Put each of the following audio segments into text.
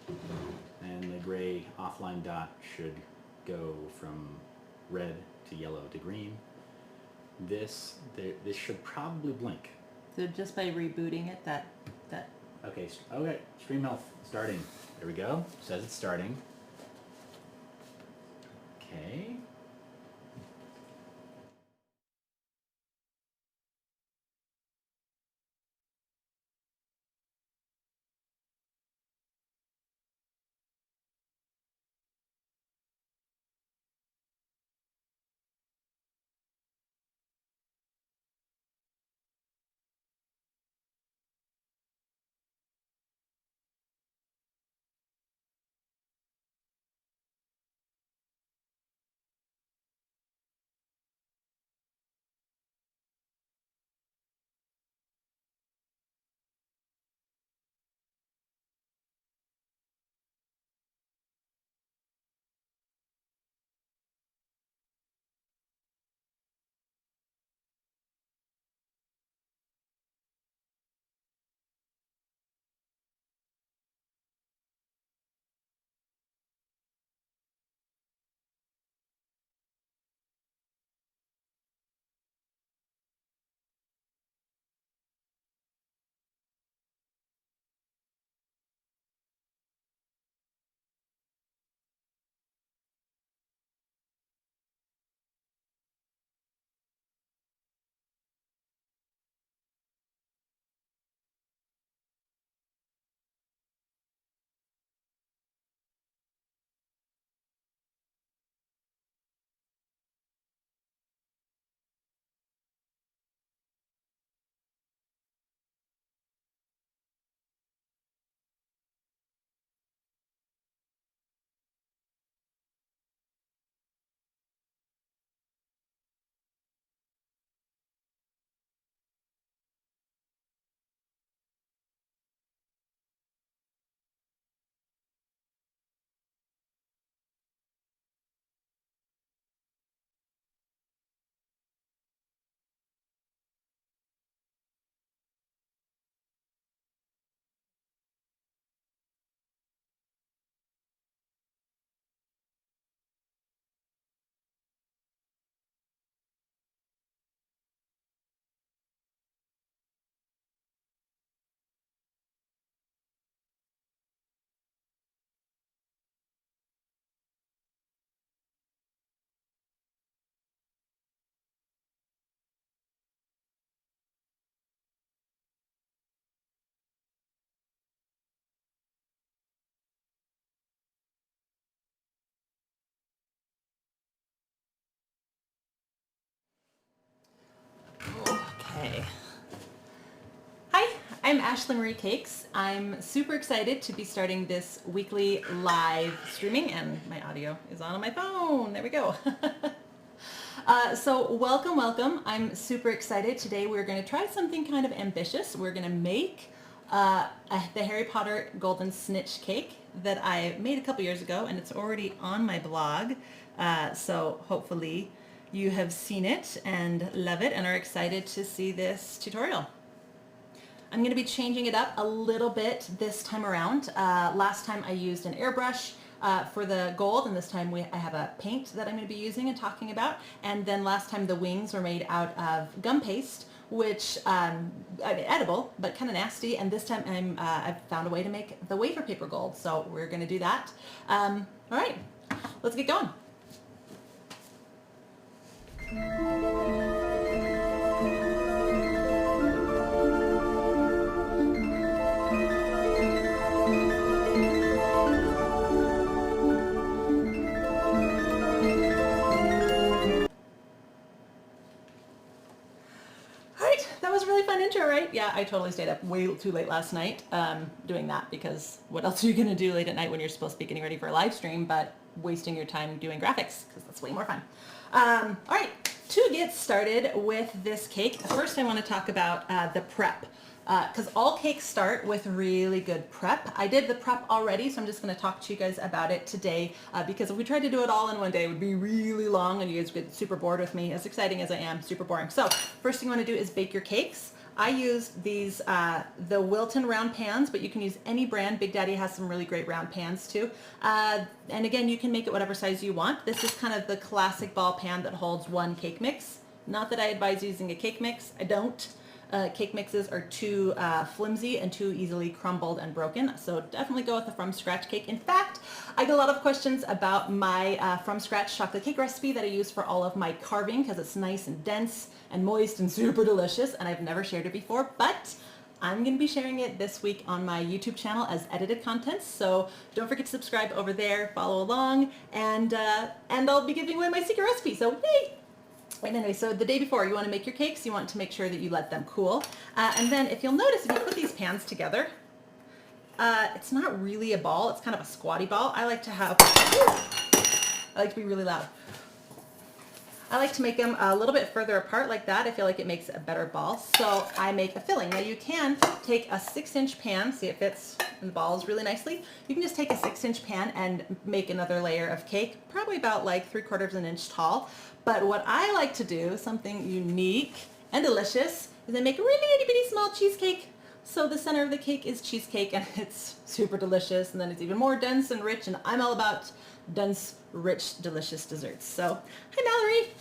And the gray offline dot should go from red to yellow to green. This should probably blink. So just by rebooting it, that Okay, okay, stream health starting. There we go. Says it's starting. Okay. okay. Hi, I'm Ashlee Marie Cakes. I'm super excited to be starting this weekly live streaming, and my audio is on my phone. There we go. So welcome. I'm super excited. Today we're going to try something kind of ambitious. We're going to make the Harry Potter Golden Snitch cake that I made a couple years ago, and it's already on my blog. So hopefully you have seen it and love it and are excited to see this tutorial. I'm going to be changing it up a little bit this time around. Last time I used an airbrush for the gold, and this time I have a paint that I'm going to be using and talking about. And then last time the wings were made out of gum paste, which edible but kind of nasty. And this time I've found a way to make the wafer paper gold, so we're going to do that. All right, let's get going. Intro, right? Yeah, I totally stayed up way too late last night doing that, because what else are you going to do late at night when you're supposed to be getting ready for a live stream but wasting your time doing graphics, because that's way more fun. All right, to get started with this cake, first I want to talk about the prep, because all cakes start with really good prep. I did the prep already, so I'm just going to talk to you guys about it today, because if we tried to do it all in one day, it would be really long and you guys would get super bored with me. As exciting as I am, super boring. So first thing you want to do is bake your cakes. I used these, the Wilton round pans, but you can use any brand. Big Daddy has some really great round pans too. And again, you can make it whatever size you want. This is kind of the classic ball pan that holds one cake mix. Not that I advise using a cake mix. I don't. Cake mixes are too flimsy and too easily crumbled and broken. So definitely go with a from scratch cake. In fact, I get a lot of questions about my from scratch chocolate cake recipe that I use for all of my carving because it's nice and dense and moist and super delicious, and I've never shared it before, but I'm going to be sharing it this week on my YouTube channel as edited content. So don't forget to subscribe over there, follow along, and I'll be giving away my secret recipe. So yay! And anyway, so the day before you want to make your cakes, you want to make sure that you let them cool. And then if you'll notice, if you put these pans together, it's not really a ball, it's kind of a squatty ball. I like to be really loud. I like to make them a little bit further apart like that. I feel like it makes a better ball. So I make a filling. Now you can take a 6-inch pan, see it fits in the balls really nicely. You can just take a 6-inch pan and make another layer of cake, probably about like 3/4 of an inch tall. But what I like to do, something unique and delicious, is I make a really itty bitty small cheesecake. So the center of the cake is cheesecake and it's super delicious, and then it's even more dense and rich, and I'm all about dense, rich, delicious desserts. So, hi Mallory!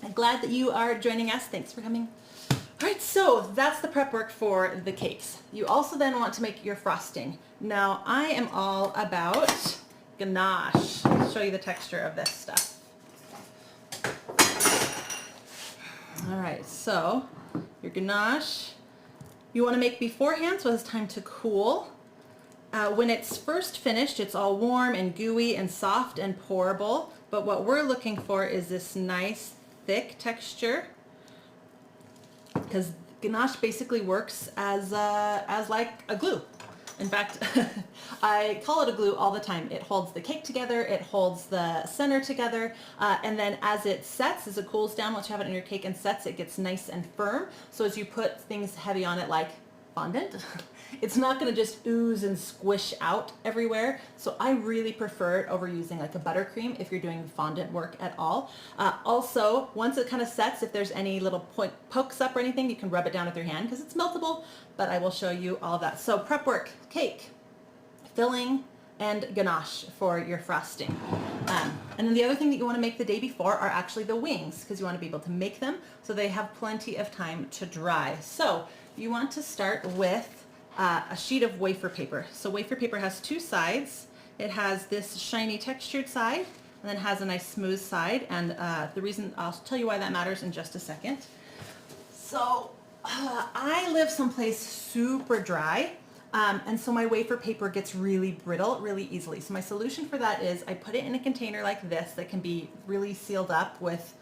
I'm glad that you are joining us. Thanks for coming. All right, so that's the prep work for the cakes. You also then want to make your frosting. Now, I am all about ganache. I'll show you the texture of this stuff. All right, so your ganache, you want to make beforehand so it has time to cool. When it's first finished, it's all warm and gooey and soft and pourable, but what we're looking for is this nice thick texture, because ganache basically works as like a glue. In fact, I call it a glue all the time. It holds the cake together, it holds the center together, and then as it sets, as it cools down, once you have it in your cake and sets, it gets nice and firm. So as you put things heavy on it like fondant, it's not going to just ooze and squish out everywhere. So I really prefer it over using like a buttercream if you're doing fondant work at all. Also, once it kind of sets, if there's any little pokes up or anything, you can rub it down with your hand because it's meltable, but I will show you all of that. So prep work, cake, filling, and ganache for your frosting. And then the other thing that you want to make the day before are actually the wings, because you want to be able to make them so they have plenty of time to dry. So you want to start with a sheet of wafer paper. So wafer paper has two sides. It has this shiny textured side and then has a nice smooth side. And the reason, I'll tell you why that matters in just a second. So I live someplace super dry. And so my wafer paper gets really brittle really easily. So my solution for that is I put it in a container like this that can be really sealed up with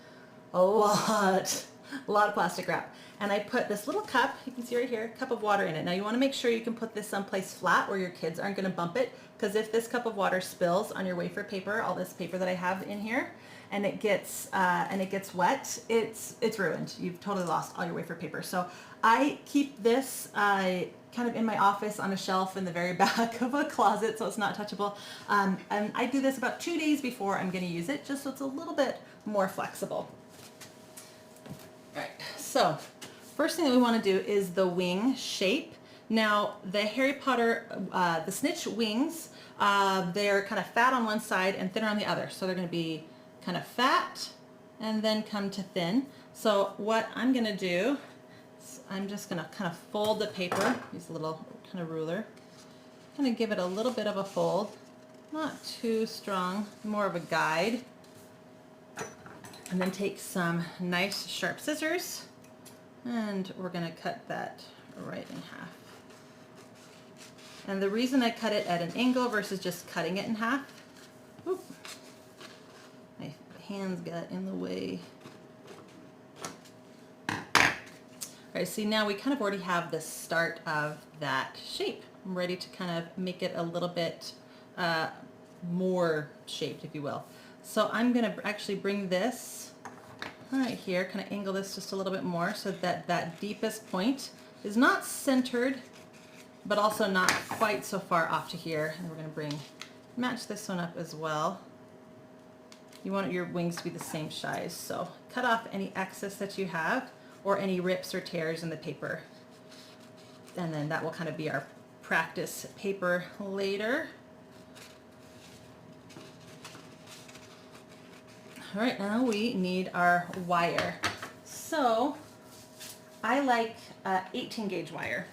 a lot of plastic wrap. And I put this little cup, you can see right here, cup of water in it. Now you want to make sure you can put this someplace flat where your kids aren't going to bump it, because if this cup of water spills on your wafer paper, all this paper that I have in here, and it gets wet, it's ruined. You've totally lost all your wafer paper. So I keep this kind of in my office on a shelf in the very back of a closet, so it's not touchable. And I do this about 2 days before I'm going to use it, just so it's a little bit more flexible. All right, so first thing that we want to do is the wing shape. Now the Harry Potter, the Snitch wings, they're kind of fat on one side and thinner on the other. So they're going to be kind of fat and then come to thin. So what I'm going to do is I'm just going to kind of fold the paper, use a little kind of ruler, kind of give it a little bit of a fold, not too strong, more of a guide. And then take some nice sharp scissors, and we're going to cut that right in half. And the reason I cut it at an angle versus just cutting it in half, oop, my hands got in the way. All right, see now we kind of already have the start of that shape. I'm ready to kind of make it a little bit more shaped, if you will. So I'm going to actually bring this right here, kind of angle this just a little bit more so that that deepest point is not centered, but also not quite so far off to here. And we're going to match this one up as well. You want your wings to be the same size, so cut off any excess that you have. or any rips or tears in the paper. And then that will kind of be our practice paper later. All right, now we need our wire. So I like 18 gauge wire.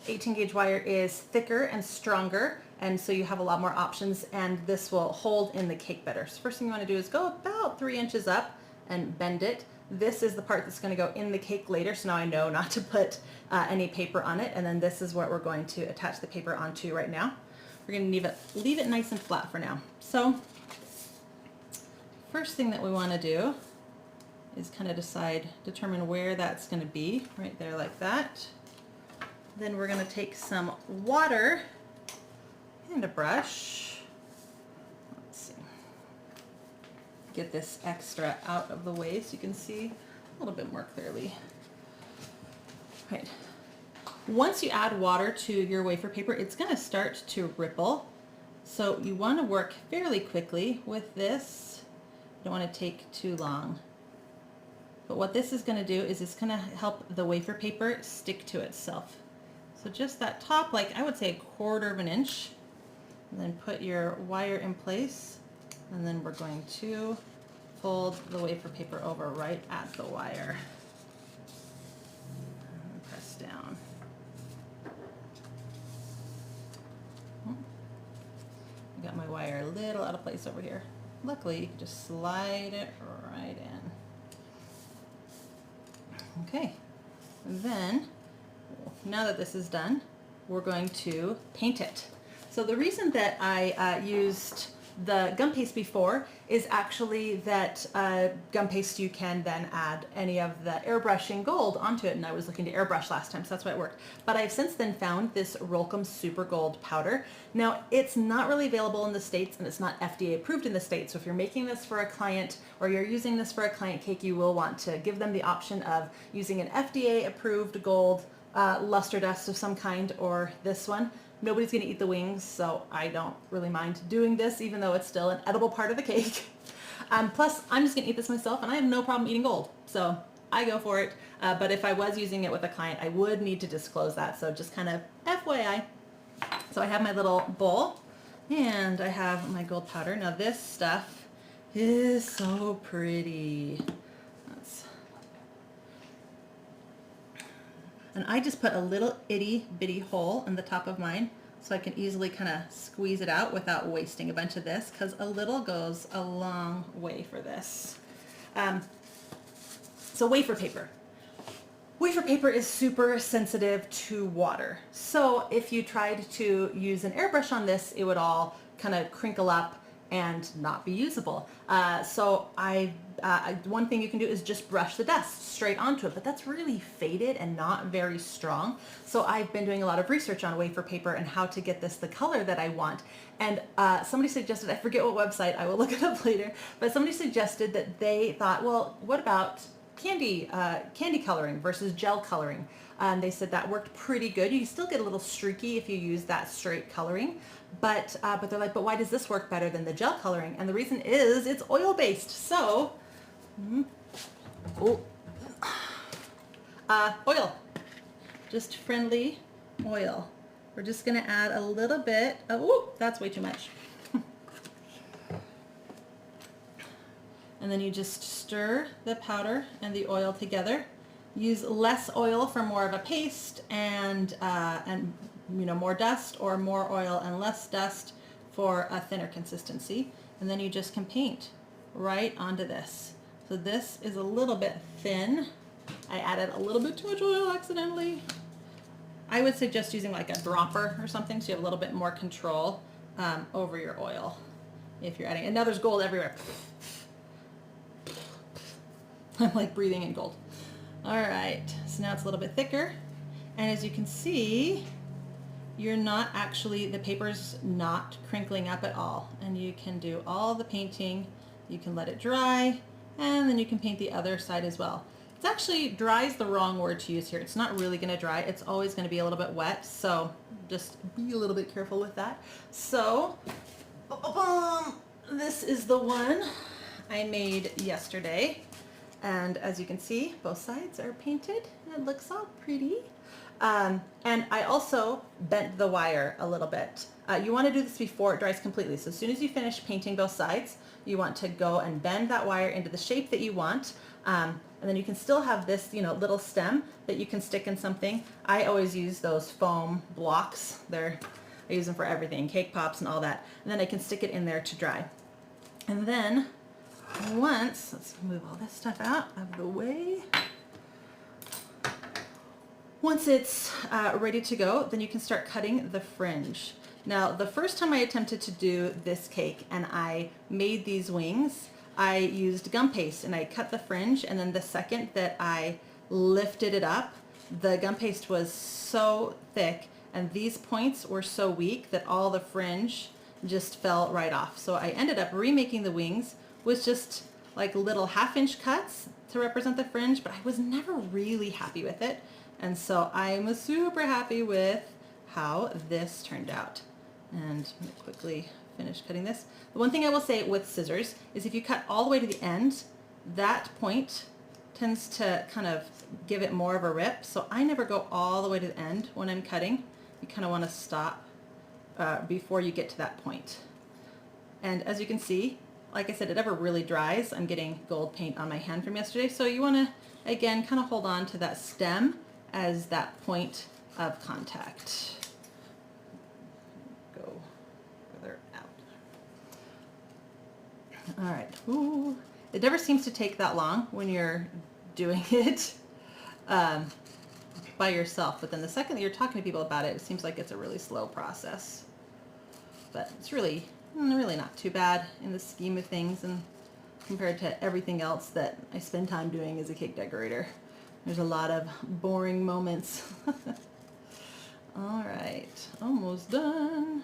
18 gauge wire is thicker and stronger, and so you have a lot more options, and this will hold in the cake better. So first thing you want to do is go about 3 inches up and bend it. This is the part that's going to go in the cake later, so now I know not to put any paper on it, and then this is what we're going to attach the paper onto right now. We're going to leave it nice and flat for now. So first thing that we want to do is kind of determine where that's going to be, right there like that. Then we're going to take some water and a brush. Let's see. Get this extra out of the way so you can see a little bit more clearly. Right. Once you add water to your wafer paper, it's going to start to ripple. So you want to work fairly quickly with this. You don't want to take too long. But what this is going to do is it's going to help the wafer paper stick to itself. So just that top, like I would say 1/4 of an inch, and then put your wire in place, and then we're going to fold the wafer paper over right at the wire. And press down. I got my wire a little out of place over here. Luckily, you can just slide it right in. Okay, and then now that this is done, we're going to paint it. So the reason that I used the gum paste before is actually that gum paste you can then add any of the airbrushing gold onto it, and I was looking to airbrush last time, so that's why it worked. But I've since then found this Rolcom Super Gold powder. Now it's not really available in the States, and it's not FDA approved in the States, so if you're making this for a client or you're using this for a client cake, you will want to give them the option of using an FDA approved gold luster dust of some kind, or this one. Nobody's going to eat the wings, so I don't really mind doing this, even though it's still an edible part of the cake. Plus, I'm just going to eat this myself, and I have no problem eating gold, so I go for it. But if I was using it with a client, I would need to disclose that, so just kind of FYI. So I have my little bowl, and I have my gold powder. Now this stuff is so pretty. And I just put a little itty bitty hole in the top of mine so I can easily kind of squeeze it out without wasting a bunch of this, because a little goes a long way for this. So wafer paper. Wafer paper is super sensitive to water. So if you tried to use an airbrush on this, it would all kind of crinkle up and not be usable. So one thing you can do is just brush the dust straight onto it, but that's really faded and not very strong. So I've been doing a lot of research on wafer paper and how to get this the color that I want. And somebody suggested, I forget what website, I will look it up later, but somebody suggested that they thought, well, what about candy coloring versus gel coloring? They said that worked pretty good. You still get a little streaky if you use that straight coloring, but they're like, but why does this work better than the gel coloring? And the reason is it's oil based. So, oil, just friendly oil. We're just gonna add a little bit of, ooh, that's way too much. And then you just stir the powder and the oil together. Use less oil for more of a paste, and more dust, or more oil and less dust for a thinner consistency. And then you just can paint right onto this. So this is a little bit thin. I added a little bit too much oil accidentally. I would suggest using like a dropper or something so you have a little bit more control over your oil if you're adding. And now there's gold everywhere. I'm like breathing in gold. All right, so now it's a little bit thicker, and as you can see, you're not actually, the paper's not crinkling up at all, and you can do all the painting. You can let it dry, and then you can paint the other side as well. It's actually, dry is the wrong word to use here. It's not really going to dry. It's always going to be a little bit wet, so just be a little bit careful with that. So, this is the one I made yesterday. And as you can see, both sides are painted. It looks all pretty. And I also bent the wire a little bit. You want to do this before it dries completely. So as soon as you finish painting both sides, you want to go and bend that wire into the shape that you want. And then you can still have this, little stem that you can stick in something. I always use those foam blocks. I use them for everything, cake pops and all that. And then I can stick it in there to dry. And then let's move all this stuff out of the way. Once it's ready to go, then you can start cutting the fringe. Now, the first time I attempted to do this cake and I made these wings, I used gum paste and I cut the fringe, and then the second that I lifted it up, the gum paste was so thick and these points were so weak that all the fringe just fell right off. So I ended up remaking the wings with just like little 1/2-inch cuts to represent the fringe, but I was never really happy with it. And so I'm super happy with how this turned out. And I'm gonna quickly finish cutting this. The one thing I will say with scissors is if you cut all the way to the end, that point tends to kind of give it more of a rip. So I never go all the way to the end when I'm cutting. You kind of want to stop before you get to that point. And as you can see, like I said, it never really dries. I'm getting gold paint on my hand from yesterday. So you want to, again, kind of hold on to that stem as that point of contact. Go further out. All right. Ooh. It never seems to take that long when you're doing it by yourself, but then the second that you're talking to people about it, it seems like it's a really slow process. But it's really not too bad in the scheme of things, and compared to everything else that I spend time doing as a cake decorator. There's a lot of boring moments. All right, almost done.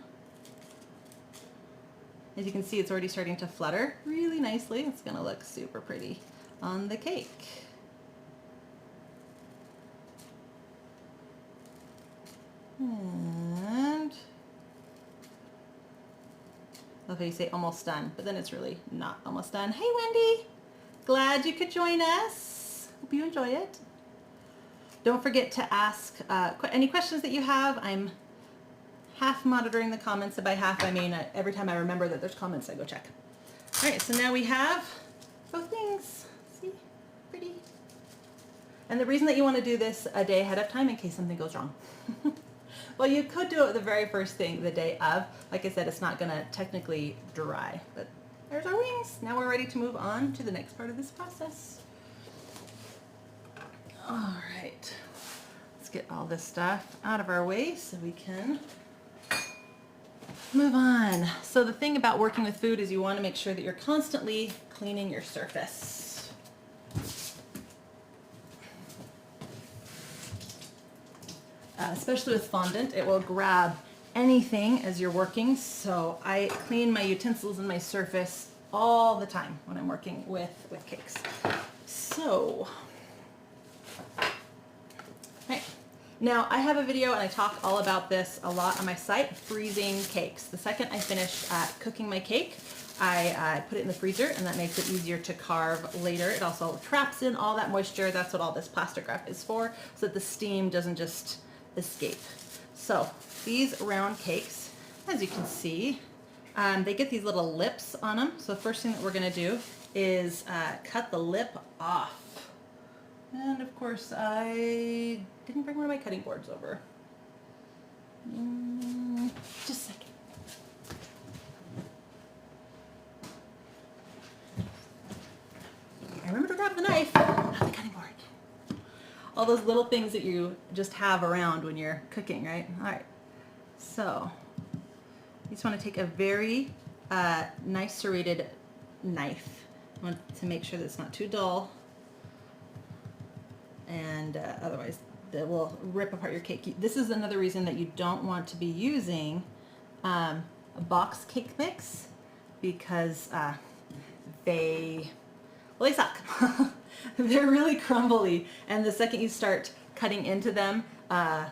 As you can see, it's already starting to flutter really nicely. It's gonna look super pretty on the cake. And I love how you say almost done, but then it's really not almost done. Hey Wendy, glad you could join us. Hope you enjoy it. Don't forget to ask any questions that you have. I'm half monitoring the comments, and by half I mean every time I remember that there's comments I go check. All right, so now we have both wings. See, pretty. And the reason that you want to do this a day ahead of time in case something goes wrong. Well, you could do it the very first thing, the day of. Like I said, it's not going to technically dry, but there's our wings. Now we're ready to move on to the next part of this process. All right, let's get all this stuff out of our way so we can move on. So the thing about working with food is you want to make sure that you're constantly cleaning your surface. Especially with fondant, it will grab anything as you're working. So I clean my utensils and my surface all the time when I'm working with cakes. So, right. Now I have a video and I talk all about this a lot on my site, freezing cakes. The second I finish cooking my cake, I put it in the freezer, and that makes it easier to carve later. It also traps in all that moisture. That's what all this plastic wrap is for, so that the steam doesn't just escape. So these round cakes, as you can see, they get these little lips on them. So the first thing that we're going to do is cut the lip off. And of course I didn't bring one of my cutting boards over. Just a second. I remember to grab the knife, not the cutting board. All those little things that you just have around when you're cooking, right? All right, so you just want to take a very nice serrated knife. You want to make sure that it's not too dull, and otherwise it will rip apart your cake. This is another reason that you don't want to be using a box cake mix, because they suck. They're really crumbly, and the second you start cutting into them, they're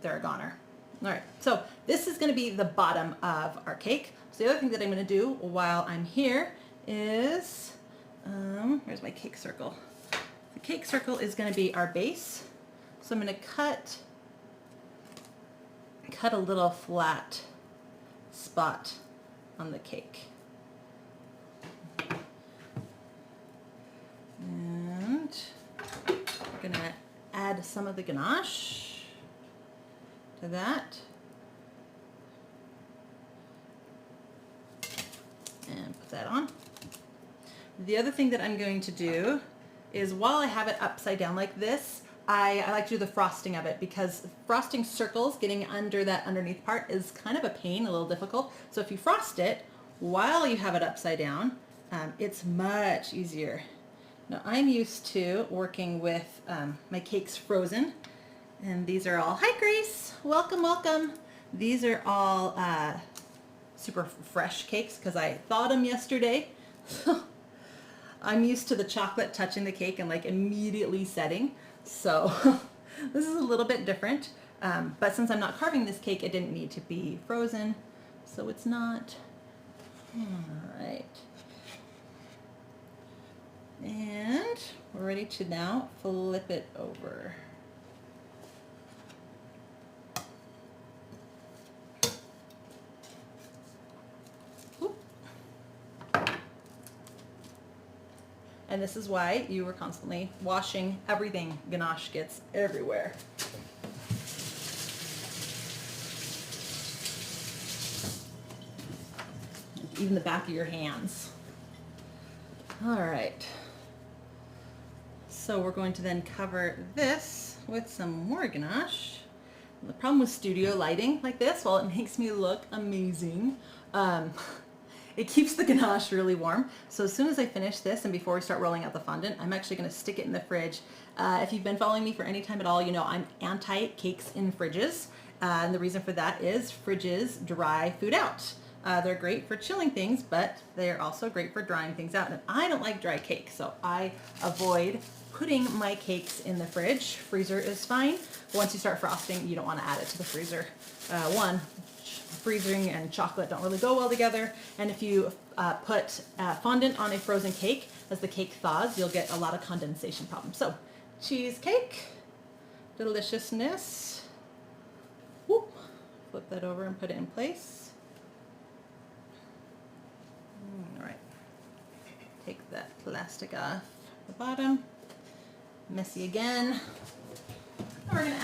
a goner. All right, so this is going to be the bottom of our cake. So the other thing that I'm going to do while I'm here is Where's my cake circle? The cake circle is going to be our base. So I'm going to cut a little flat spot on the cake. And we're going to add some of the ganache to that. And put that on. The other thing that I'm going to do is, while I have it upside down like this, I like to do the frosting of it, because frosting circles, getting under that underneath part, is kind of a pain, a little difficult. So if you frost it while you have it upside down, it's much easier. Now I'm used to working with my cakes frozen, and these are all, hi Grace, welcome, welcome. These are all super fresh cakes because I thawed them yesterday. I'm used to the chocolate touching the cake and like immediately setting. So this is a little bit different, but since I'm not carving this cake, it didn't need to be frozen, so it's not. All right. And we're ready to now flip it over. And this is why you were constantly washing everything. Ganache gets everywhere. Even the back of your hands. All right. So we're going to then cover this with some more ganache. The problem with studio lighting like this, while it makes me look amazing, it keeps the ganache really warm. So as soon as I finish this and before we start rolling out the fondant, I'm actually going to stick it in the fridge. If you've been following me for any time at all, you know I'm anti-cakes in fridges. And the reason for that is fridges dry food out. They're great for chilling things, but they're also great for drying things out. And I don't like dry cake, so I avoid putting my cakes in the fridge. Freezer is fine. Once you start frosting, you don't want to add it to the freezer. Freezing and chocolate don't really go well together, and if you put fondant on a frozen cake, as the cake thaws, you'll get a lot of condensation problems. So, cheesecake, deliciousness. Whoop. Flip that over and put it in place. All right. Take that plastic off the bottom. Messy again. Now we're gonna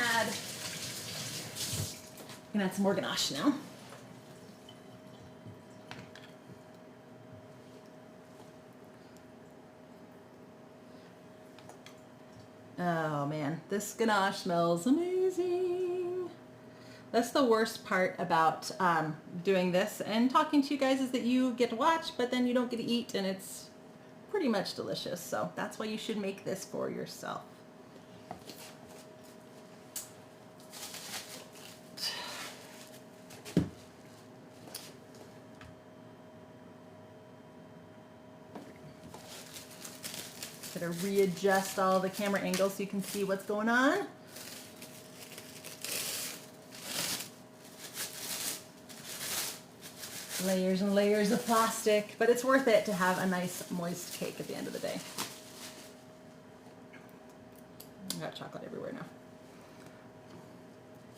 add some more ganache now. Oh man, this ganache smells amazing. That's the worst part about doing this and talking to you guys, is that you get to watch, but then you don't get to eat, and it's pretty much delicious. So that's why you should make this for yourself. Gotta readjust all the camera angles so you can see what's going on. Layers and layers of plastic, but it's worth it to have a nice moist cake at the end of the day. I got chocolate everywhere now.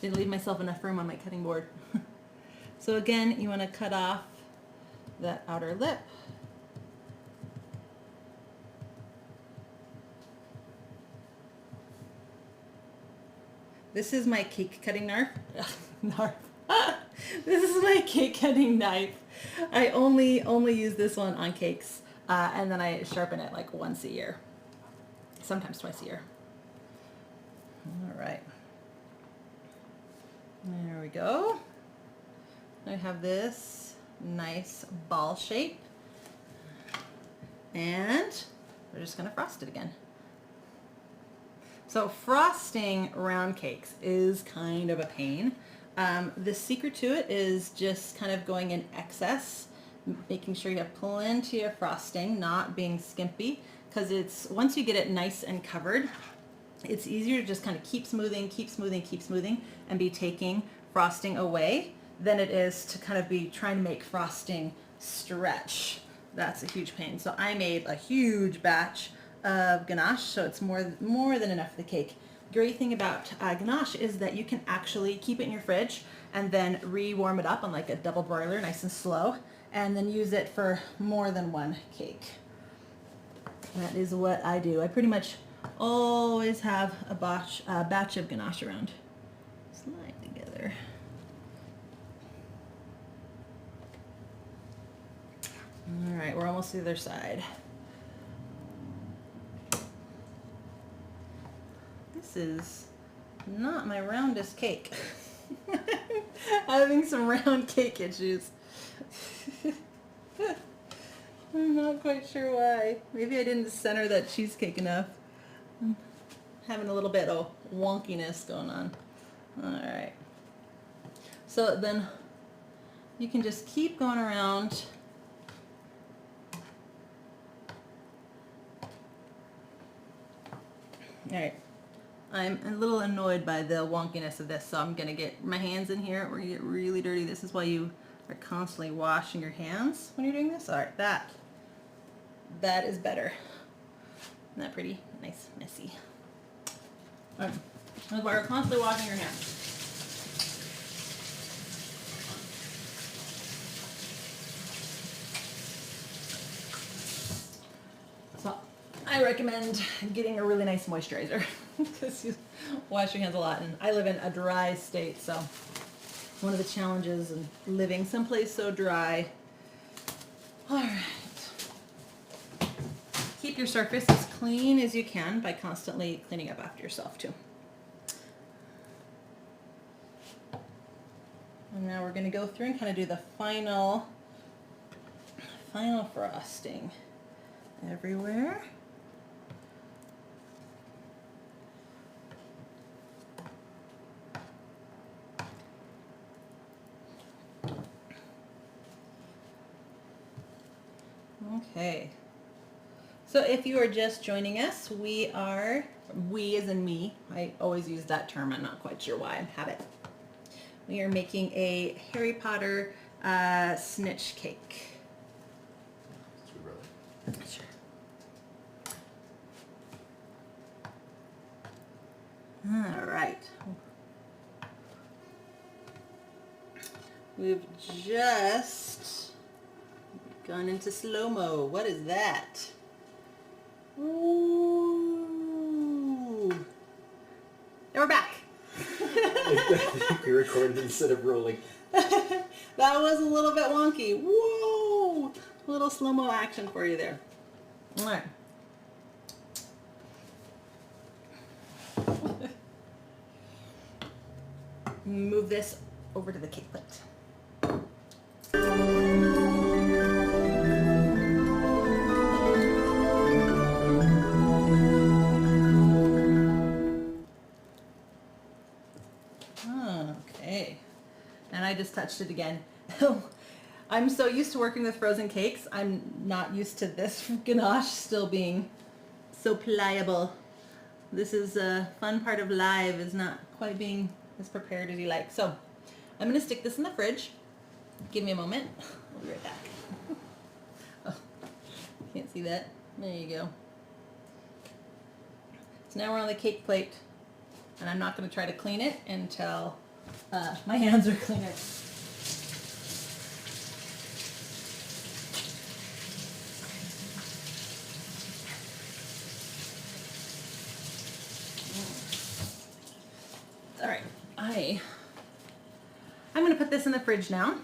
Didn't leave myself enough room on my cutting board. So again, you want to cut off that outer lip. This is my cake cutting knife. This is my cake cutting knife. I only use this one on cakes, and then I sharpen it like once a year, sometimes twice a year. All right. There we go. I have this nice ball shape, and we're just gonna frost it again. So frosting round cakes is kind of a pain. The secret to it is just kind of going in excess, making sure you have plenty of frosting, not being skimpy, because it's, once you get it nice and covered, it's easier to just kind of keep smoothing, and be taking frosting away than it is to kind of be trying to make frosting stretch. that's a huge pain. So I made a huge batch of ganache, so it's more than enough for the cake. Great thing about ganache is that you can actually keep it in your fridge and then re-warm it up on like a double broiler, nice and slow, and then use it for more than one cake. That is what I do. I pretty much always have a batch of ganache around. Slide together. All right, we're almost to the other side. This is not my roundest cake. Having some round cake issues. I'm not quite sure why. Maybe I didn't center that cheesecake enough. I'm having a little bit of wonkiness going on. All right. So then you can just keep going around. All right. I'm a little annoyed by the wonkiness of this, so I'm going to get my hands in here. We're going to get really dirty. This is why you are constantly washing your hands when you're doing this. All right, that is better. Isn't that pretty? Nice, messy. All right. That's why you're constantly washing your hands. So I recommend getting a really nice moisturizer because you wash your hands a lot. And I live in a dry state, so one of the challenges in living someplace so dry. All right. Keep your surface as clean as you can by constantly cleaning up after yourself too. And now we're going to go through and kind of do the final frosting everywhere. Okay. So if you are just joining us, we as in me, I always use that term, I'm not quite sure why, I have it. We are making a Harry Potter snitch cake. Sure. All right. We've just gone into slow-mo. What is that? Ooh. And we're back. I think we recorded instead of rolling. That was a little bit wonky. Whoa! A little slow-mo action for you there. All right. Move this over to the cake plate. Okay. And I just touched it again. I'm so used to working with frozen cakes, I'm not used to this ganache still being so pliable. This is a fun part of live, is not quite being as prepared as you like. So I'm going to stick this in the fridge. Give me a moment. I'll be right back. Oh, can't see that. There you go. So now we're on the cake plate, and I'm not going to try to clean it until my hands are cleaner. All right, I'm going to put this in the fridge now,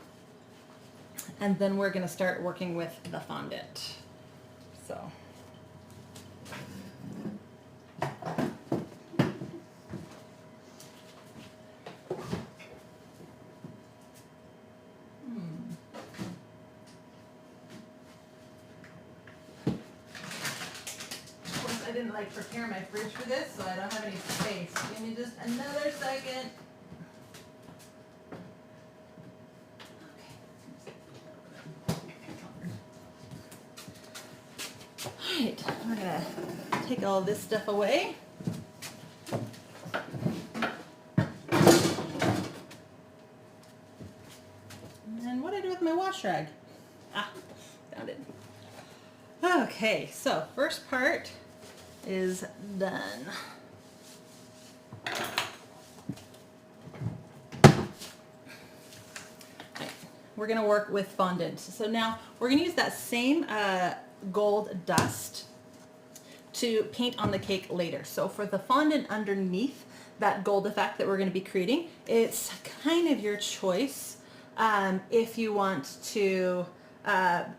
and then we're going to start working with the fondant. So. I didn't prepare my fridge for this, so I don't have any space. Give me just another second. Alright, we're gonna take all this stuff away. And what do I do with my wash rag? Ah, found it. Okay, so first part is done. We're going to work with fondant. So now we're going to use that same gold dust to paint on the cake later. So for the fondant underneath that gold effect that we're going to be creating, it's kind of your choice if you want to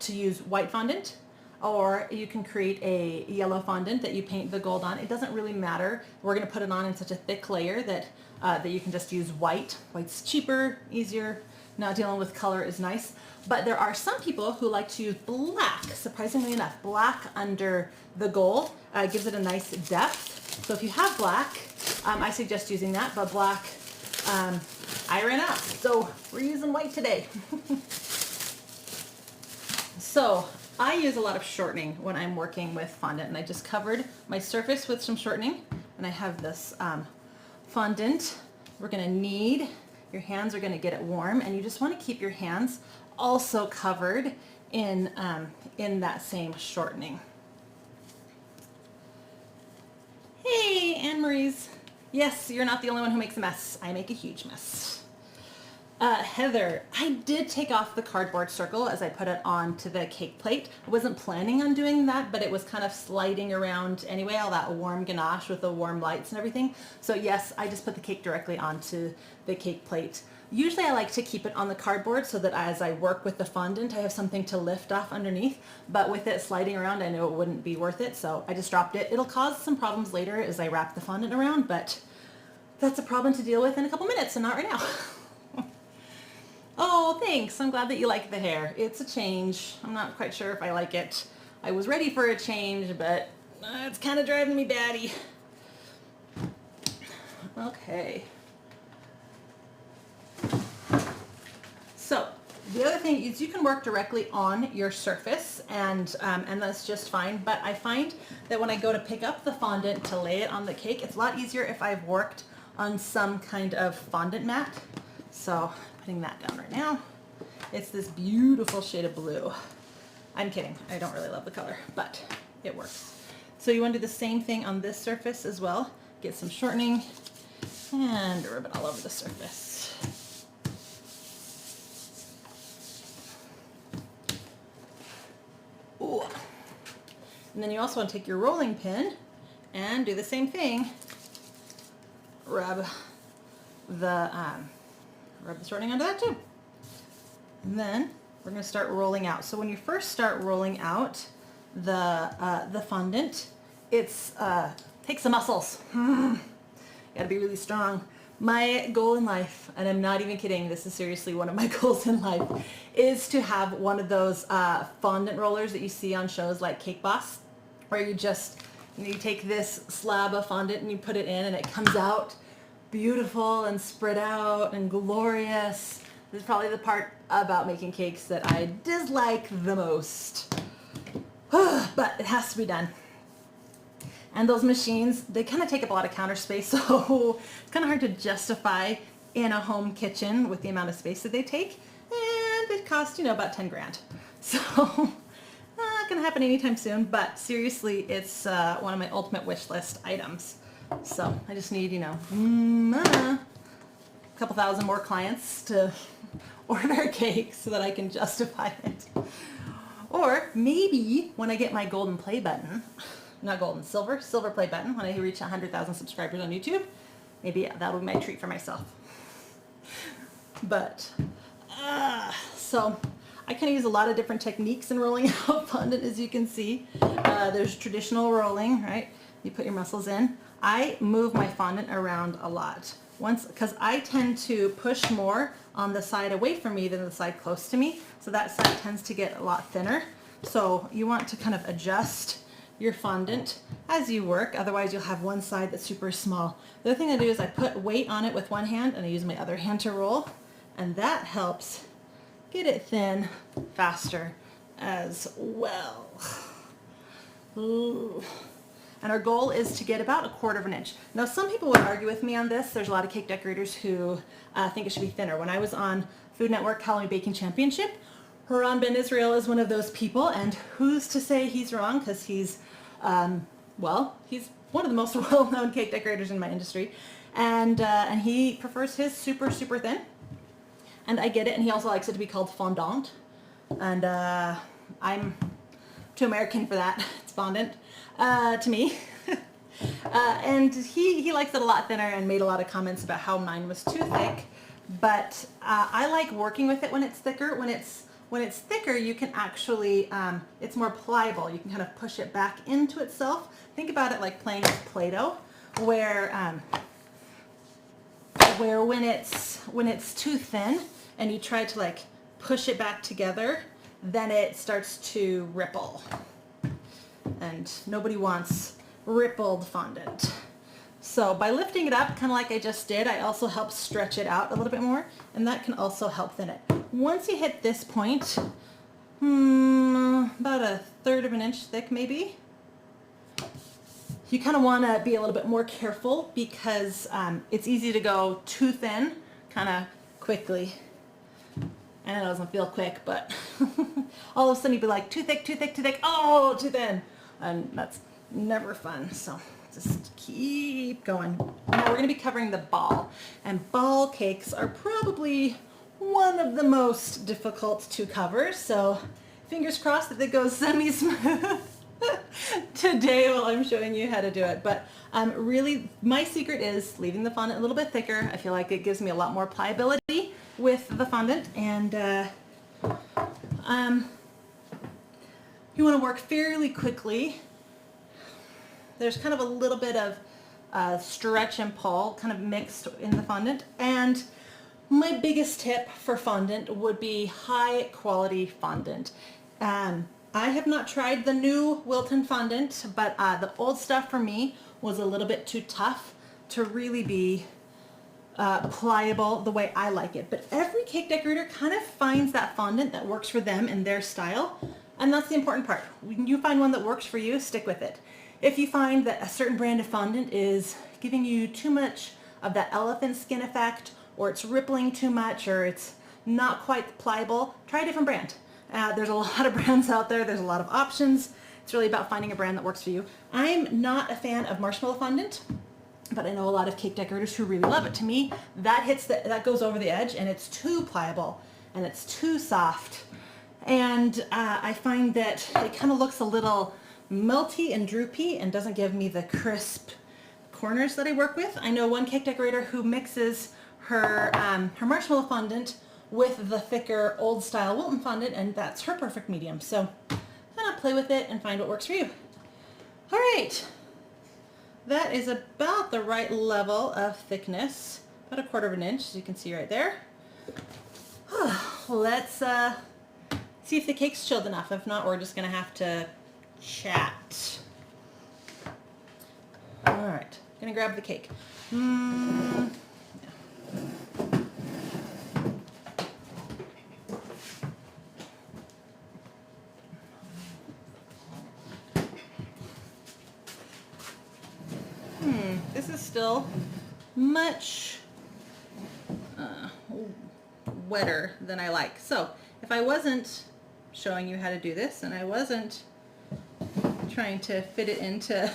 use white fondant, or you can create a yellow fondant that you paint the gold on. It doesn't really matter. We're going to put it on in such a thick layer that that you can just use white. White's cheaper, easier. Not dealing with color is nice. But there are some people who like to use black, surprisingly enough. Black under the gold gives it a nice depth. So if you have black, I suggest using that, but black, I ran out. So we're using white today. So I use a lot of shortening when I'm working with fondant, and I just covered my surface with some shortening, and I have this fondant. We're gonna knead. Your hands are gonna get it warm, and you just wanna keep your hands also covered in that same shortening. Hey, Anne-Marie's. Yes, you're not the only one who makes a mess. I make a huge mess. Heather, I did take off the cardboard circle as I put it onto the cake plate. I wasn't planning on doing that, but it was kind of sliding around anyway, all that warm ganache with the warm lights and everything. So yes, I just put the cake directly onto the cake plate. Usually I like to keep it on the cardboard so that as I work with the fondant, I have something to lift off underneath. But with it sliding around, I know it wouldn't be worth it, so I just dropped it. It'll cause some problems later as I wrap the fondant around, but that's a problem to deal with in a couple minutes and not right now. Oh, thanks. I'm glad that you like the hair. It's a change. I'm not quite sure if I like it. I was ready for a change, but it's kind of driving me batty. Okay. So the other thing is you can work directly on your surface, and that's just fine. But I find that when I go to pick up the fondant to lay it on the cake, it's a lot easier if I've worked on some kind of fondant mat. So putting that down right now. It's this beautiful shade of blue. I'm kidding. I don't really love the color, but it works. So you want to do the same thing on this surface as well. Get some shortening and rub it all over the surface. Ooh. And then you also want to take your rolling pin and do the same thing. Rub the shortening onto that too. And then we're going to start rolling out. So when you first start rolling out the fondant, it's takes some muscles. You got to be really strong. My goal in life, and I'm not even kidding, this is seriously one of my goals in life, is to have one of those fondant rollers that you see on shows like Cake Boss, where you take this slab of fondant and you put it in and it comes out beautiful and spread out and glorious. This is probably the part about making cakes that I dislike the most. But it has to be done. And those machines, they kind of take up a lot of counter space, so it's kind of hard to justify in a home kitchen with the amount of space that they take. And it costs, about 10 grand. So not gonna happen anytime soon, but seriously, it's one of my ultimate wish list items. So I just need, a couple thousand more clients to order cakes so that I can justify it. Or maybe when I get my golden play button, not golden, silver play button, when I reach 100,000 subscribers on YouTube, maybe that'll be my treat for myself. But, so I kind of use a lot of different techniques in rolling out fondant, as you can see. There's traditional rolling, right? You put your muscles in. I move my fondant around a lot. Because I tend to push more on the side away from me than the side close to me. So that side tends to get a lot thinner. So you want to kind of adjust your fondant as you work. Otherwise you'll have one side that's super small. The other thing I do is I put weight on it with one hand and I use my other hand to roll. And that helps get it thin faster as well. Ooh. And our goal is to get about 1/4 of an inch. Now, some people would argue with me on this. There's a lot of cake decorators who think it should be thinner. When I was on Food Network Halloween Baking Championship, Haran Ben Israel is one of those people, and who's to say he's wrong, because he's, well, he's one of the most well-known cake decorators in my industry, and he prefers his super, super thin, and I get it, and he also likes it to be called fondant, and I'm too American for that. It's fondant to me. And he likes it a lot thinner and made a lot of comments about how mine was too thick, but I like working with it when it's thicker. When it's thicker, you can actually, it's more pliable. You can kind of push it back into itself. Think about it like playing with Play-Doh, where when it's too thin and you try to like push it back together, then it starts to ripple. And nobody wants rippled fondant. So by lifting it up, kind of like I just did, I also help stretch it out a little bit more, and that can also help thin it. Once you hit this point, about 1/3 of an inch thick maybe, you kind of want to be a little bit more careful, because it's easy to go too thin kind of quickly. I know it doesn't feel quick, but all of a sudden you'd be like, too thick, too thick, too thick, oh, too thin. And that's never fun, so just keep going. Now we're going to be covering the ball, and ball cakes are probably one of the most difficult to cover, so fingers crossed that it goes semi-smooth today while I'm showing you how to do it. But really, my secret is leaving the fondant a little bit thicker. I feel like it gives me a lot more pliability with the fondant, and you want to work fairly quickly. There's kind of a little bit of stretch and pull kind of mixed in the fondant, and my biggest tip for fondant would be high quality fondant. I have not tried the new Wilton fondant, but the old stuff for me was a little bit too tough to really be pliable the way I like it. But every cake decorator kind of finds that fondant that works for them and their style, and that's the important part. When you find one that works for you, stick with it. If you find that a certain brand of fondant is giving you too much of that elephant skin effect, or it's rippling too much, or it's not quite pliable, try a different brand. There's a lot of brands out there. There's a lot of options. It's really about finding a brand that works for you. I'm not a fan of marshmallow fondant, but I know a lot of cake decorators who really love it. To me, that goes over the edge, and it's too pliable, and it's too soft. And I find that it kind of looks a little melty and droopy and doesn't give me the crisp corners that I work with. I know one cake decorator who mixes her marshmallow fondant with the thicker old style Wilton fondant, and that's her perfect medium. So kind of play with it and find what works for you. All right, that is about the right level of thickness, about 1/4 of an inch, as you can see right there. Let's see if the cake's chilled enough. If not, we're just gonna have to chat. All right, gonna grab the cake. This is still much wetter than I like. So if I wasn't showing you how to do this, and I wasn't trying to fit it into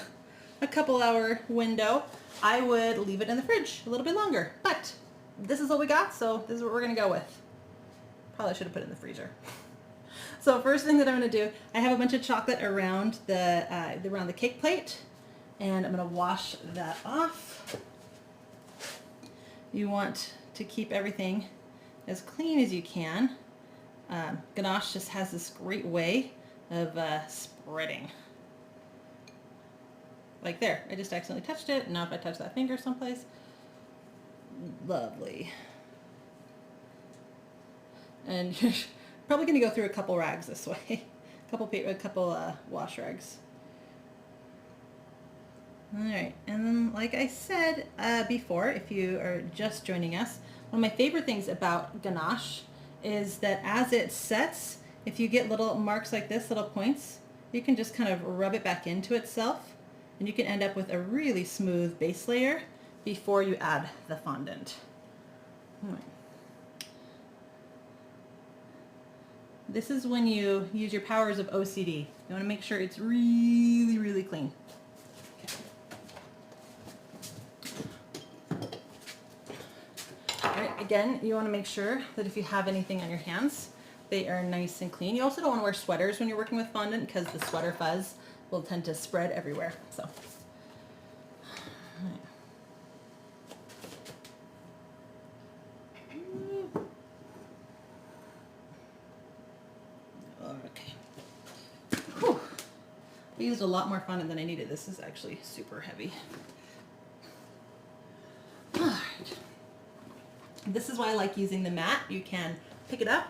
a couple hour window, I would leave it in the fridge a little bit longer. But this is what we got, so this is what we're gonna go with. Probably should have put it in the freezer. So first thing that I'm gonna do, I have a bunch of chocolate around the cake plate, and I'm gonna wash that off. You want to keep everything as clean as you can. Ganache just has this great way of spreading. Like there, I just accidentally touched it. Now if I touch that finger someplace, lovely. And you're probably gonna go through a couple rags this way. a couple wash rags. All right, and then like I said before, if you are just joining us, one of my favorite things about ganache is that as it sets, if you get little marks like this, little points, you can just kind of rub it back into itself, and you can end up with a really smooth base layer before you add the fondant. All right. This is when you use your powers of OCD. You want to make sure it's really, really clean. All right, again, you want to make sure that if you have anything on your hands, they are nice and clean. You also don't want to wear sweaters when you're working with fondant because the sweater fuzz will tend to spread everywhere. So, okay. Whew. I used a lot more fondant than I needed. This is actually super heavy. All right. This is why I like using the mat. You can pick it up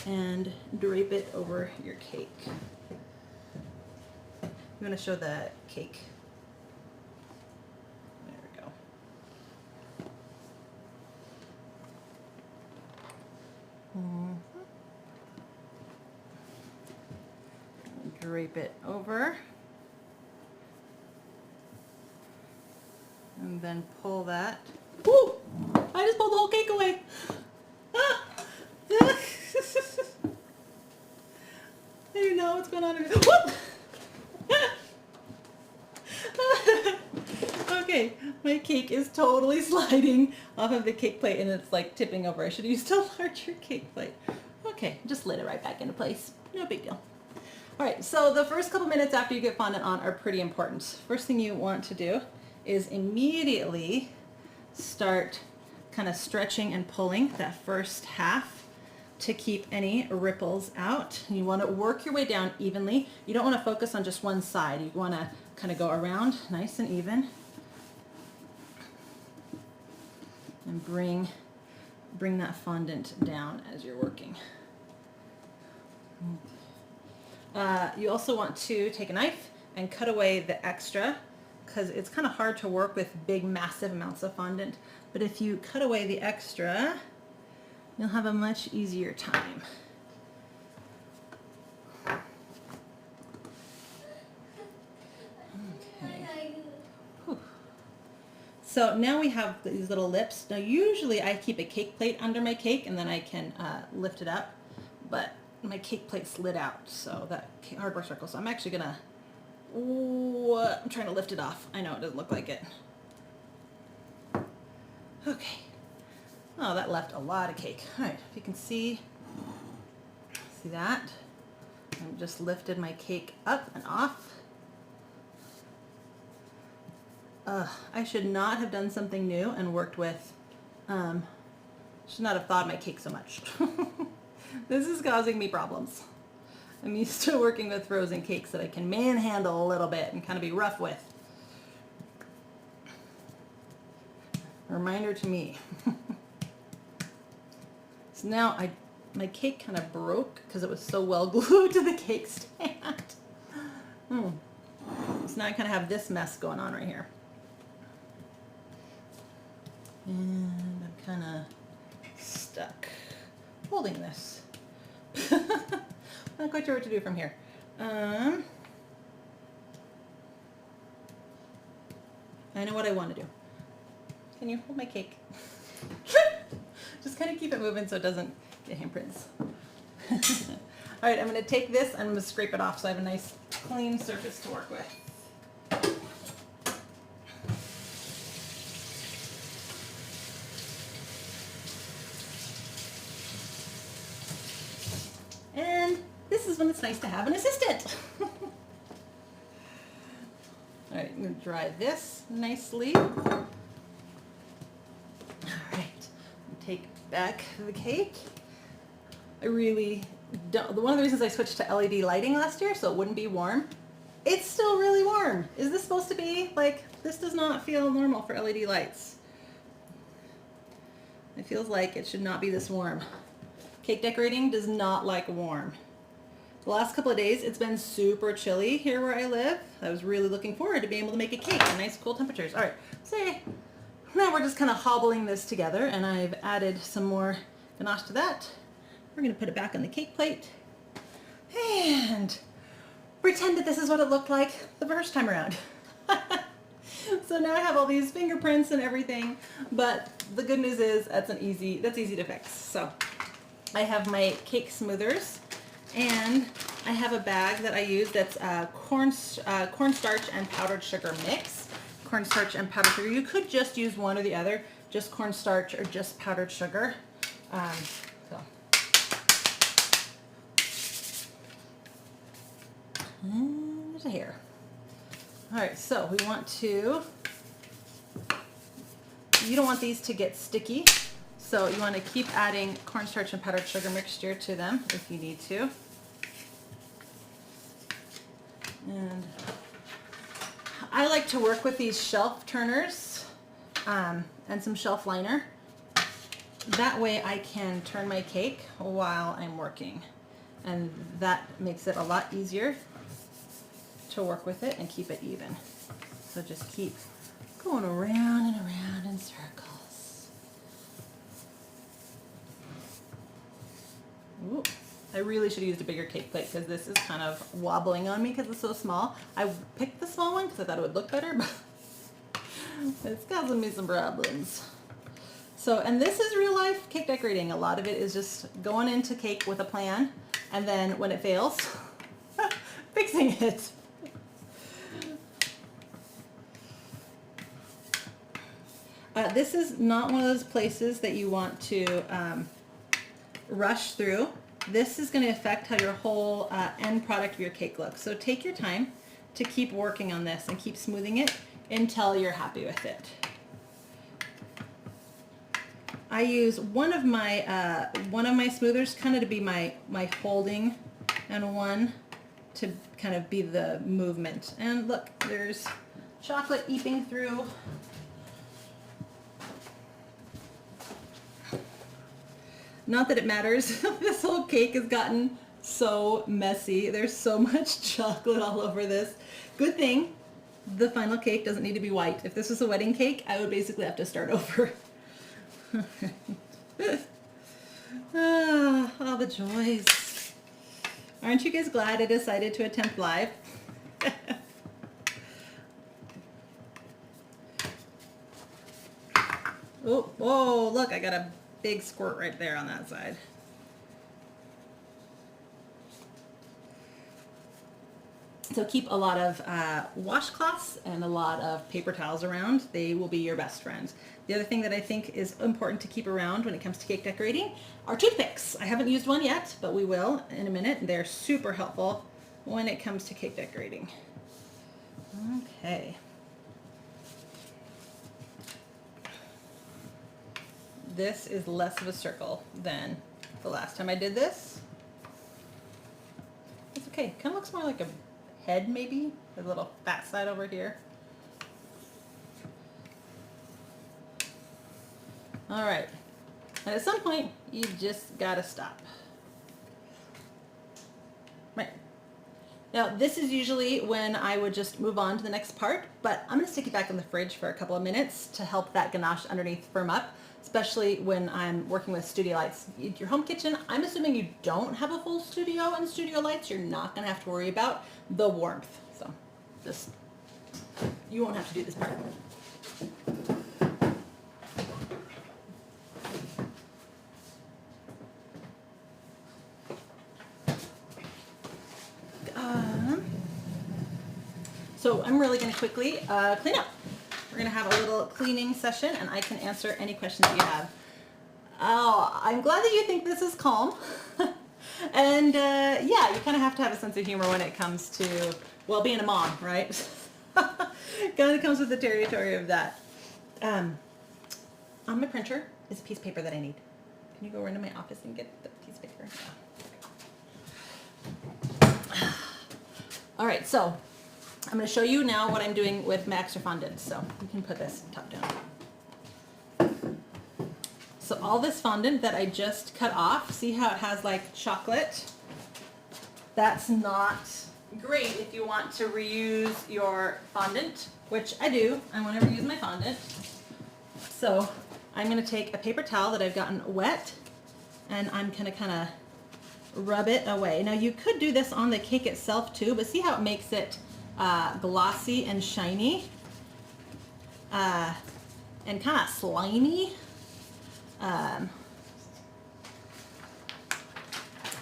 and drape it over your cake. You want to show the cake. There we go. Drape it over. And then pull that. Woo! I just pulled the whole cake away. I don't know what's going on. Okay, my cake is totally sliding off of the cake plate and it's like tipping over. I should have used a larger cake plate. Okay, just slid it right back into place. No big deal. All right, so the first couple minutes after you get fondant on are pretty important. First thing you want to do is immediately start kind of stretching and pulling that first half to keep any ripples out. You want to work your way down evenly. You don't want to focus on just one side. You want to kind of go around nice and even and bring that fondant down as you're working. You also want to take a knife and cut away the extra because it's kind of hard to work with big massive amounts of fondant, but if you cut away the extra you'll have a much easier time. Okay. Whew. So now we have these little lips. Now usually I keep a cake plate under my cake and then I can lift it up, but my cake plate slid out, so that cardboard circle. So I'm actually gonna, I'm trying to lift it off. I know it doesn't look like it. Okay. Oh, that left a lot of cake. All right, if you can see that? I just lifted my cake up and off. I should not have done something new and worked with, should not have thawed my cake so much. This is causing me problems. I'm used to working with frozen cakes that I can manhandle a little bit and kind of be rough with. A reminder to me. So now my cake kind of broke because it was so well glued to the cake stand. So now I kind of have this mess going on right here. And I'm kind of stuck holding this. Not quite sure what to do from here. I know what I want to do. Can you hold my cake? Just kind of keep it moving so it doesn't get handprints. All right, I'm going to take this and I'm going to scrape it off so I have a nice clean surface to work with. And this is when it's nice to have an assistant. All right, I'm going to dry this nicely. All right, take back the cake. I really don't, one of the reasons I switched to LED lighting last year so it wouldn't be warm. It's still really warm. Is this supposed to be like, this does not feel normal for LED lights. It feels like it should not be this warm. Cake decorating does not like warm. The last couple of days it's been super chilly here where I live. I was really looking forward to being able to make a cake at nice cool temperatures. All right, so now we're just kind of hobbling this together and I've added some more ganache to that. We're going to put it back on the cake plate and pretend that this is what it looked like the first time around. So now I have all these fingerprints and everything, but the good news is that's easy to fix. So I have my cake smoothers And I have a bag that I use that's cornstarch and powdered sugar mix. Cornstarch and powdered sugar. You could just use one or the other, just cornstarch or just powdered sugar. And here. All right, so we want to, you don't want these to get sticky, so you want to keep adding cornstarch and powdered sugar mixture to them if you need to. And I like to work with these shelf turners and some shelf liner. That way I can turn my cake while I'm working, and that makes it a lot easier to work with it and keep it even. So just keep going around and around in circles. Ooh, I really should have used a bigger cake plate because this is kind of wobbling on me because it's so small. I picked the small one because I thought it would look better, but it's causing me some problems. So, and this is real life cake decorating. A lot of it is just going into cake with a plan, and then when it fails, fixing it. This is not one of those places that you want to rush through. This is going to affect how your whole end product of your cake looks. So take your time to keep working on this and keep smoothing it until you're happy with it. I use one of my smoothers kind of to be my holding, and one to kind of be the movement. And look, there's chocolate eeping through. Not that it matters. This whole cake has gotten so messy. There's so much chocolate all over this. Good thing the final cake doesn't need to be white. If this was a wedding cake, I would basically have to start over. All the joys. Aren't you guys glad I decided to attempt live? Oh, whoa, look, I got a big squirt right there on that side. So keep a lot of washcloths and a lot of paper towels around. They will be your best friends. The other thing that I think is important to keep around when it comes to cake decorating are toothpicks. I haven't used one yet, but we will in a minute. They're super helpful when it comes to cake decorating. Okay. This is less of a circle than the last time I did this. It's okay. Kind of looks more like a head, maybe. A little fat side over here. All right. And at some point, you just gotta stop. Right. Now, this is usually when I would just move on to the next part, but I'm gonna stick it back in the fridge for a couple of minutes to help that ganache underneath firm up, especially when I'm working with studio lights. Your home kitchen, I'm assuming you don't have a full studio and studio lights. You're not gonna have to worry about the warmth. So just, you won't have to do this part. So I'm really gonna quickly clean up. We're gonna have a little cleaning session and I can answer any questions that you have. Oh, I'm glad that you think this is calm. And yeah, you kind of have to have a sense of humor when it comes to, well, being a mom, right? Kind of comes with the territory of that. On my printer is a piece of paper that I need. Can you go into my office and get the piece of paper? Yeah. All right, so I'm going to show you now what I'm doing with my extra fondant. So you can put this top down. So all this fondant that I just cut off, see how it has like chocolate? That's not great if you want to reuse your fondant, which I do. I want to reuse my fondant. So I'm going to take a paper towel that I've gotten wet and I'm going to kind of rub it away. Now you could do this on the cake itself too, but see how it makes it glossy and shiny and kind of slimy.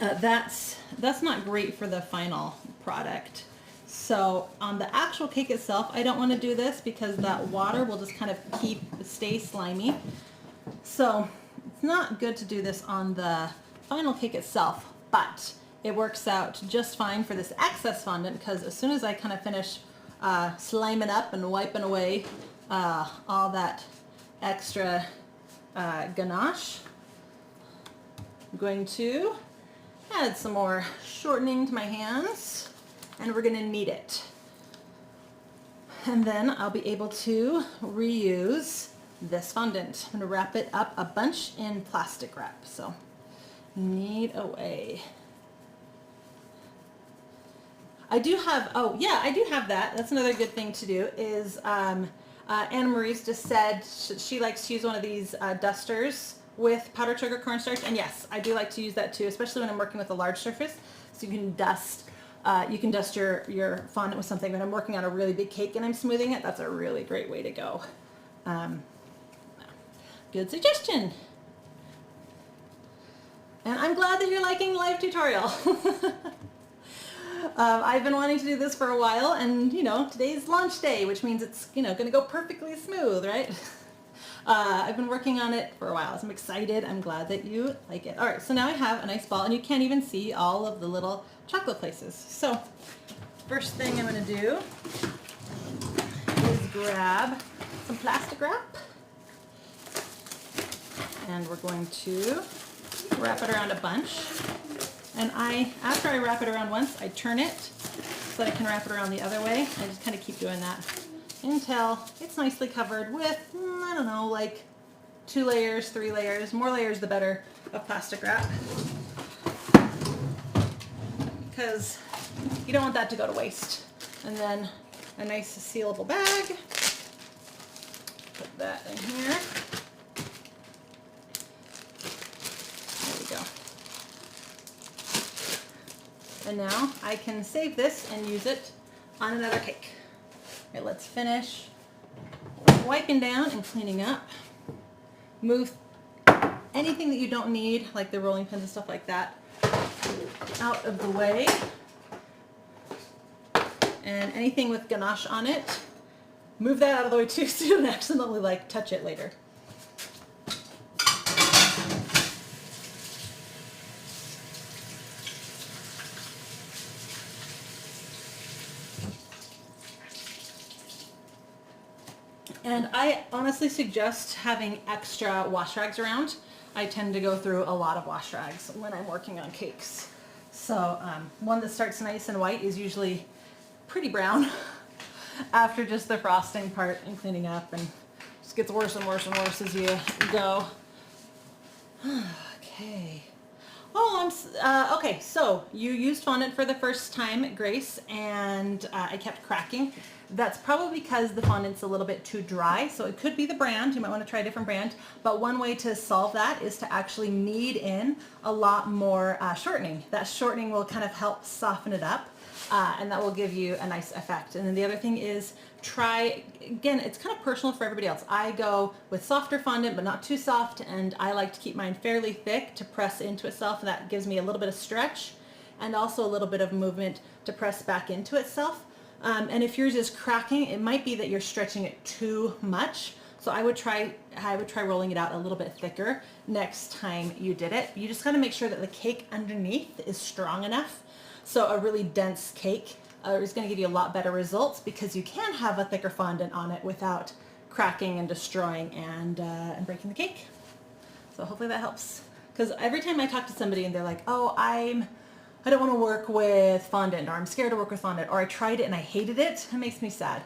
that's not great for the final product. So on the actual cake itself, I don't want to do this because that water will just kind of stay slimy. So it's not good to do this on the final cake itself, but it works out just fine for this excess fondant because as soon as I kind of finish sliming up and wiping away all that extra ganache, I'm going to add some more shortening to my hands, and we're going to knead it. And then I'll be able to reuse this fondant. I'm going to wrap it up a bunch in plastic wrap. So knead away. I do have, oh yeah, I do have that. That's another good thing to do is Anna Marie's just said she likes to use one of these dusters with powdered sugar cornstarch, and yes, I do like to use that too, especially when I'm working with a large surface. So you can dust your fondant with something. When I'm working on a really big cake and I'm smoothing it, that's a really great way to go. Good suggestion. And I'm glad that you're liking the live tutorial. I've been wanting to do this for a while, and you know, today's launch day, which means it's, you know, going to go perfectly smooth, right? I've been working on it for a while, so I'm excited. I'm glad that you like it. All right, so now I have a nice ball, and you can't even see all of the little chocolate places. So first thing I'm going to do is grab some plastic wrap, and we're going to wrap it around a bunch. And after I wrap it around once, I turn it so that I can wrap it around the other way. I just kind of keep doing that until it's nicely covered with, I don't know, like 2 layers, 3 layers. More layers the better of plastic wrap, because you don't want that to go to waste. And then a nice sealable bag. Put that in here. There we go. And now I can save this and use it on another cake. Okay, let's finish wiping down and cleaning up. Move anything that you don't need, like the rolling pins and stuff like that, out of the way. And anything with ganache on it, move that out of the way too so you don't accidentally like touch it later. And I honestly suggest having extra wash rags around. I tend to go through a lot of wash rags when I'm working on cakes. So one that starts nice and white is usually pretty brown after just the frosting part and cleaning up, and just gets worse and worse and worse as you go. Okay. Oh, okay, so you used fondant for the first time, Grace, and I kept cracking. That's probably because the fondant's a little bit too dry, so it could be the brand. You might want to try a different brand, but one way to solve that is to actually knead in a lot more shortening. That shortening will kind of help soften it up, and that will give you a nice effect. And then the other thing is try, again, it's kind of personal for everybody else. I go with softer fondant, but not too soft, and I like to keep mine fairly thick to press into itself, and that gives me a little bit of stretch and also a little bit of movement to press back into itself. And if yours is cracking, it might be that you're stretching it too much. So I would try rolling it out a little bit thicker next time you did it. You just gotta make sure that the cake underneath is strong enough. So a really dense cake is gonna give you a lot better results, because you can have a thicker fondant on it without cracking and destroying and breaking the cake. So hopefully that helps. Because every time I talk to somebody and they're like, oh, I don't want to work with fondant, or I'm scared to work with fondant, or I tried it and I hated it, it makes me sad,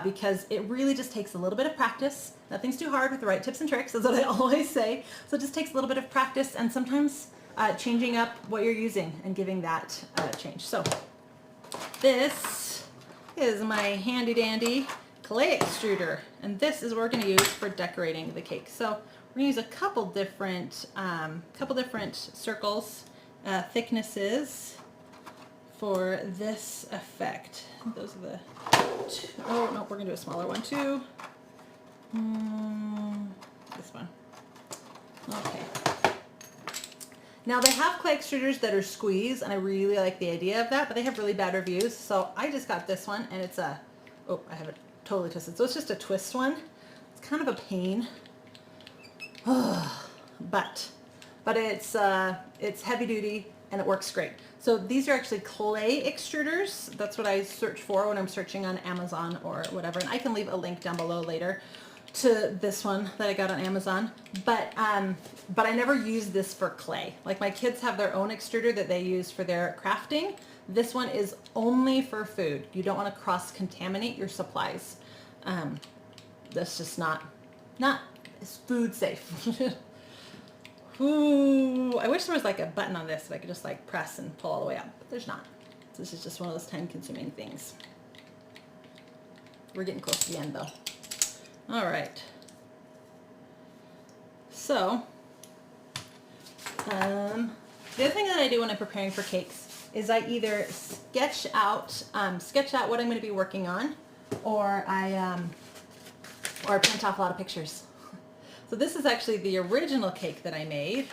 because it really just takes a little bit of practice. Nothing's too hard with the right tips and tricks, is what I always say. So it just takes a little bit of practice, and sometimes changing up what you're using and giving that change. So this is my handy dandy clay extruder, and this is what we're going to use for decorating the cake. So we're going to use a couple different circles, thicknesses for this effect. Those are the two. Oh no, we're gonna do a smaller one too. This one. Okay. Now they have clay extruders that are squeeze, and I really like the idea of that, but they have really bad reviews. So I just got this one, and it's a, oh, I have it totally twisted. So it's just a twist one. It's kind of a pain, but it's heavy duty and it works great. So these are actually clay extruders. That's what I search for when I'm searching on Amazon or whatever. And I can leave a link down below later to this one that I got on Amazon. But I never use this for clay. Like my kids have their own extruder that they use for their crafting. This one is only for food. You don't want to cross-contaminate your supplies. That's just not it's food safe. Ooh, I wish there was like a button on this that I could just like press and pull all the way up, but there's not. So this is just one of those time-consuming things. We're getting close to the end though. All right. So, the other thing that I do when I'm preparing for cakes is I either sketch out what I'm going to be working on, or I print off a lot of pictures. So this is actually the original cake that I made,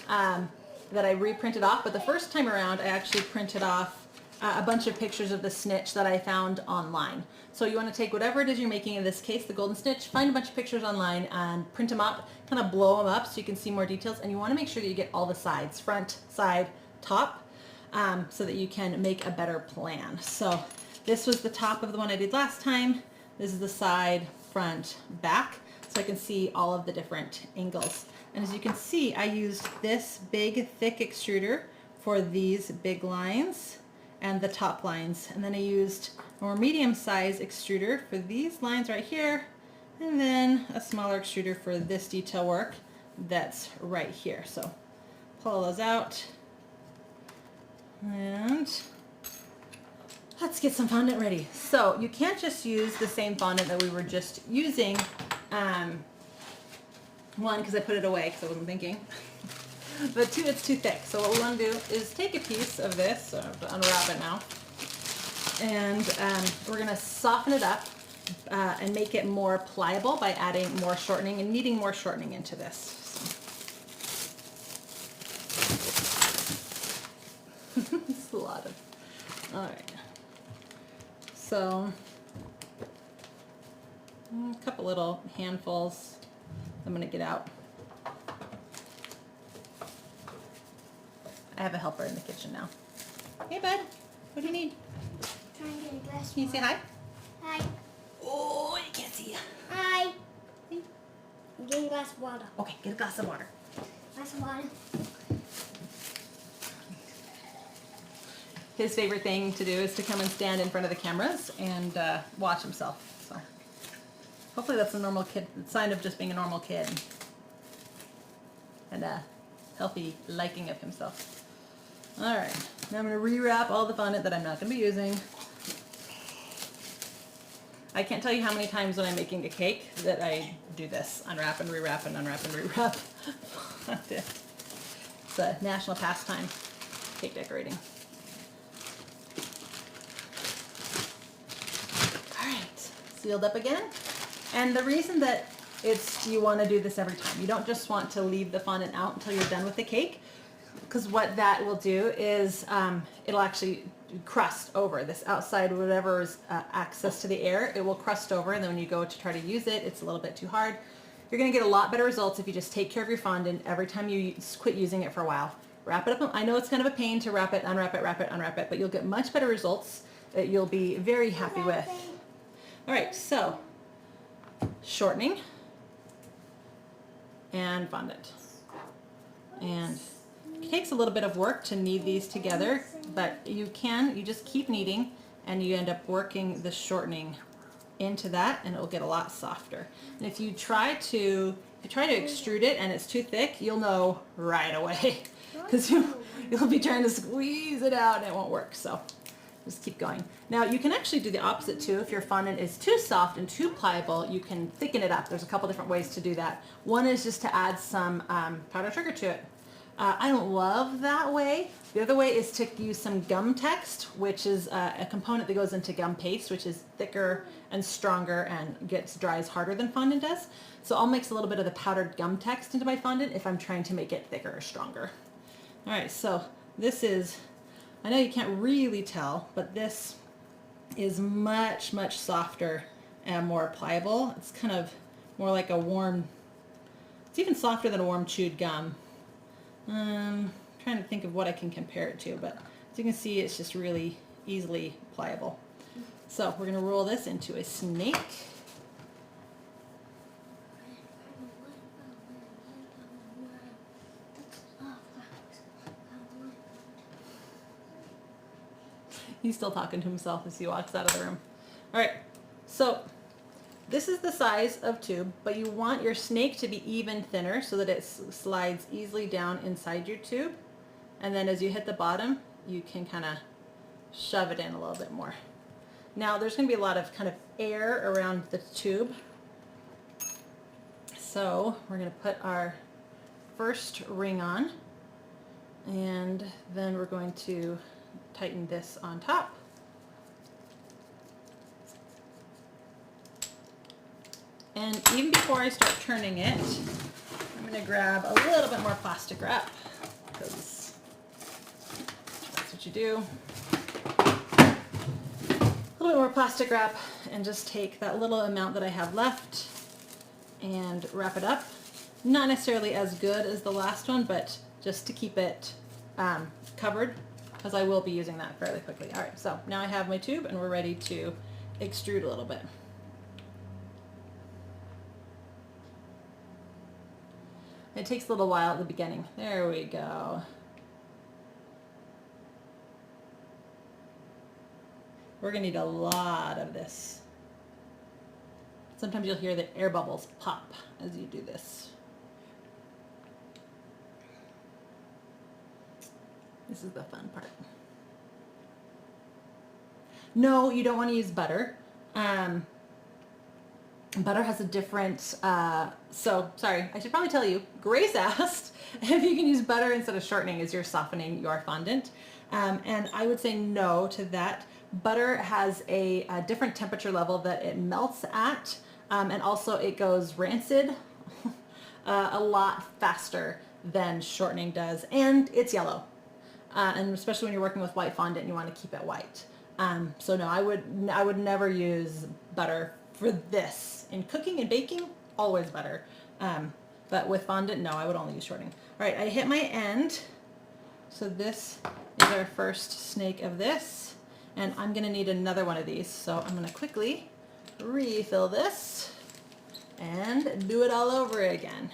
that I reprinted off, but the first time around I actually printed off a bunch of pictures of the snitch that I found online. So you want to take whatever it is you're making, in this case the golden snitch, find a bunch of pictures online and print them out, kind of blow them up so you can see more details, and you want to make sure that you get all the sides, front, side, top, so that you can make a better plan. So this was the top of the one I did last time. This is the side, front, back, so I can see all of the different angles. And as you can see, I used this big, thick extruder for these big lines and the top lines. And then I used a more medium-sized extruder for these lines right here, and then a smaller extruder for this detail work that's right here. So pull those out, and let's get some fondant ready. So you can't just use the same fondant that we were just using. One, because I put it away because I wasn't thinking. But two, it's too thick. So what we want to do is take a piece of this, so I have to unwrap it now, and we're going to soften it up and make it more pliable by adding more shortening and kneading more shortening into this. It's a lot of, all right. So a couple little handfuls I'm going to get out. I have a helper in the kitchen now. Hey, bud. What do you need? Trying to get a glass. Can you say hi? Hi. Oh, I can't see you. Hi. I'm getting a glass of water. Okay, get a glass of water. Glass of water. His favorite thing to do is to come and stand in front of the cameras and watch himself. So hopefully that's a normal kid, sign of just being a normal kid and a healthy liking of himself. All right, now I'm going to rewrap all the fondant that I'm not going to be using. I can't tell you how many times when I'm making a cake that I do this, unwrap and rewrap and unwrap and rewrap. It's a national pastime, cake decorating. All right, sealed up again. And the reason that you want to do this every time, you don't just want to leave the fondant out until you're done with the cake, because what that will do is it'll actually crust over this outside, whatever is access to the air, it will crust over, and then when you go to try to use it, it's a little bit too hard. You're going to get a lot better results if you just take care of your fondant every time you quit using it for a while. Wrap it up. I know it's kind of a pain to wrap it, unwrap it, wrap it, unwrap it, but you'll get much better results that you'll be very happy with. All right, so shortening and fondant. And it takes a little bit of work to knead these together, but you just keep kneading and you end up working the shortening into that, and it'll get a lot softer. And if you try to extrude it and it's too thick, you'll know right away, because you'll be trying to squeeze it out and it won't work. So just keep going. Now you can actually do the opposite too. If your fondant is too soft and too pliable, you can thicken it up. There's a couple different ways to do that. One is just to add some powdered sugar to it. I don't love that way. The other way is to use some gum text, which is a component that goes into gum paste, which is thicker and stronger and dries harder than fondant does. So I'll mix a little bit of the powdered gum text into my fondant if I'm trying to make it thicker or stronger. All right, so this is, I know you can't really tell, but this is much, much softer and more pliable. It's kind of more like a warm, it's even softer than a warm chewed gum. Trying to think of what I can compare it to, but as you can see, it's just really easily pliable. So we're going to roll this into a snake. He's still talking to himself as he walks out of the room. All right, so this is the size of tube, but you want your snake to be even thinner so that it slides easily down inside your tube. And then as you hit the bottom, you can kind of shove it in a little bit more. Now there's going to be a lot of kind of air around the tube. So we're going to put our first ring on, and then we're going to tighten this on top. And even before I start turning it, I'm going to grab a little bit more plastic wrap, because that's what you do. A little bit more plastic wrap, and just take that little amount that I have left and wrap it up. Not necessarily as good as the last one, but just to keep it covered, because I will be using that fairly quickly. All right, so now I have my tube and we're ready to extrude a little bit. It takes a little while at the beginning. There we go. We're gonna need a lot of this. Sometimes you'll hear the air bubbles pop as you do this. This is the fun part. No, you don't want to use butter. Butter has a different, so sorry, I should probably tell you, Grace asked if you can use butter instead of shortening as you're softening your fondant. And I would say no to that. Butter has a different temperature level that it melts at, and also it goes rancid a lot faster than shortening does, and it's yellow. And especially when you're working with white fondant, and you want to keep it white. So no, I would never use butter for this. In cooking and baking, always butter. But with fondant, no, I would only use shortening. All right, I hit my end. So this is our first snake of this. And I'm gonna need another one of these. So I'm gonna quickly refill this and do it all over again.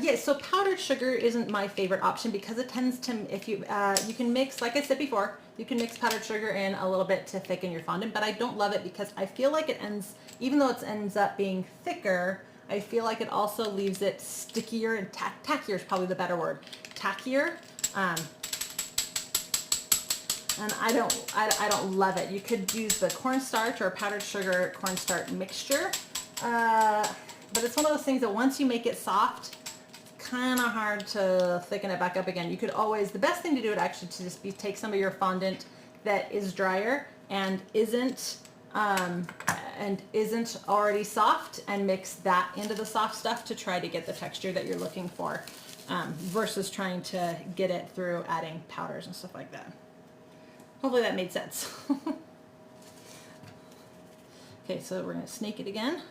Yeah, so powdered sugar isn't my favorite option because it tends to, if you can mix, like I said before, you can mix powdered sugar in a little bit to thicken your fondant, but I don't love it because I feel like it ends, even though it ends up being thicker, I feel like it also leaves it stickier and tackier is probably the better word, tackier. And I don't love it. You could use the cornstarch or powdered sugar cornstarch mixture, but it's one of those things that once you make it soft, kind of hard to thicken it back up again. You could always, the best thing to do would actually to just be take some of your fondant that is drier and isn't already soft and mix that into the soft stuff to try to get the texture that you're looking for, versus trying to get it through adding powders and stuff like that. Hopefully that made sense. Okay, so we're going to snake it again.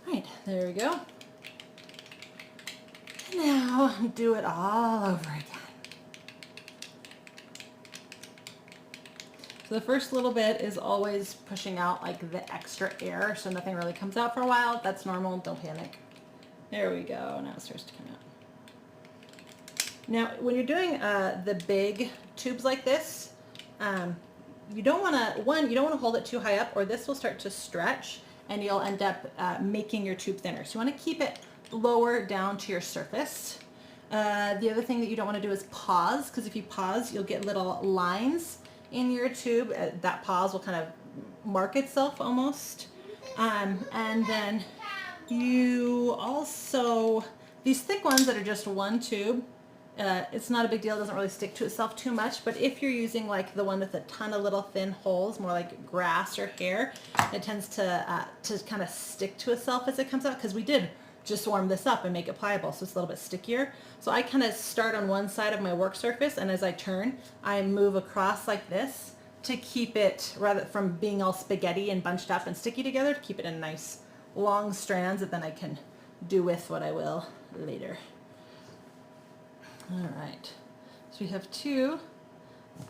Right, there we go. And now do it all over again. So the first little bit is always pushing out like the extra air so nothing really comes out for a while. That's normal, don't panic. There we go, now it starts to come out. Now when you're doing the big tubes like this, you don't want to hold it too high up or this will start to stretch and you'll end up making your tube thinner. So you want to keep it lower down to your surface. The other thing that you don't want to do is pause, because if you pause, you'll get little lines in your tube. That pause will kind of mark itself almost. And then you also, these thick ones that are just one tube, it's not a big deal. It doesn't really stick to itself too much. But if you're using like the one with a ton of little thin holes, more like grass or hair, it tends to kind of stick to itself as it comes out, because we did just warm this up and make it pliable, so it's a little bit stickier. So I kind of start on one side of my work surface, and as I turn, I move across like this to keep it, rather from being all spaghetti and bunched up and sticky together, to keep it in nice long strands that then I can do with what I will later. All right, so we have two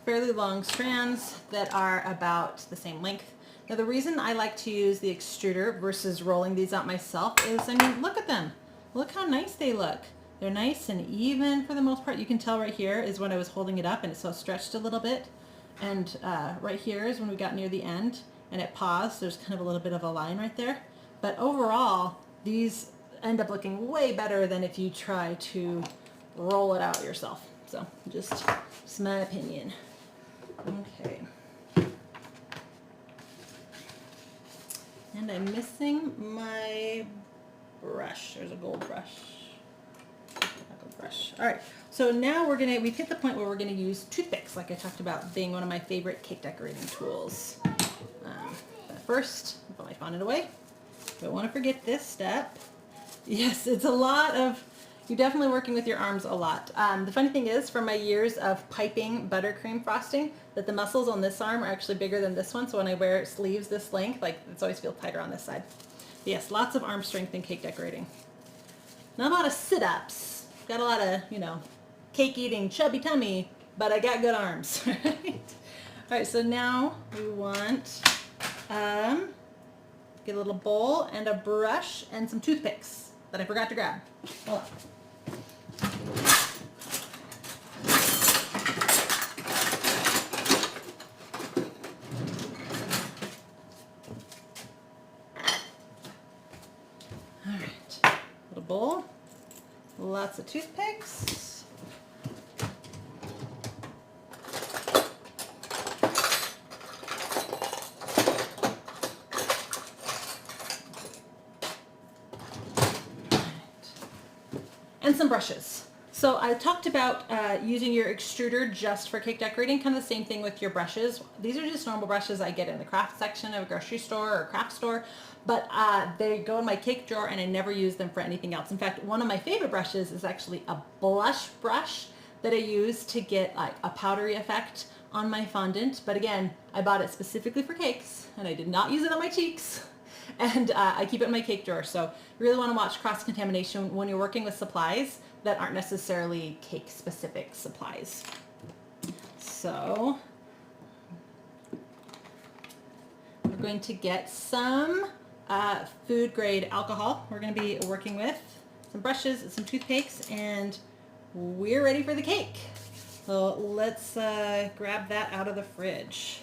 fairly long strands that are about the same length. Now the reason I like to use the extruder versus rolling these out myself is, I mean, look at them. Look how nice they look. They're nice and even for the most part. You can tell right here is when I was holding it up and it's so stretched a little bit. And right here is when we got near the end and it paused. There's kind of a little bit of a line right there. But overall, these end up looking way better than if you try to roll it out yourself. So just my opinion. Okay. And I'm missing my brush. There's a gold brush. All right, so now we've hit the point where we're gonna use toothpicks, like I talked about being one of my favorite cake decorating tools. But first, I'll put my fondant away. Don't want to forget this step. Yes, it's a lot of, you're definitely working with your arms a lot. The funny thing is, from my years of piping buttercream frosting, that the muscles on this arm are actually bigger than this one, so when I wear sleeves this length, like, it's always feel tighter on this side. But yes, lots of arm strength in cake decorating. Not a lot of sit-ups. Got a lot of, you know, cake eating, chubby tummy, but I got good arms, right? All right, so now we want, get a little bowl and a brush and some toothpicks that I forgot to grab. Hold on. All right, little bowl. Lots of toothpicks. And some brushes. So I talked about using your extruder just for cake decorating, kind of the same thing with your brushes. These are just normal brushes I get in the craft section of a grocery store or a craft store, but they go in my cake drawer and I never use them for anything else. In fact, one of my favorite brushes is actually a blush brush that I use to get like a powdery effect on my fondant. But again, I bought it specifically for cakes and I did not use it on my cheeks. And I keep it in my cake drawer. So you really want to watch cross-contamination when you're working with supplies that aren't necessarily cake-specific supplies. So we're going to get some food-grade alcohol. We're going to be working with some brushes, some toothpicks, and we're ready for the cake. So let's grab that out of the fridge.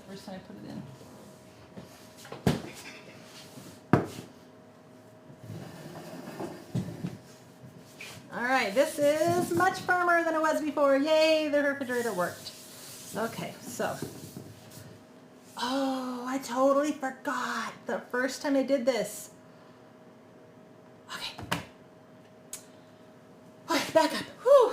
First time I put it in. All right, this is much firmer than it was before. Yay, the refrigerator worked. Okay, so, oh, I totally forgot the first time I did this. Okay, back up. Whew.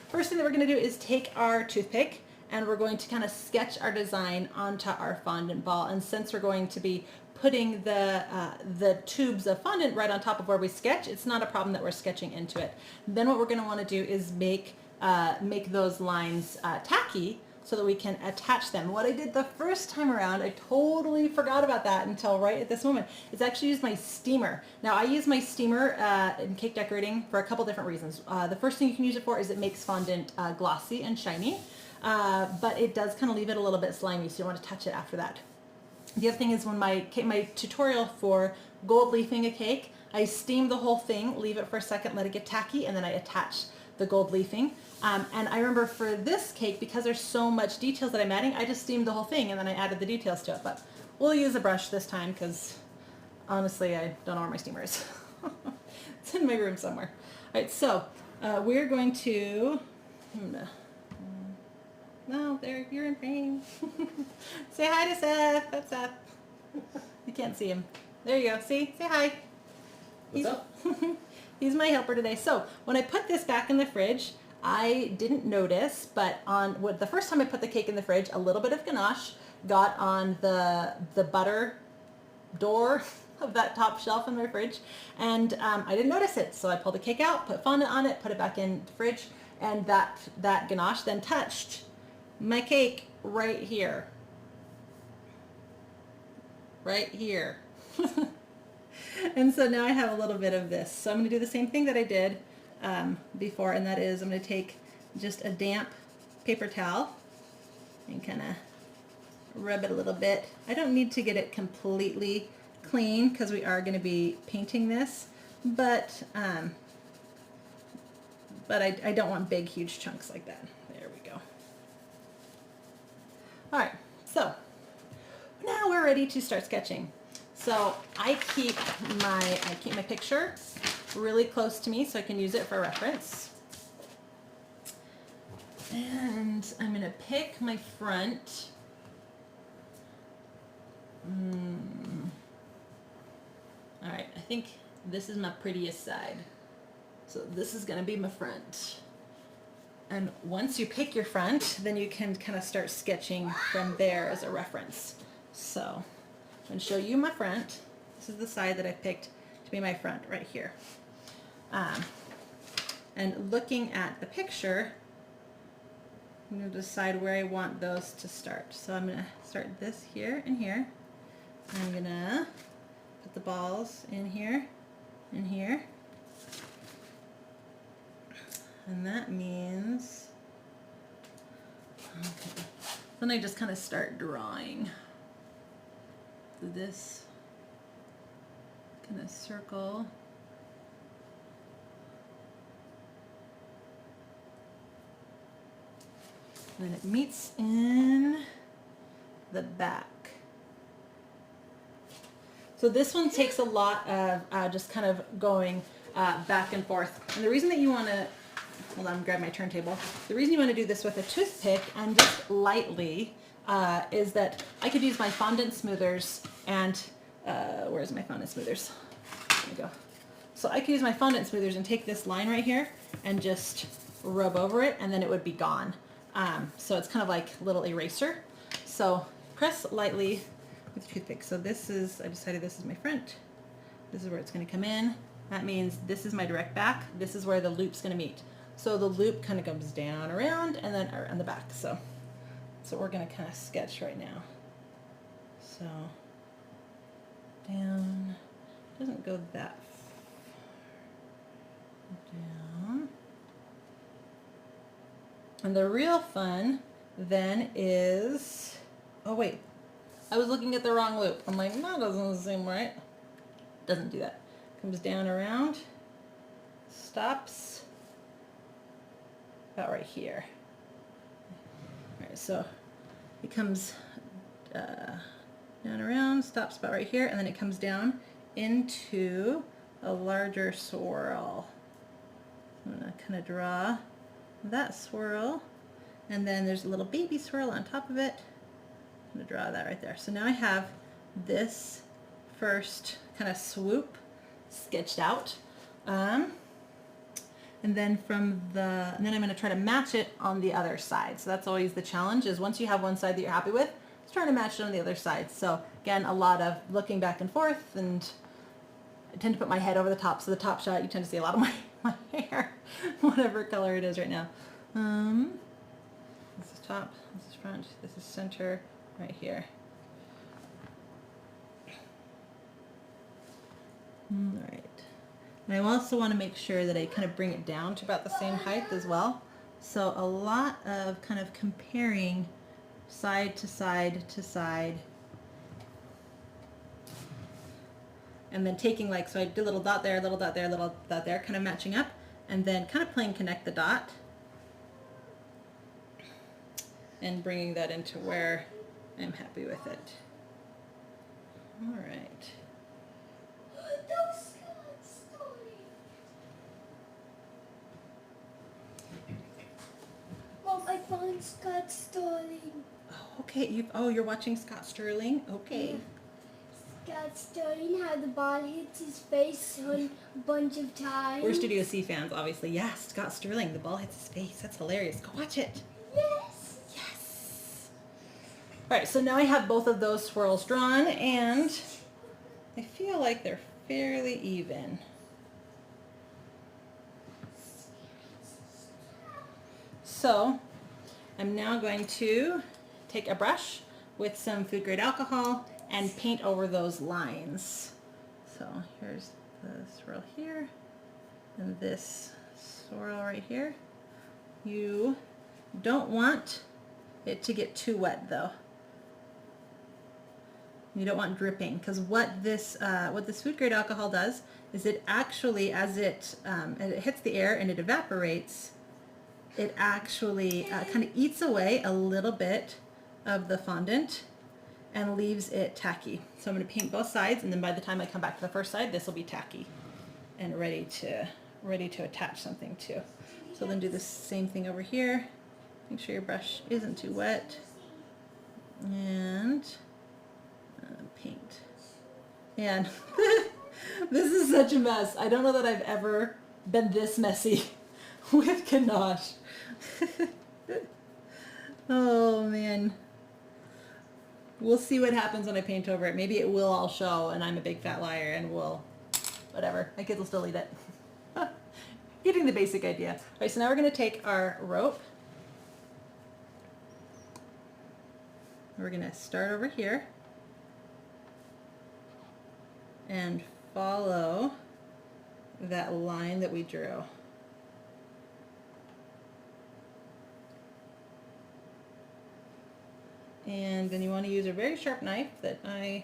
First thing that we're gonna do is take our toothpick and we're going to kind of sketch our design onto our fondant ball. And since we're going to be putting the tubes of fondant right on top of where we sketch, it's not a problem that we're sketching into it. Then what we're going to want to do is make those lines tacky so that we can attach them. What I did the first time around, I totally forgot about that until right at this moment, is actually use my steamer. Now I use my steamer in cake decorating for a couple different reasons. The first thing you can use it for is it makes fondant glossy and shiny. But it does kind of leave it a little bit slimy, so you don't want to touch it after that. The other thing is when my tutorial for gold leafing a cake, I steam the whole thing, leave it for a second, let it get tacky, and then I attach the gold leafing. And I remember for this cake, because there's so much details that I'm adding, I just steamed the whole thing and then I added the details to it. But we'll use a brush this time because honestly, I don't know where my steamer is. It's in my room somewhere. All right, so we're going to, no, there, you're in pain. Say hi to Seth. That's Seth. You can't see him. There you go. See? Say hi. What's up? He's my helper today. So when I put this back in the fridge, I didn't notice, but the first time I put the cake in the fridge, a little bit of ganache got on the butter door of that top shelf in my fridge, and I didn't notice it. So I pulled the cake out, put fondant on it, put it back in the fridge, and that ganache then touched my cake right here. Right here. And so now I have a little bit of this. So I'm going to do the same thing that I did before, and that is I'm going to take just a damp paper towel and kind of rub it a little bit. I don't need to get it completely clean because we are going to be painting this, but I don't want big, huge chunks like that. There we go. All right, so now we're ready to start sketching. So I keep my picture really close to me so I can use it for reference. And I'm going to pick my front. All right, I think this is my prettiest side. So this is going to be my front. And once you pick your front, then you can kind of start sketching from there as a reference. So I'm going to show you my front. This is the side that I picked to be my front right here. And looking at the picture, I'm going to decide where I want those to start. So I'm going to start this here and here. I'm going to put the balls in here and here. And that means, okay, then I just kind of start drawing this kind of circle. And then it meets in the back. So this one takes a lot of just kind of going back and forth. And the reason that you want to, hold on, grab my turntable. The reason you want to do this with a toothpick and just lightly is that I could use my fondant smoothers and, where's my fondant smoothers? There we go. So I could use my fondant smoothers and take this line right here and just rub over it, and then it would be gone. So it's kind of like a little eraser. So press lightly with a toothpick. So this is, I decided this is my front. This is where it's going to come in. That means this is my direct back. This is where the loop's going to meet. So the loop kind of comes down around and then around the back. So that's what we're going to kind of sketch right now. So down, doesn't go that far. Down. And the real fun then is, oh wait, I was looking at the wrong loop. I'm like, that doesn't seem right. Doesn't do that. Comes down around, stops about right here. All right, so it comes down around, stops about right here, and then it comes down into a larger swirl. I'm gonna kind of draw that swirl, and then there's a little baby swirl on top of it. I'm gonna draw that right there. So now I have this first kind of swoop sketched out, and then and then I'm going to try to match it on the other side. So that's always the challenge, is once you have one side that you're happy with, just trying to match it on the other side. So again, a lot of looking back and forth, and I tend to put my head over the top. So the top shot, you tend to see a lot of my hair, whatever color it is right now. This is top, this is front, this is center, right here. All right. And I also want to make sure that I kind of bring it down to about the same height as well. So a lot of kind of comparing side to side to side. and then taking like, so I did a little dot there, little dot there, little dot there, kind of matching up, and then kind of playing connect the dot and bringing that into where I'm happy with it. All right. Mom, I found Scott Sterling. Oh, okay. You're watching Scott Sterling. Okay. Yeah. Scott Sterling, how the ball hits his face a bunch of times. We're Studio C fans, obviously. Yeah, Scott Sterling. The ball hits his face. That's hilarious. Go watch it. Yes. Yes. All right. So now I have both of those swirls drawn, and I feel like they're fairly even. So I'm now going to take a brush with some food grade alcohol and paint over those lines. So here's the swirl here and this swirl right here. You don't want it to get too wet though. You don't want dripping, because what this food grade alcohol does is it actually, as it hits the air and it evaporates, it actually kind of eats away a little bit of the fondant and leaves it tacky. So I'm going to paint both sides, and then by the time I come back to the first side, this will be tacky and ready to attach something to. So then do the same thing over here. Make sure your brush isn't too wet, and paint. And this is such a mess. I don't know that I've ever been this messy with ganache. Oh man. We'll see what happens when I paint over it. Maybe it will all show and I'm a big fat liar and whatever. My kids will still eat it. Getting the basic idea. All right, so now we're going to take our rope. We're going to start over here and follow that line that we drew. And then you want to use a very sharp knife that I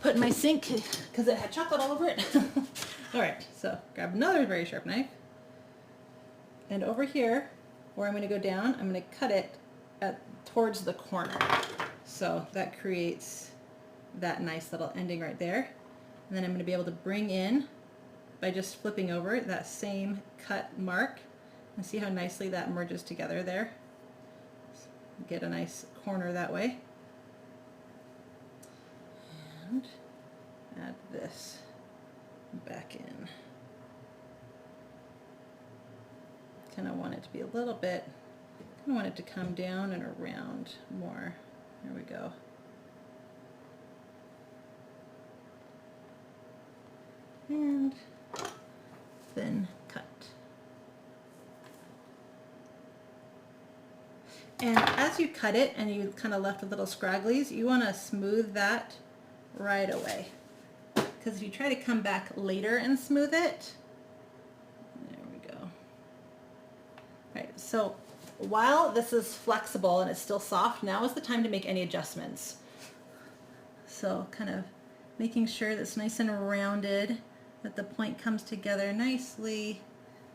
put in my sink because it had chocolate all over it. All right, so grab another very sharp knife. And over here, where I'm going to go down, I'm going to cut it towards the corner. So that creates that nice little ending right there. And then I'm going to be able to bring in, by just flipping over it, that same cut mark. And see how nicely that merges together there. Get a nice corner that way. And add this back in. Kind of want it to be a little bit, kind of want it to come down and around more. There we go. And then cut. And as you cut it and you kind of left with little scragglies, you want to smooth that right away. Because if you try to come back later and smooth it, there we go. Right, so while this is flexible and it's still soft, now is the time to make any adjustments. So kind of making sure that's nice and rounded, that the point comes together nicely,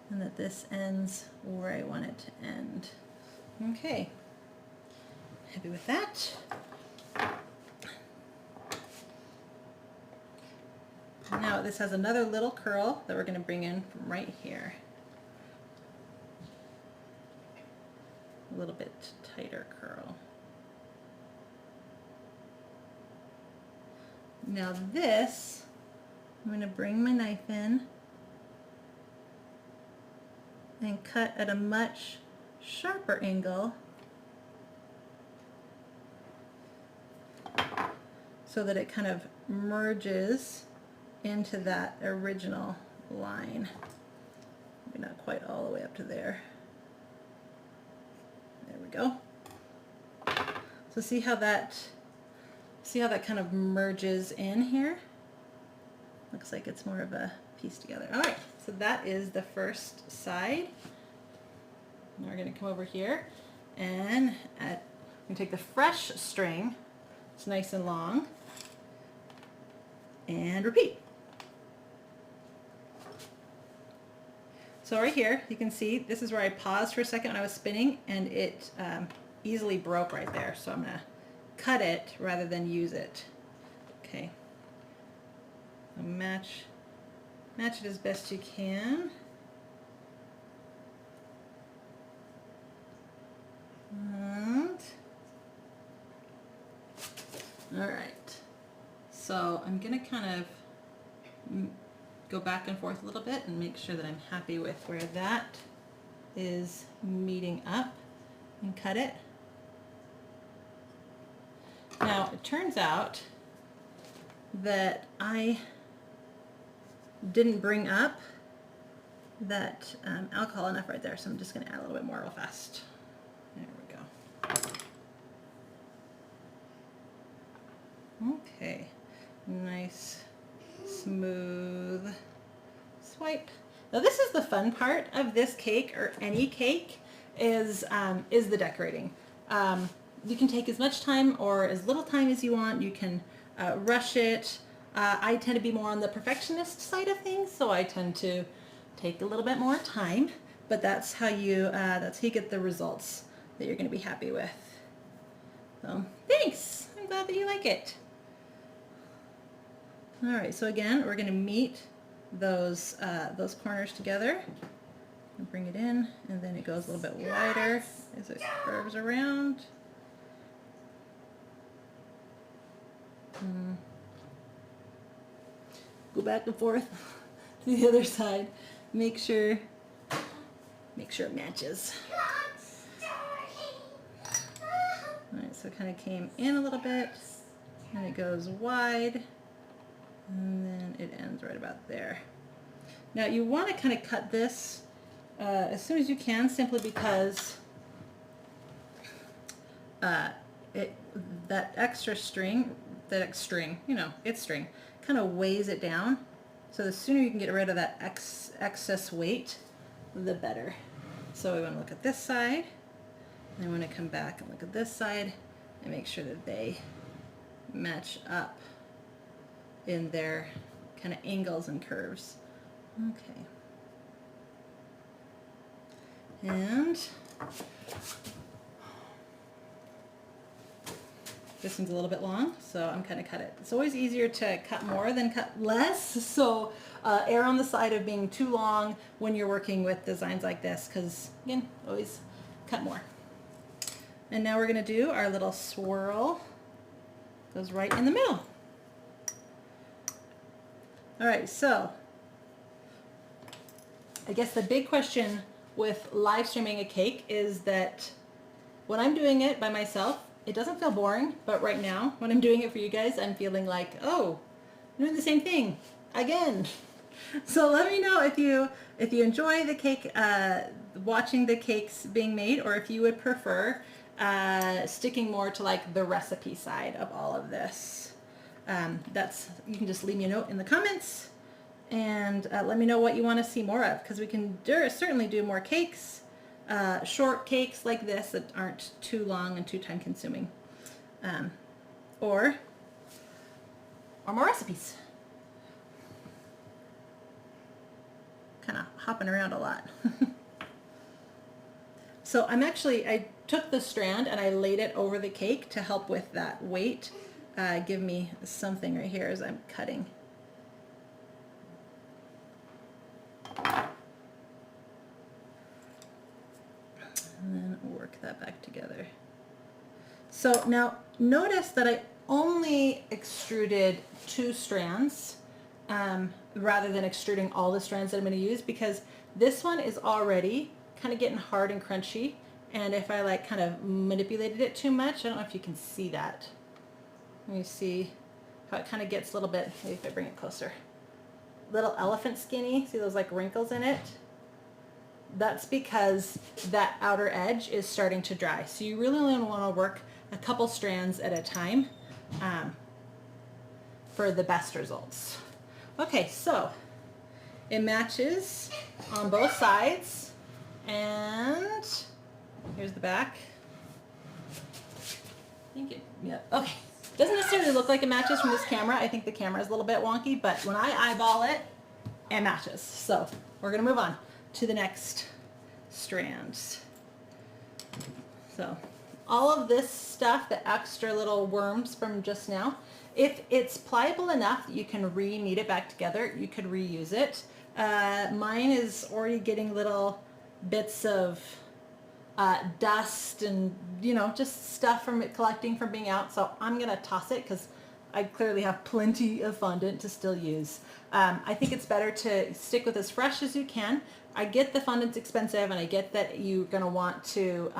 and that this ends where I want it to end. Okay, happy with that. Now this has another little curl that we're going to bring in from right here. A little bit tighter curl. Now this, I'm going to bring my knife in and cut at a much sharper angle so that it kind of merges into that original line. Maybe not quite all the way up to there. There we go. So see how that kind of merges in here? Looks like it's more of a piece together. All right, so that is the first side. Now we're going to come over here and we're going to take the fresh string. It's nice and long. and repeat. So right here, you can see this is where I paused for a second when I was spinning, and it easily broke right there. So I'm gonna cut it rather than use it. Okay. So match it as best you can. And all right. So I'm gonna kind of go back and forth a little bit and make sure that I'm happy with where that is meeting up, and cut it. Now it turns out that I didn't bring up that alcohol enough right there, so I'm just going to add a little bit more real fast. There we go. Okay, nice smooth swipe. Now this is the fun part of this cake, or any cake, is the decorating. You can take as much time or as little time as you want. You can rush it. I tend to be more on the perfectionist side of things, so I tend to take a little bit more time, but that's how you get the results that you're going to be happy with. So thanks. I'm glad that you like it. All right, so again, we're going to meet those corners together and bring it in, and then it goes a little bit wider as it curves around. Go back and forth to the other side. Make sure it matches. All right, so it kind of came in a little bit, and it goes wide, and then it ends right about there. Now you want to kind of cut this as soon as you can, simply because that extra string, you know, it's string, kind of weighs it down. So the sooner you can get rid of that excess weight, the better. So we want to look at this side, and I want to come back and look at this side and make sure that they match up in their kind of angles and curves. Okay. And this one's a little bit long, so I'm kind of cut it. It's always easier to cut more than cut less, so err on the side of being too long when you're working with designs like this, because again, always cut more. And now we're going to do our little swirl. Goes right in the middle. All right, so I guess the big question with live streaming a cake is that when I'm doing it by myself, it doesn't feel boring, but right now, when I'm doing it for you guys, I'm feeling like, oh, I'm doing the same thing again. So let me know if you enjoy the cake, watching the cakes being made, or if you would prefer sticking more to like the recipe side of all of this. You can just leave me a note in the comments, and let me know what you want to see more of, because we can certainly do more cakes. Short cakes like this that aren't too long and too time consuming, or more recipes. Kind of hopping around a lot. So I took the strand and I laid it over the cake to help with that weight, give me something right here as I'm cutting. And then work that back together. So now notice that I only extruded 2 strands rather than extruding all the strands that I'm going to use, because this one is already kind of getting hard and crunchy, and if I like kind of manipulated it too much, I don't know if you can see that. Let me see how it kind of gets a little bit, maybe if I bring it closer. Little elephant skinny, see those like wrinkles in it? That's because that outer edge is starting to dry. So you really only want to work a couple strands at a time for the best results. Okay, so it matches on both sides, and here's the back. I think it, yeah, okay. Doesn't necessarily look like it matches from this camera. I think the camera is a little bit wonky, but when I eyeball it, it matches. So we're gonna move on to the next strands. So all of this stuff, the extra little worms from just now, if it's pliable enough that you can re-knead it back together, you could reuse it. Mine is already getting little bits of dust and, you know, just stuff from it collecting from being out. So I'm going to toss it because I clearly have plenty of fondant to still use. I think it's better to stick with as fresh as you can. I get the fondant's expensive, and I get that you're going to want to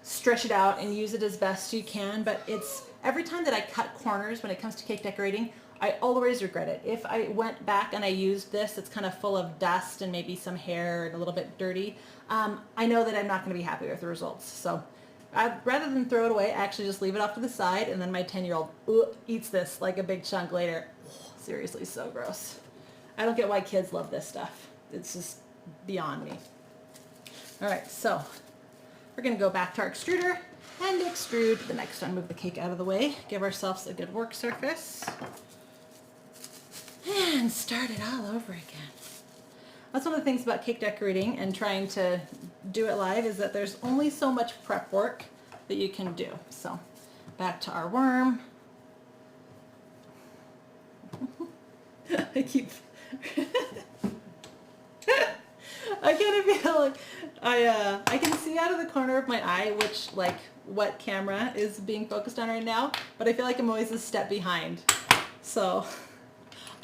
stretch it out and use it as best you can, but it's every time that I cut corners when it comes to cake decorating, I always regret it. If I went back and I used this, it's kind of full of dust and maybe some hair and a little bit dirty. I know that I'm not going to be happy with the results. So rather than throw it away, I actually just leave it off to the side, and then my 10-year-old eats this like a big chunk later. Seriously, so gross. I don't get why kids love this stuff. It's just beyond me. All right, so we're going to go back to our extruder and extrude the next one. Move the cake out of the way, give ourselves a good work surface, and start it all over again. That's one of the things about cake decorating and trying to do it live, is that there's only so much prep work that you can do. So back to our worm. I keep I kind of feel like I can see out of the corner of my eye what camera is being focused on right now, but I feel like I'm always a step behind. So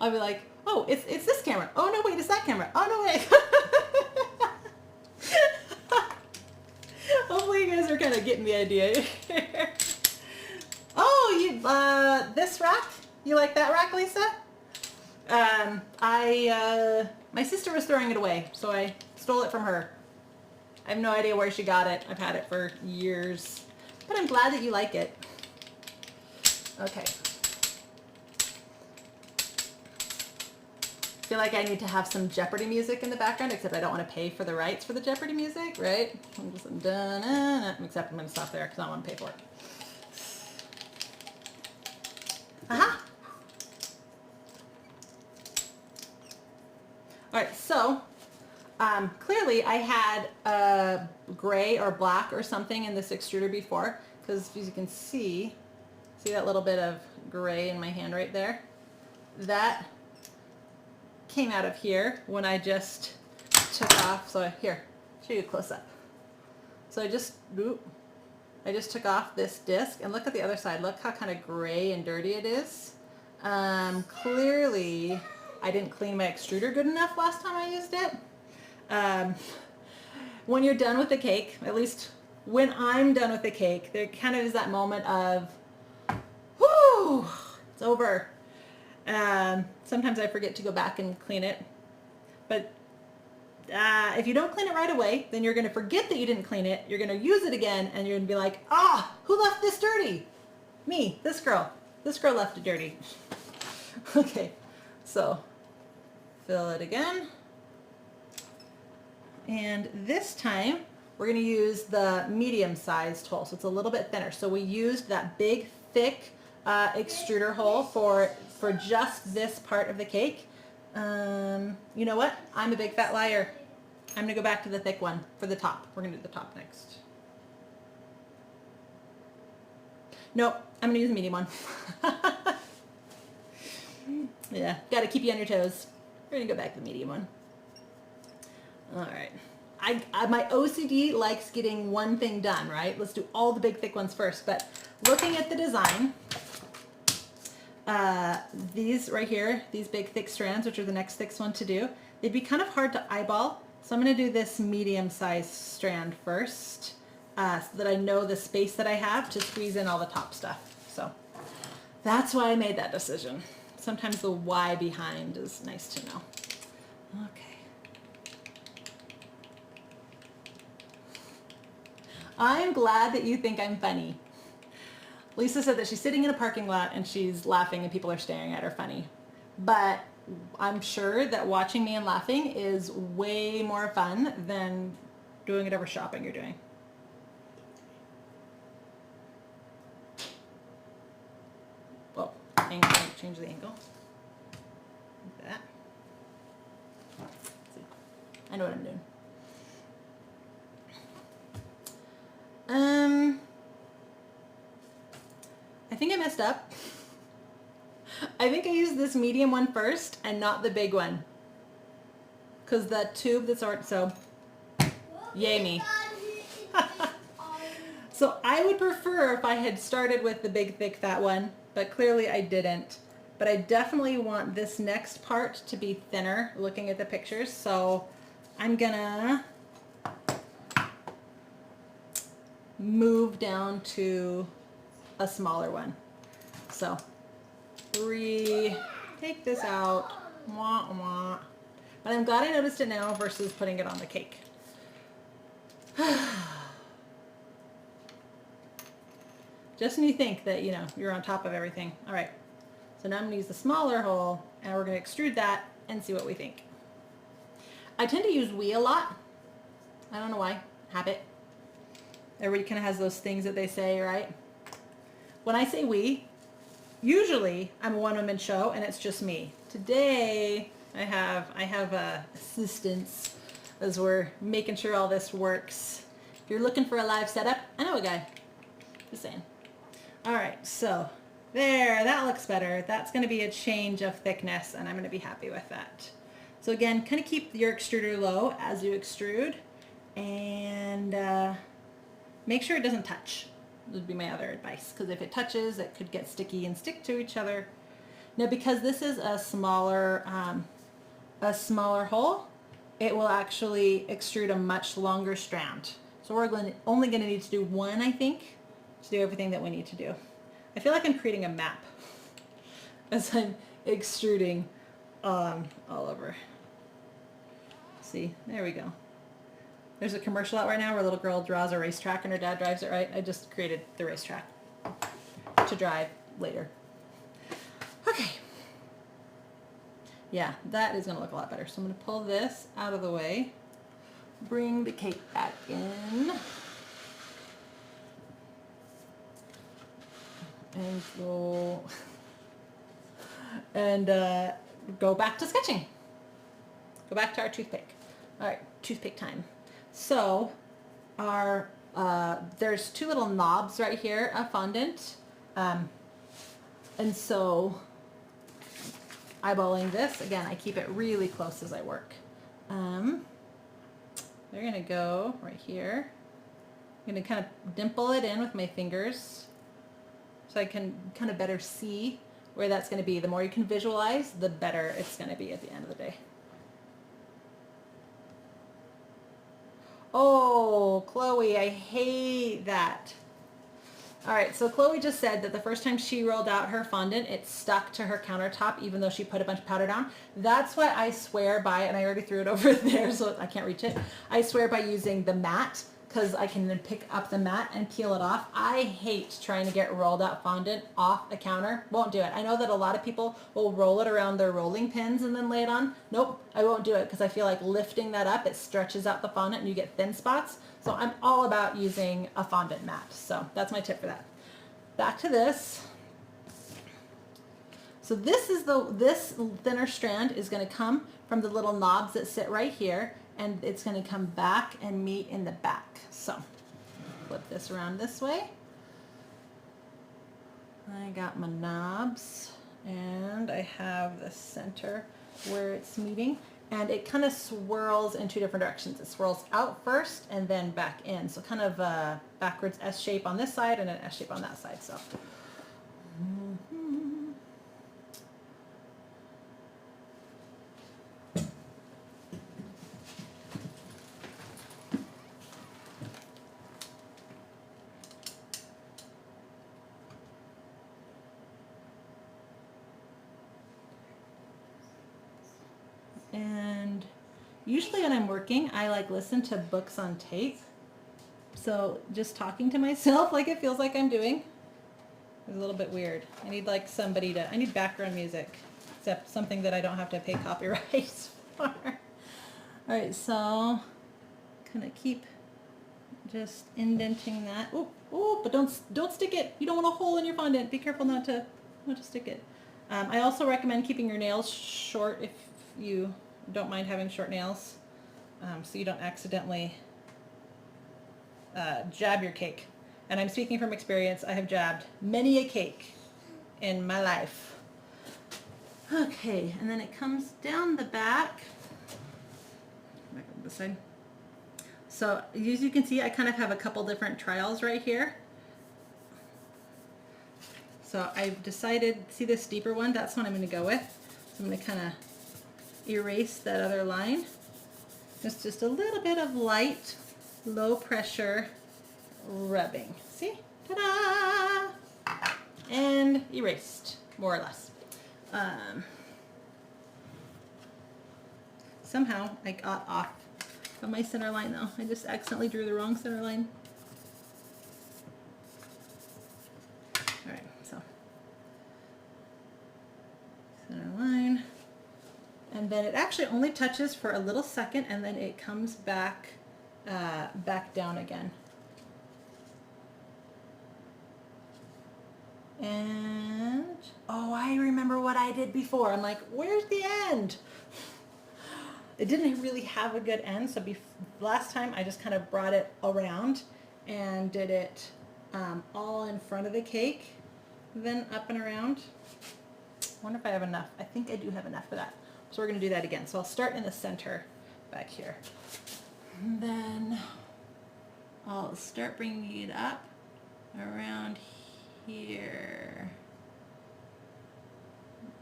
I'll be like, oh, it's this camera. Oh no, wait, it's that camera. Oh no, wait. Hopefully you guys are kind of getting the idea. Oh, this rack? You like that rack, Lisa? My sister was throwing it away, so I stole it from her. I have no idea where she got it. I've had it for years, but I'm glad that you like it. Okay. I feel like I need to have some Jeopardy music in the background, except I don't want to pay for the rights for the Jeopardy music, right? I'm just done. Except I'm going to stop there because I don't want to pay for it. Aha! All right, so clearly I had a gray or black or something in this extruder before, because as you can see that little bit of gray in my hand right there? That came out of here when I just took off. So here, show you a close up. So I just took off this disc, and look at the other side. Look how kind of gray and dirty it is. Clearly I didn't clean my extruder good enough last time I used it. When you're done with the cake, at least when I'm done with the cake, there kind of is that moment of, whoo, it's over. Sometimes I forget to go back and clean it, but if you don't clean it right away, then you're going to forget that you didn't clean it. You're going to use it again, and you're going to be like, who left this dirty? Me, this girl. This girl left it dirty. Okay, so fill it again. And this time we're going to use the medium-sized hole, so it's a little bit thinner. So we used that big, thick extruder hole for just this part of the cake. You know what? I'm a big fat liar. I'm going to go back to the thick one for the top. We're going to do the top next. Nope, I'm going to use the medium one. Yeah, got to keep you on your toes. We're going to go back to the medium one. All right. My OCD likes getting one thing done, right? Let's do all the big thick ones first. But looking at the design, these right here, these big thick strands, which are the next thickest one to do, they'd be kind of hard to eyeball. So I'm going to do this medium-sized strand first, so that I know the space that I have to squeeze in all the top stuff. So that's why I made that decision. Sometimes the why behind is nice to know. Okay. I'm glad that you think I'm funny. Lisa said that she's sitting in a parking lot and she's laughing and people are staring at her funny. But I'm sure that watching me and laughing is way more fun than doing whatever shopping you're doing. change the angle. Like that. See. I know what I'm doing. I think I messed up. I think I used this medium one first and not the big one. Because the tube that's already, so, yay me. So I would prefer if I had started with the big, thick, fat one, but clearly I didn't. But I definitely want this next part to be thinner, looking at the pictures. So I'm gonna move down to a smaller one. So take this out, wah, wah. But I'm glad I noticed it now versus putting it on the cake. Just when you think that, you know, you're on top of everything. All right, so now I'm gonna use the smaller hole and we're gonna extrude that and see what we think. I tend to use we a lot. I don't know why, habit. Everybody kind of has those things that they say, right? When I say we, usually I'm a one-woman show and it's just me. Today I have assistants as we're making sure all this works. If you're looking for a live setup, I know a guy. Just saying. All right, so there, that looks better. That's going to be a change of thickness and I'm going to be happy with that. So again, kind of keep your extruder low as you extrude and make sure it doesn't touch. Would be my other advice, because if it touches, it could get sticky and stick to each other. Now, because this is a smaller hole, it will actually extrude a much longer strand. So we're only going to need to do one, I think, to do everything that we need to do. I feel like I'm creating a map as I'm extruding all over. See, there we go. There's a commercial out right now where a little girl draws a racetrack and her dad drives it, right? I just created the racetrack to drive later. Okay. Yeah, that is going to look a lot better. So I'm going to pull this out of the way, bring the cake back in, and go back to sketching. Go back to our toothpick. All right, toothpick time. So our there's two little knobs right here of fondant, and so eyeballing this again, I keep it really close as I work. They're gonna go right here. I'm gonna kind of dimple it in with my fingers so I can kind of better see where that's gonna be. The more you can visualize, the better it's gonna be at the end of the day. Oh, Chloe, I hate that. All right, so Chloe just said that the first time she rolled out her fondant, it stuck to her countertop even though she put a bunch of powder down. That's why I swear by, and I already threw it over there so I can't reach it. I swear by using the mat, because I can then pick up the mat and peel it off. I hate trying to get rolled out fondant off the counter. Won't do it. I know that a lot of people will roll it around their rolling pins and then lay it on. Nope, I won't do it because I feel like lifting that up, it stretches out the fondant and you get thin spots. So I'm all about using a fondant mat. So that's my tip for that. Back to this. So this thinner strand is going to come from the little knobs that sit right here, and it's going to come back and meet in the back. So flip this around this way. I got my knobs and I have the center where it's meeting, and it kind of swirls in two different directions. It swirls out first and then back in. So kind of a backwards S shape on this side and an S shape on that side. So. And usually when I'm working, I like listen to books on tape. So just talking to myself like it feels like I'm doing is a little bit weird. I need like I need background music, except something that I don't have to pay copyright for. All right, so kind of keep just indenting that. Oh, but don't stick it. You don't want a hole in your fondant. Be careful not to stick it. I also recommend keeping your nails short if you don't mind having short nails, so you don't accidentally jab your cake. And I'm speaking from experience. I have jabbed many a cake in my life. Okay, and then it comes down the back. Back on this side. So as you can see, I kind of have a couple different trials right here. So I've decided, see this deeper one? That's what I'm going to go with. So I'm going to kind of erase that other line. Just a little bit of light, low pressure rubbing. See? Ta-da! And erased, more or less. Somehow I got off of my center line though. I just accidentally drew the wrong center line. Alright, so center line. And then it actually only touches for a little second and then it comes back back down again. And, oh, I remember what I did before. I'm like, where's the end? It didn't really have a good end, so last time I just kind of brought it around and did it all in front of the cake, then up and around. I wonder if I have enough. I think I do have enough for that. So we're going to do that again. So I'll start in the center back here. And then I'll start bringing it up around here.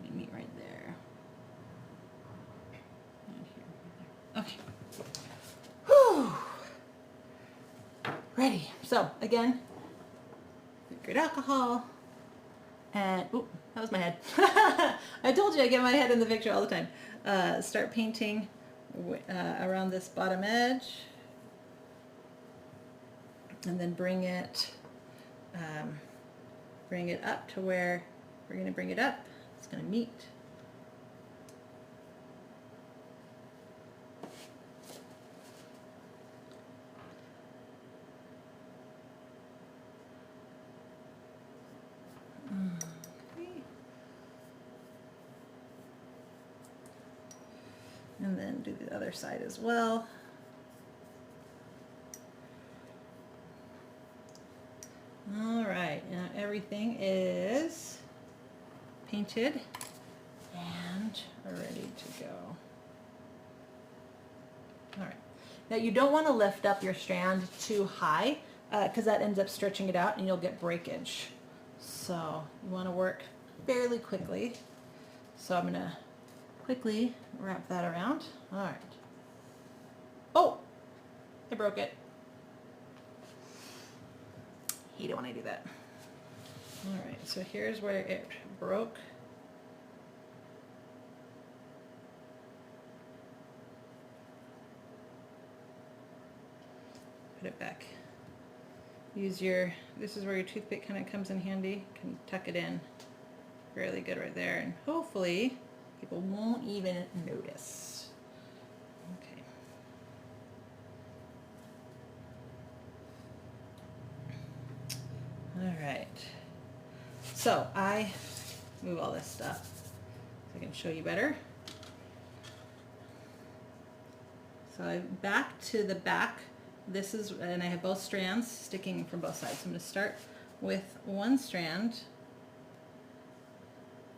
Let me meet right there. And here, right there. Okay. Whew. Ready. So again, great alcohol. And, oop, that was my head. I told you I get my head in the picture all the time. Start painting around this bottom edge. And then bring it up to where we're going to bring it up. It's going to meet. And then do the other side as well. All right, now everything is painted and ready to go. All right, now you don't want to lift up your strand too high because that ends up stretching it out and you'll get breakage. So you want to work fairly quickly. So I'm going to quickly wrap that around. All right. Oh, I broke it. Hate it when I do that. All right, so here's where it broke. Put it back. Use your, this is where your toothpick kind of comes in handy. You can tuck it in fairly good right there, and hopefully people won't even notice. Okay. All right. So I move all this stuff so I can show you better. So I'm back to the back. This is, and I have both strands sticking from both sides. So I'm going to start with one strand,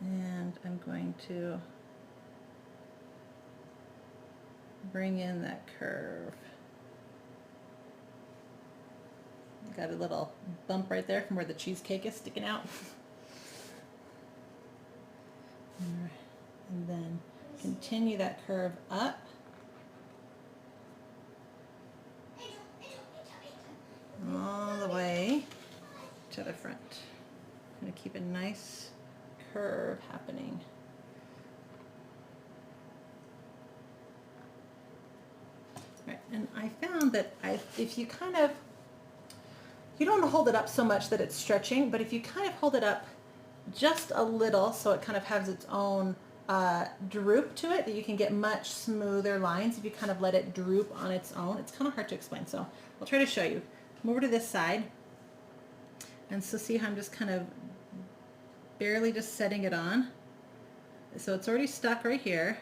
and I'm going to bring in that curve. Got a little bump right there from where the cheesecake is sticking out. And then continue that curve up. All the way to the front. I'm going to keep a nice curve happening. Right, and I found that if you kind of, you don't want to hold it up so much that it's stretching, but if you kind of hold it up just a little so it kind of has its own droop to it, that you can get much smoother lines if you kind of let it droop on its own. It's kind of hard to explain, so I'll try to show you. Come over to this side, and so see how I'm just kind of barely just setting it on. So it's already stuck right here.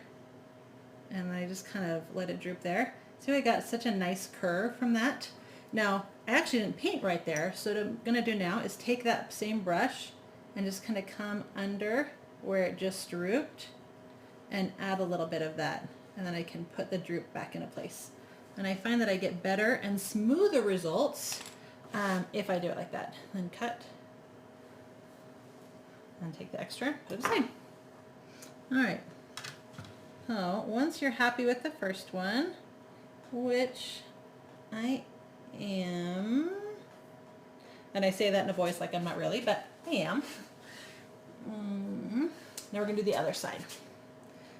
And I just kind of let it droop there. See, I got such a nice curve from that. Now, I actually didn't paint right there, so what I'm gonna do now is take that same brush and just kind of come under where it just drooped and add a little bit of that. And then I can put the droop back into place. And I find that I get better and smoother results if I do it like that. Then cut and take the extra, put it aside. All right. So once you're happy with the first one, which I am, and I say that in a voice like I'm not really, but I am. Now we're gonna do the other side.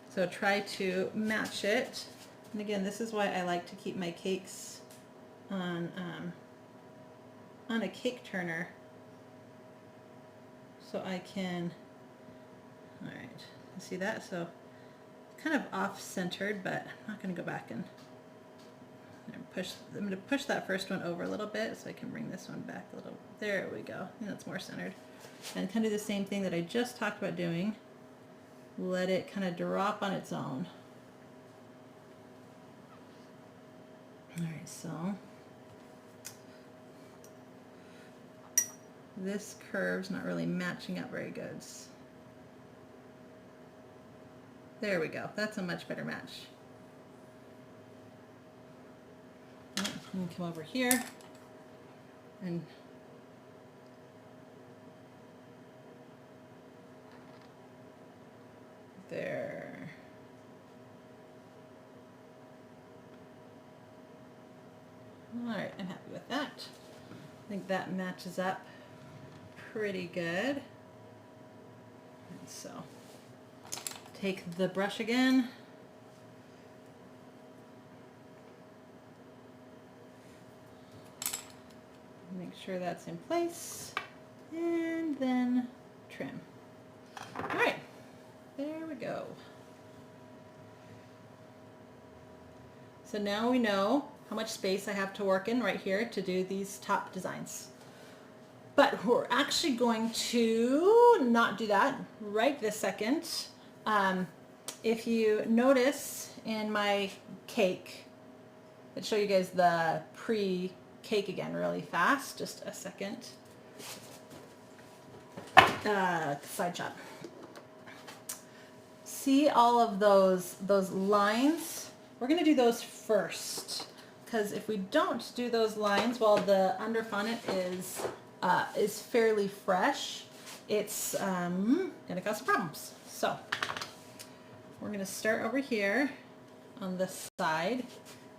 So try to match it. And again, this is why I like to keep my cakes on a cake turner, so I can, all right, see that? So kind of off-centered, but I'm not going to go back and push. I'm going to push that first one over a little bit so I can bring this one back a little. There we go. I think that's more centered. And kind of do the same thing that I just talked about doing. Let it kind of drop on its own. All right, so this curve's not really matching up very good. There we go. That's a much better match. Right, I'm gonna come over here and there. All right, I'm happy with that. I think that matches up pretty good. And so take the brush again. Make sure that's in place and then trim. All right, there we go. So now we know how much space I have to work in right here to do these top designs. But we're actually going to not do that right this second. If you notice in my cake, let's show you guys the pre-cake again really fast. Just a second. Side shot. See all of those lines? We're going to do those first, because if we don't do those lines while the under fondant is fairly fresh, it's going to cause some problems. So we're going to start over here on this side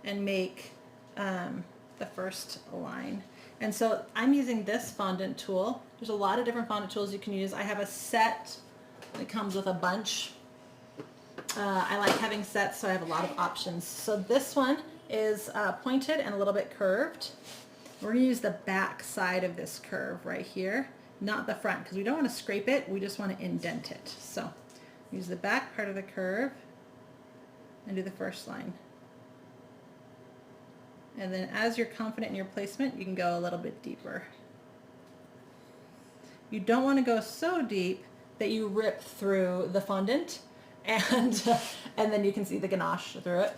and make the first line. And so I'm using this fondant tool. There's a lot of different fondant tools you can use. I have a set that comes with a bunch. I like having sets, so I have a lot of options. So this one is pointed and a little bit curved. We're going to use the back side of this curve right here, not the front, because we don't want to scrape it, we just want to indent it. So use the back part of the curve and do the first line. And then as you're confident in your placement, you can go a little bit deeper. You don't want to go so deep that you rip through the fondant and then you can see the ganache through it.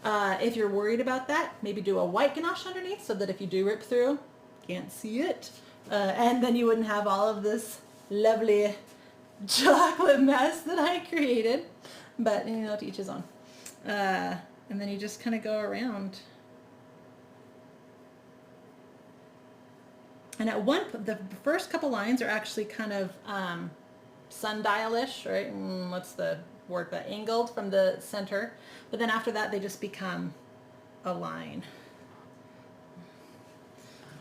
If you're worried about that, maybe do a white ganache underneath so that if you do rip through, you can't see it. And then you wouldn't have all of this lovely chocolate mess that I created. But, you know, to each his own. And then you just kind of go around. And at the first couple lines are actually kind of sundial-ish, right? What's the word? But angled from the center. But then after that, they just become a line.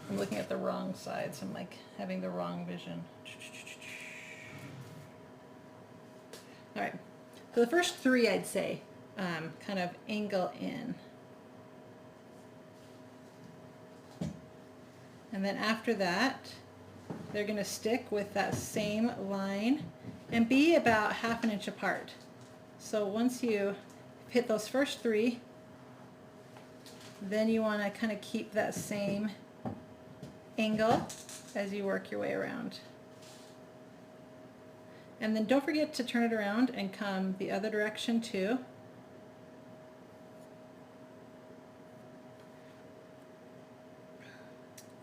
I'm looking at the wrong side, so I'm like having the wrong vision. All right. So the first three, I'd say, kind of angle in. And then after that, they're going to stick with that same line and be about 1/2 inch apart. So once you hit those first three, then you want to kind of keep that same angle as you work your way around. And then don't forget to turn it around and come the other direction too.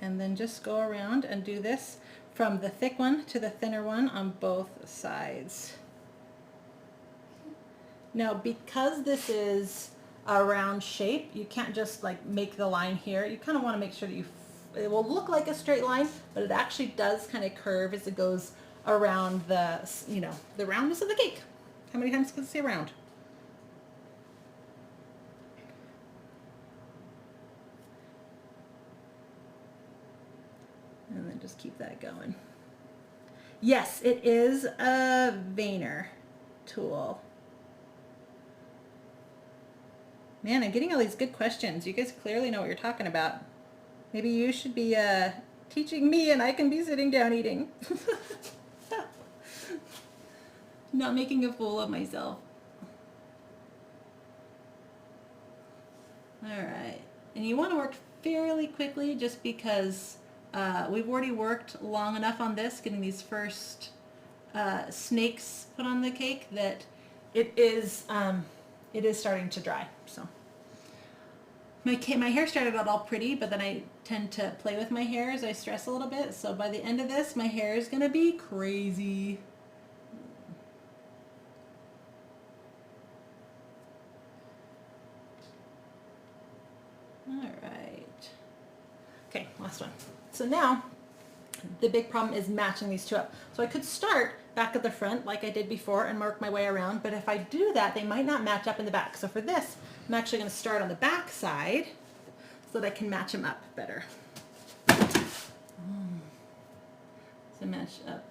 And then just go around and do this from the thick one to the thinner one on both sides. Now, because this is a round shape, you can't just like make the line here. You kind of want to make sure that it will look like a straight line, but it actually does kind of curve as it goes around the, you know, the roundness of the cake. How many times can I say round? And then just keep that going. Yes, it is a Vayner tool. Man, I'm getting all these good questions. You guys clearly know what you're talking about. Maybe you should be teaching me and I can be sitting down eating. Not making a fool of myself. All right. And you want to work fairly quickly just because we've already worked long enough on this, getting these first snakes put on the cake, that it is starting to dry. So my hair started out all pretty, but then I tend to play with my hair as I stress a little bit. So by the end of this, my hair is going to be crazy. All right. Okay, last one. So now the big problem is matching these two up. So I could start back at the front like I did before and work my way around, but if I do that, they might not match up in the back. So for this, I'm actually going to start on the back side so that I can match them up better. So match up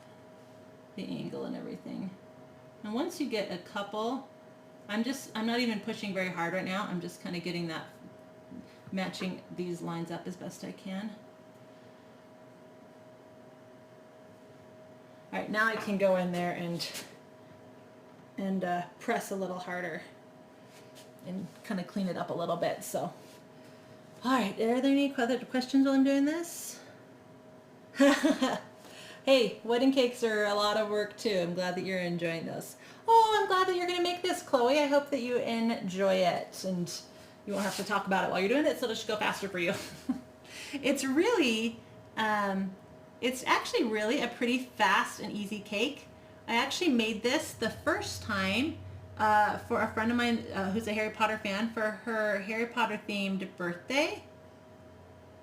the angle and everything. And once you get a couple, I'm not even pushing very hard right now. I'm just kind of getting that, matching these lines up as best I can. All right, now I can go in there and press a little harder and kind of clean it up a little bit. So, all right, are there any other questions while I'm doing this? Hey, wedding cakes are a lot of work too. I'm glad that you're enjoying this. Oh, I'm glad that you're gonna make this, Chloe. I hope that you enjoy it and you won't have to talk about it while you're doing it, so it'll just go faster for you. It's really, it's actually really a pretty fast and easy cake. I actually made this the first time for a friend of mine who's a Harry Potter fan for her Harry Potter themed birthday.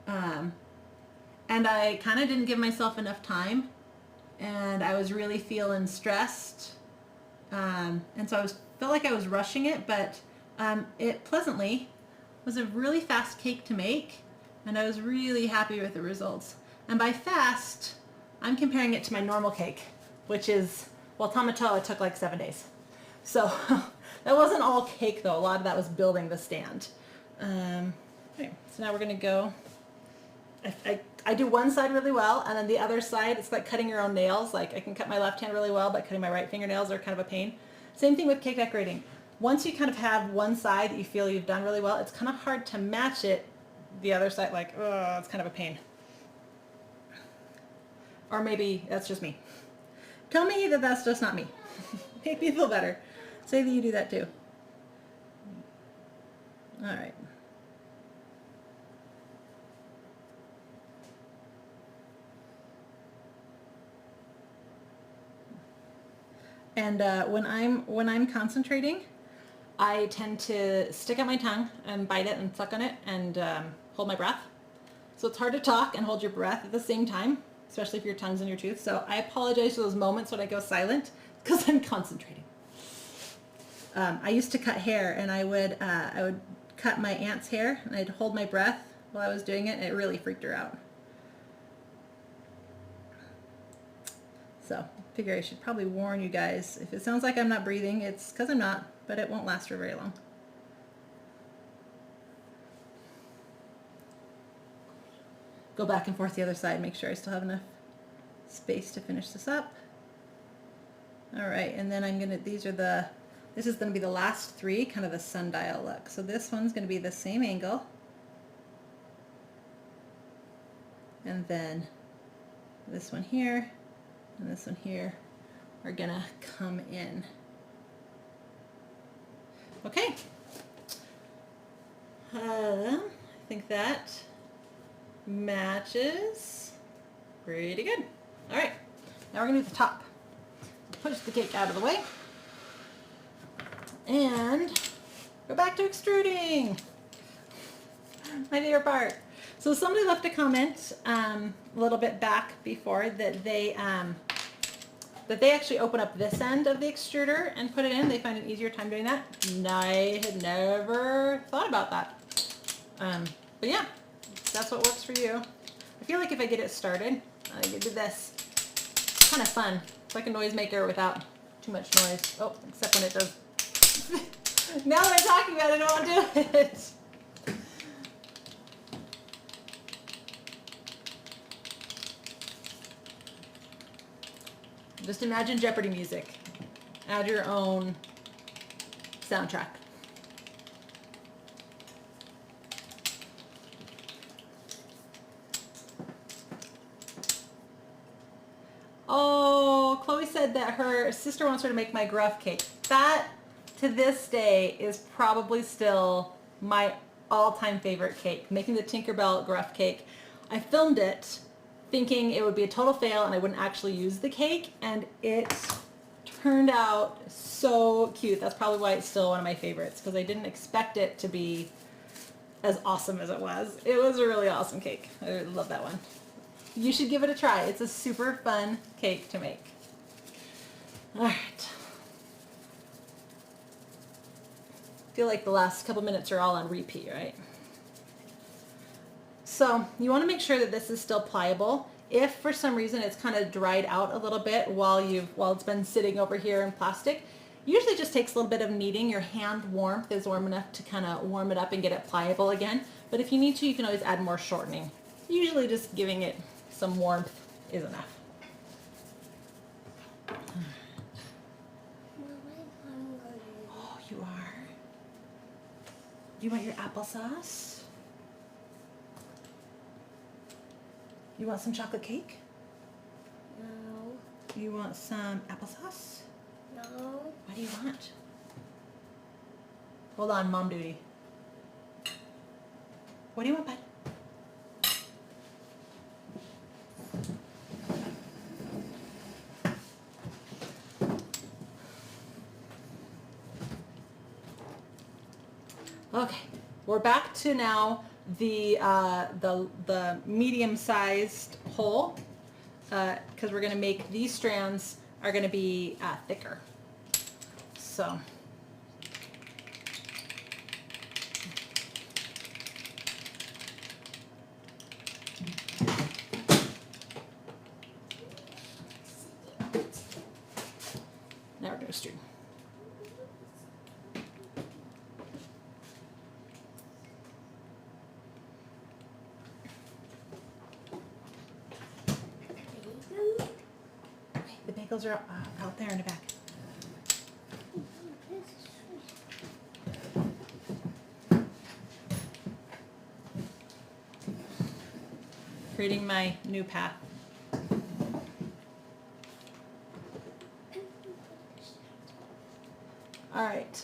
And I kind of didn't give myself enough time, and I was really feeling stressed. And so felt like I was rushing it, but it pleasantly was a really fast cake to make, and I was really happy with the results. And by fast, I'm comparing it to my normal cake, which is, well, tomato, it took like 7 days. So that wasn't all cake though. A lot of that was building the stand. Okay, so now we're gonna go, I do one side really well, and then the other side, it's like cutting your own nails. Like I can cut my left hand really well, but cutting my right fingernails are kind of a pain. Same thing with cake decorating. Once you kind of have one side that you feel you've done really well, it's kind of hard to match it the other side, like, oh, it's kind of a pain. Or maybe that's just me. Tell me that that's just not me. Make me feel better. Say that you do that too. All right. And when I'm concentrating, I tend to stick out my tongue and bite it and suck on it and hold my breath. So it's hard to talk and hold your breath at the same time, especially if your tongue's in your tooth. So I apologize for those moments when I go silent because I'm concentrating. I used to cut hair, and I would cut my aunt's hair, and I'd hold my breath while I was doing it, and it really freaked her out. So I figure I should probably warn you guys. If it sounds like I'm not breathing, it's because I'm not, but it won't last for very long. Go back and forth the other side, make sure I still have enough space to finish this up. All right, and then this is gonna be the last three, kind of the sundial look. So this one's gonna be the same angle. And then this one here, and this one here are gonna come in. Okay. I think that matches pretty good. All right, now we're gonna do the top. Push the cake out of the way and go back to extruding. My favorite part. So somebody left a comment a little bit back before that they actually open up this end of the extruder and put it in. They find an easier time doing that. I had never thought about that. But yeah, that's what works for you. I feel like if I get it started, I can do this. It's kind of fun. It's like a noisemaker without too much noise. Oh, except when it does. Now that I'm talking about it, I don't want to do it. Just imagine Jeopardy music. Add your own soundtrack. Oh, Chloe said that her sister wants her to make my gruff cake. That, to this day, is probably still my all-time favorite cake. Making the Tinkerbell gruff cake. I filmed it thinking it would be a total fail and I wouldn't actually use the cake, and it turned out so cute. That's probably why it's still one of my favorites, because I didn't expect it to be as awesome as it was. It was a really awesome cake. I love that one. You should give it a try. It's a super fun cake to make. All right. I feel like the last couple minutes are all on repeat, right? So you want to make sure that this is still pliable. If for some reason it's kind of dried out a little bit while it's been sitting over here in plastic, usually just takes a little bit of kneading. Your hand warmth is warm enough to kind of warm it up and get it pliable again. But if you need to, you can always add more shortening. Usually just giving it some warmth is enough. Oh, you are? Do you want your applesauce? You want some chocolate cake? No. You want some applesauce? No. What do you want? Hold on, mom duty. What do you want, bud? Okay, we're back to now the medium-sized hole, because we're going to make these strands are going to be thicker. So now we're going to extrude. The bagels are out there in the back. Creating my new path. All right.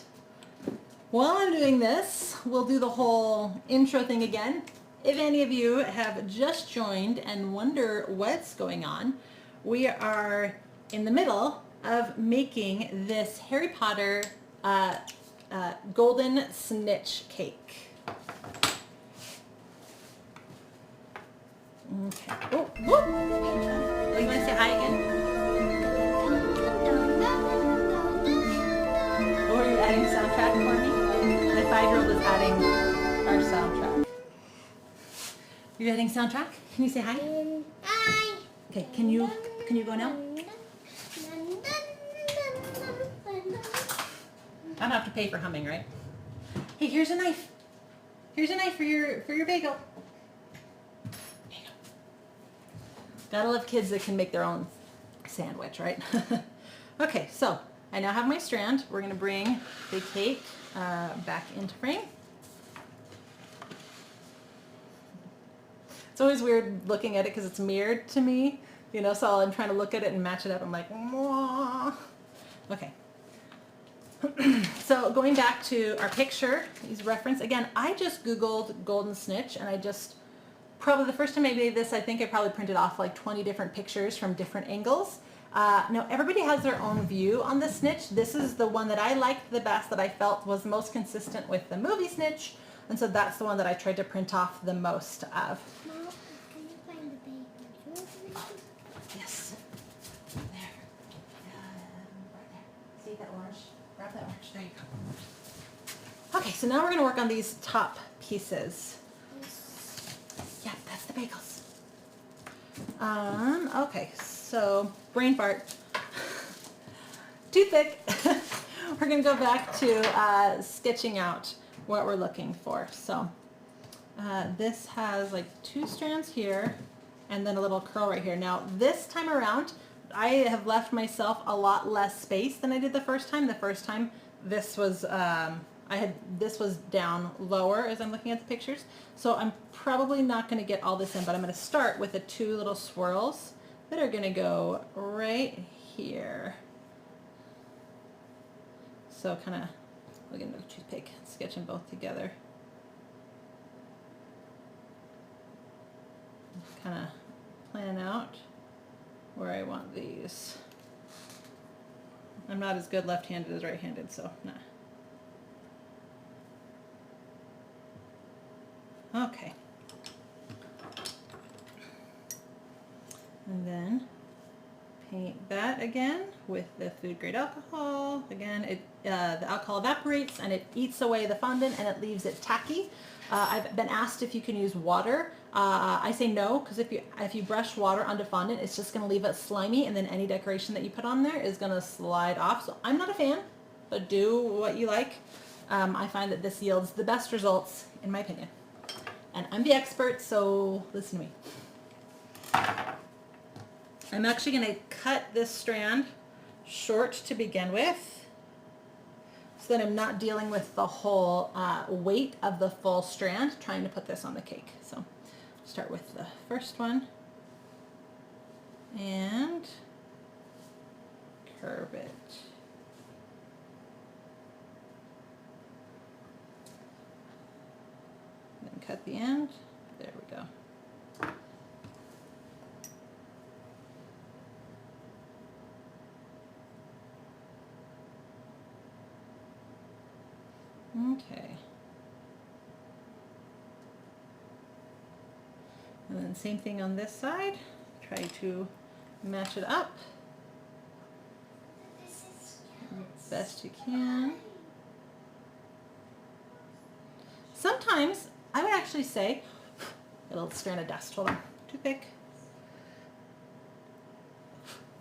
While I'm doing this, we'll do the whole intro thing again. If any of you have just joined and wonder what's going on, we are in the middle of making this Harry Potter golden snitch cake. Okay. Oh, you want to say hi again? Oh, are you adding soundtrack for me? My 5-year-old is adding our soundtrack. You're adding soundtrack? Can you say hi? Hi. Okay, can you go now? I don't have to pay for humming, right? Hey, here's a knife. Here's a knife for your bagel. There you go. Gotta love kids that can make their own sandwich, right? Okay, so I now have my strand. We're gonna bring the cake back into frame. It's always weird looking at it because it's mirrored to me. You know, so I'm trying to look at it and match it up. I'm like, mwah. Okay. So going back to our picture, these reference, again, I just Googled golden snitch, and I just, probably the first time I did this, I think I probably printed off like 20 different pictures from different angles. Now everybody has their own view on the snitch. This is the one that I liked the best, that I felt was most consistent with the movie Snitch, and so that's the one that I tried to print off the most of. Mom, can you find the bacon? Yes. There. Right there. See that orange? Grab that orange. There you go. Okay, so now we're going to work on these top pieces. Yeah, that's the bagels. Okay, so brain fart. Toothpick. We're going to go back to sketching out what we're looking for. So this has like 2 strands here and then a little curl right here. Now this time around, I have left myself a lot less space than I did the first time. The first time this was, this was down lower as I'm looking at the pictures. So I'm probably not going to get all this in, but I'm going to start with the 2 little swirls that are going to go right here. So kind of, I'll get another toothpick, sketch them both together. Kind of plan out where I want these. I'm not as good left-handed as right-handed, so nah. Okay. And then paint that again with the food grade alcohol. Again, the alcohol evaporates and it eats away the fondant and it leaves it tacky. I've been asked if you can use water. I say no, because if you brush water onto fondant, it's just going to leave it slimy, and then any decoration that you put on there is going to slide off. So I'm not a fan, but do what you like. I find that this yields the best results, in my opinion. And I'm the expert, so listen to me. I'm actually going to cut this strand short to begin with, so that I'm not dealing with the whole weight of the full strand trying to put this on the cake. So start with the first one and curve it. Then cut the end. There we go. Okay. And then same thing on this side. Try to match it up best you can. Sometimes I would actually say, a little strand of dust, hold on, toothpick.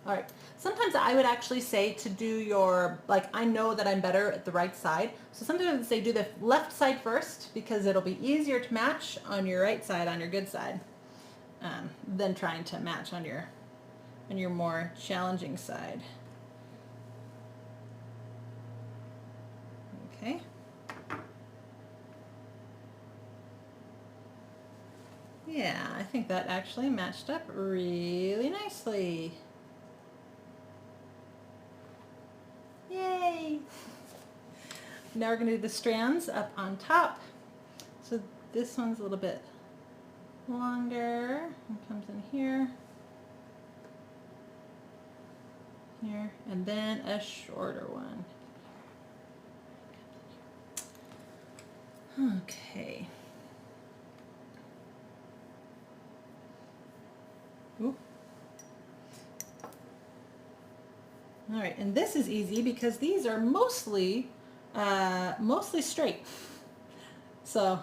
All right, sometimes I would actually say to do your, like, I know that I'm better at the right side, so sometimes I would say do the left side first, because it'll be easier to match on your right side, on your good side, than trying to match on your more challenging side. Okay. Yeah, I think that actually matched up really nicely. Yay! Now we're going to do the strands up on top. So this one's a little bit longer. It comes in here, here, and then a shorter one. Okay. Ooh. All right, and this is easy because these are mostly straight. So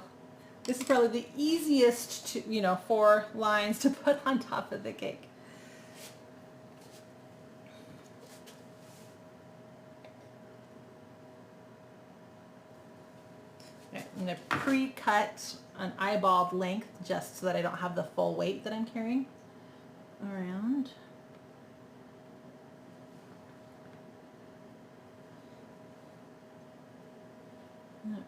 this is probably the easiest to, 4 lines to put on top of the cake. All right, I'm going to pre-cut an eyeballed length just so that I don't have the full weight that I'm carrying around. All right.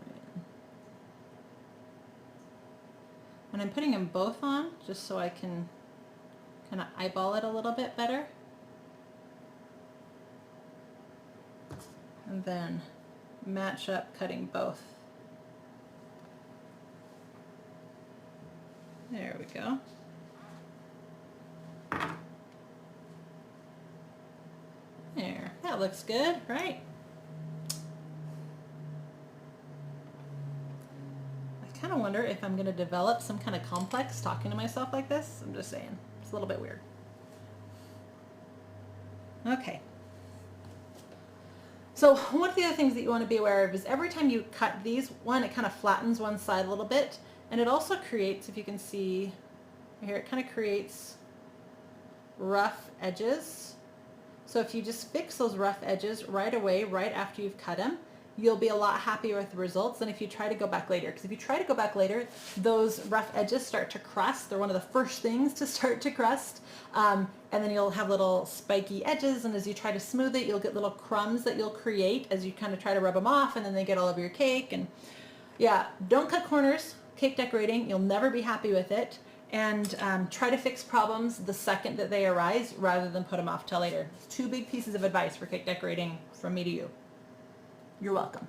And I'm putting them both on just so I can kind of eyeball it a little bit better. And then match up cutting both. There we go. There, that looks good, right? I kind of wonder if I'm going to develop some kind of complex talking to myself like this. I'm just saying, it's a little bit weird. Okay. So one of the other things that you want to be aware of is every time you cut these, one, it kind of flattens one side a little bit, and it also creates, if you can see here, it kind of creates rough edges. So if you just fix those rough edges right away, right after you've cut them, you'll be a lot happier with the results than if you try to go back later. Because if you try to go back later, those rough edges start to crust. They're one of the first things to start to crust. And then you'll have little spiky edges, and as you try to smooth it, you'll get little crumbs that you'll create as you kind of try to rub them off, and then they get all over your cake. And yeah, don't cut corners. Cake decorating, you'll never be happy with it. And try to fix problems the second that they arise rather than put them off till later. It's 2 big pieces of advice for cake decorating from me to you. You're welcome.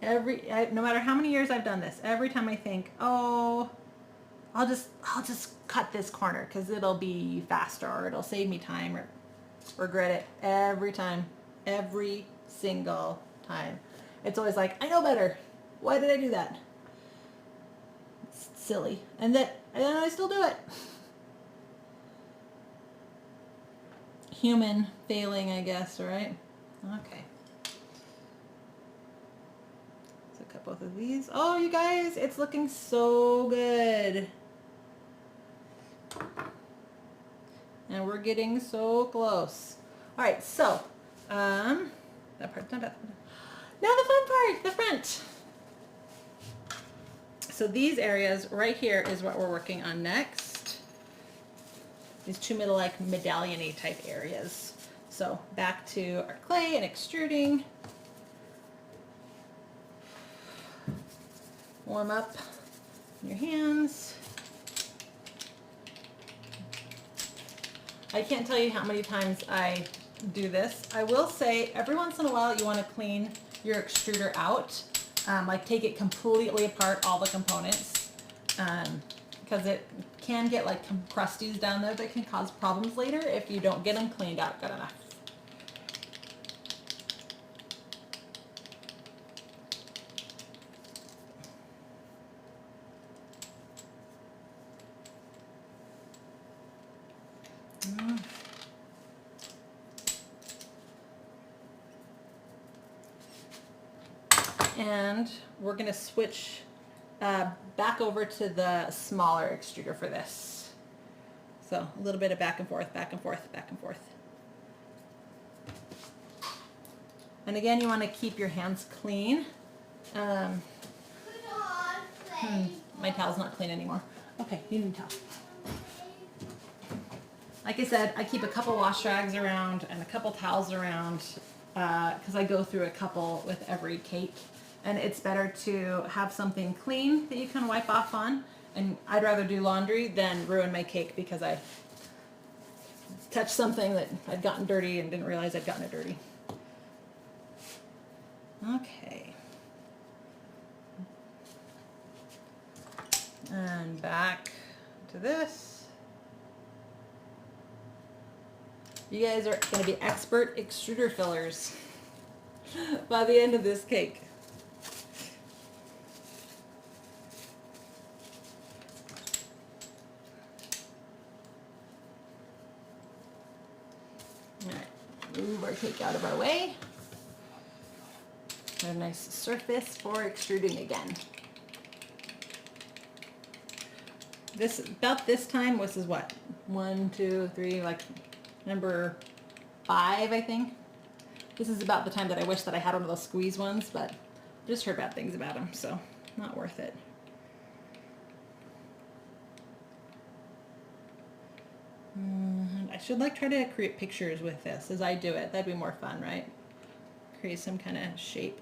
No matter how many years I've done this, every time I think, oh, I'll just cut this corner because it'll be faster or it'll save me time, or regret it every time, every single time. It's always like, I know better. Why did I do that? It's silly. And I still do it. Human failing, I guess, right? Okay. So cut both of these. Oh, you guys, it's looking so good. And we're getting so close. All right, so that part's not done. Now the fun part, the front. So these areas right here is what we're working on next. These 2 middle, like medallion-y type areas. So back to our clay and extruding. Warm up your hands. I can't tell you how many times I do this. I will say every once in a while you want to clean your extruder out, like take it completely apart, all the components, because it can get like crusties down there that can cause problems later if you don't get them cleaned out good enough. And we're going to switch back over to the smaller extruder for this. So a little bit of back and forth, back and forth, back and forth. And again, you want to keep your hands clean. My towel's not clean anymore. Okay, you need a towel. Like I said, I keep a couple wash rags around and a couple towels around because I go through a couple with every cake. And it's better to have something clean that you can wipe off on. And I'd rather do laundry than ruin my cake because I touched something that I'd gotten dirty and didn't realize I'd gotten it dirty. Okay. And back to this. You guys are going to be expert extruder fillers by the end of this cake. Move our cake out of our way. A nice surface for extruding again. This about this time, this is what? 1, 2, 3, like number 5, I think. This is about the time that I wish that I had one of those squeeze ones, but I just heard bad things about them, so not worth it. I should try to create pictures with this as I do it. That'd be more fun, right? Create some kind of shape.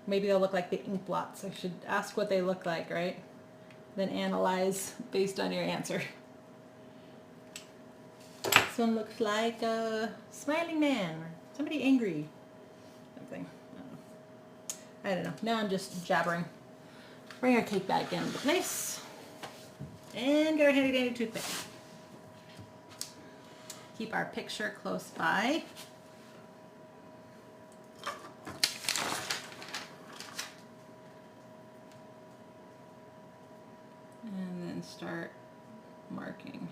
maybe they'll look like the ink blots. I should ask what they look like, right? Then analyze based on your answer. This one looks like a smiling man or somebody angry. Something. I don't know. Now I'm just jabbering. Bring our cake back into place. And get our handy dandy toothpick. Keep our picture close by. And then start marking.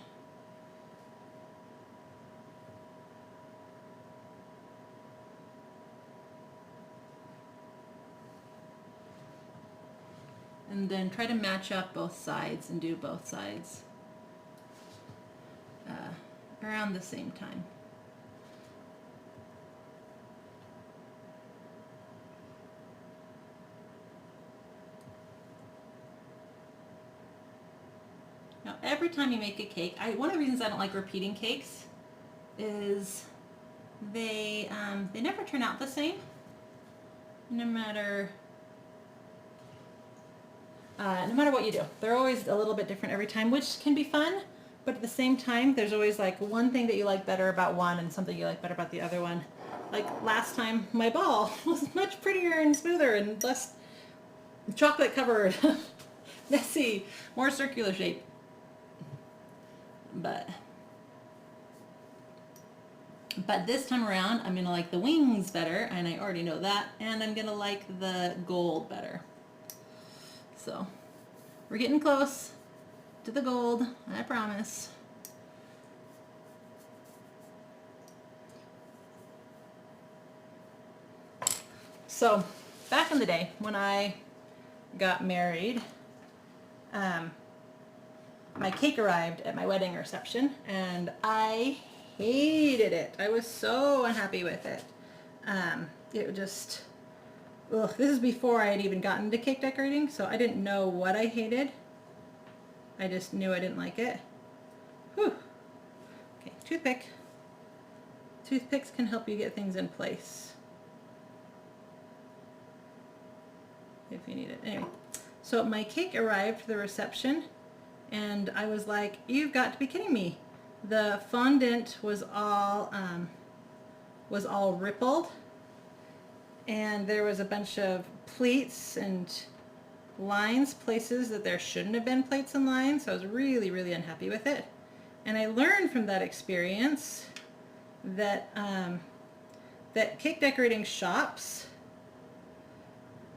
And then try to match up both sides and do both sides around the same time. Now every time you make a cake, one of the reasons I don't like repeating cakes is they never turn out the same, no matter what you do. They're always a little bit different every time, which can be fun, but at the same time, there's always like one thing that you like better about one and something you like better about the other one. Like last time, my ball was much prettier and smoother and less chocolate covered, messy, more circular shape. But this time around, I'm gonna like the wings better, and I already know that, and I'm gonna like the gold better. So we're getting close to the gold, I promise. So back in the day when I got married, my cake arrived at my wedding reception and I hated it. I was so unhappy with it. It just, ugh, this is before I had even gotten into cake decorating, so I didn't know what I hated. I just knew I didn't like it. Whew. Okay, toothpick. Toothpicks can help you get things in place if you need it. Anyway, so my cake arrived for the reception and I was like, you've got to be kidding me. The fondant was all rippled, and there was a bunch of pleats and lines, places that there shouldn't have been plates and lines, so I was really, really unhappy with it. And I learned from that experience that that cake decorating shops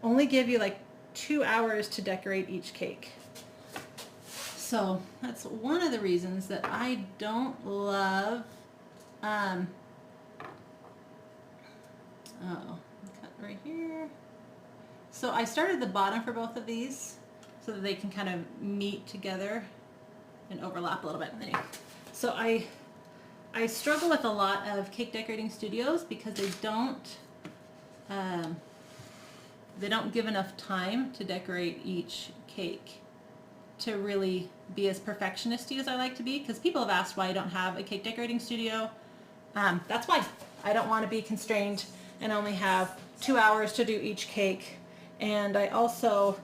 only give you like 2 hours to decorate each cake. So that's one of the reasons that I don't love, cut right here. So I started the bottom for both of these so that they can kind of meet together and overlap a little bit. Anyway, so I struggle with a lot of cake decorating studios because they don't give enough time to decorate each cake to really be as perfectionist-y as I like to be, because people have asked why I don't have a cake decorating studio. That's why. I don't want to be constrained and only have 2 hours to do each cake. And I also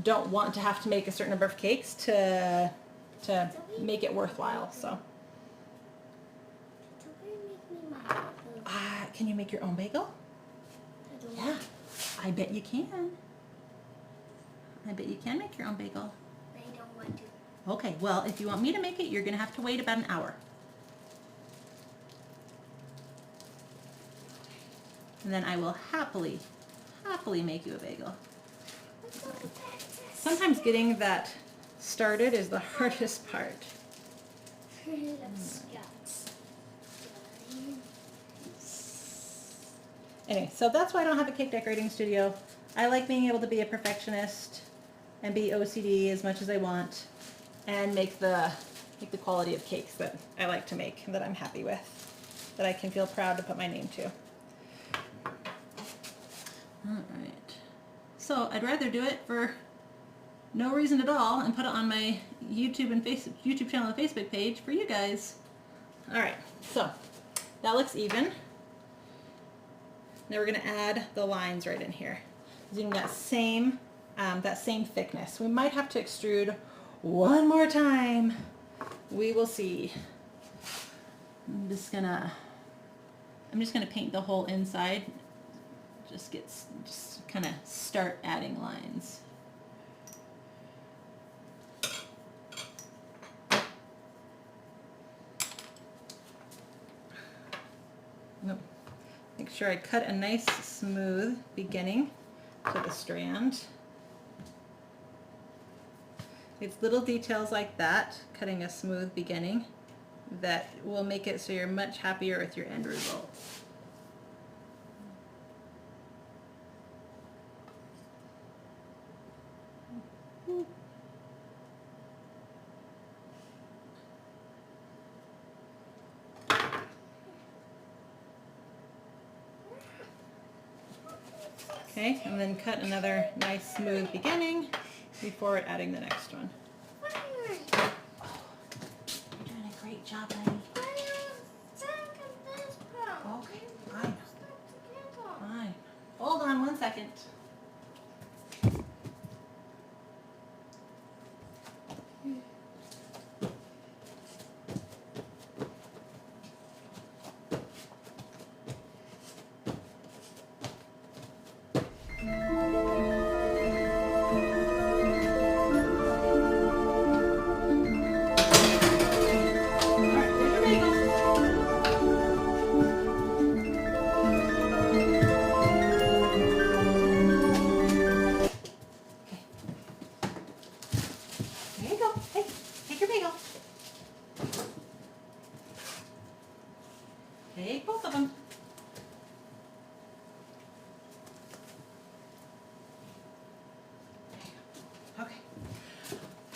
don't want to have to make a certain number of cakes to make it worthwhile. So, can you make your own bagel? Yeah, I bet you can. I bet you can make your own bagel. I don't want to. Okay, well, if you want me to make it, you're going to have to wait about an hour. And then I will happily make you a bagel. Sometimes getting that started is the hardest part. Anyway, so that's why I don't have a cake decorating studio. I like being able to be a perfectionist and be OCD as much as I want and make the quality of cakes that I like to make and that I'm happy with, that I can feel proud to put my name to. Alright, so I'd rather do it for no reason at all and put it on my YouTube channel and Facebook page for you guys. Alright, so that looks even. Now we're going to add the lines right in here using that same thickness. We might have to extrude one more time. We will see. I'm just gonna paint the whole inside. Just kind of start adding lines. Make sure I cut a nice smooth beginning to the strand. It's little details like that, cutting a smooth beginning, that will make it so you're much happier with your end result. Okay, and then cut another nice smooth beginning before adding the next one. You're doing a great job, honey. Okay, fine. Fine. Hold on one second. Take both of them. Okay.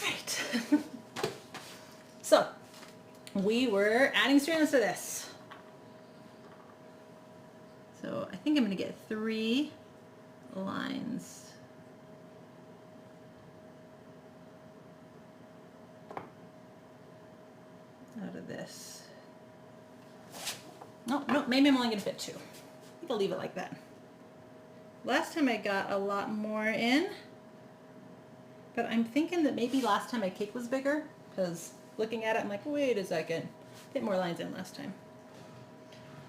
Right. So, we were adding strands to this. So, I think I'm going to get 3 lines. Out of this. No, maybe I'm only going to fit 2. I think I'll leave it like that. Last time I got a lot more in, but I'm thinking that maybe last time my cake was bigger, because looking at it I'm like, wait a second, fit more lines in last time.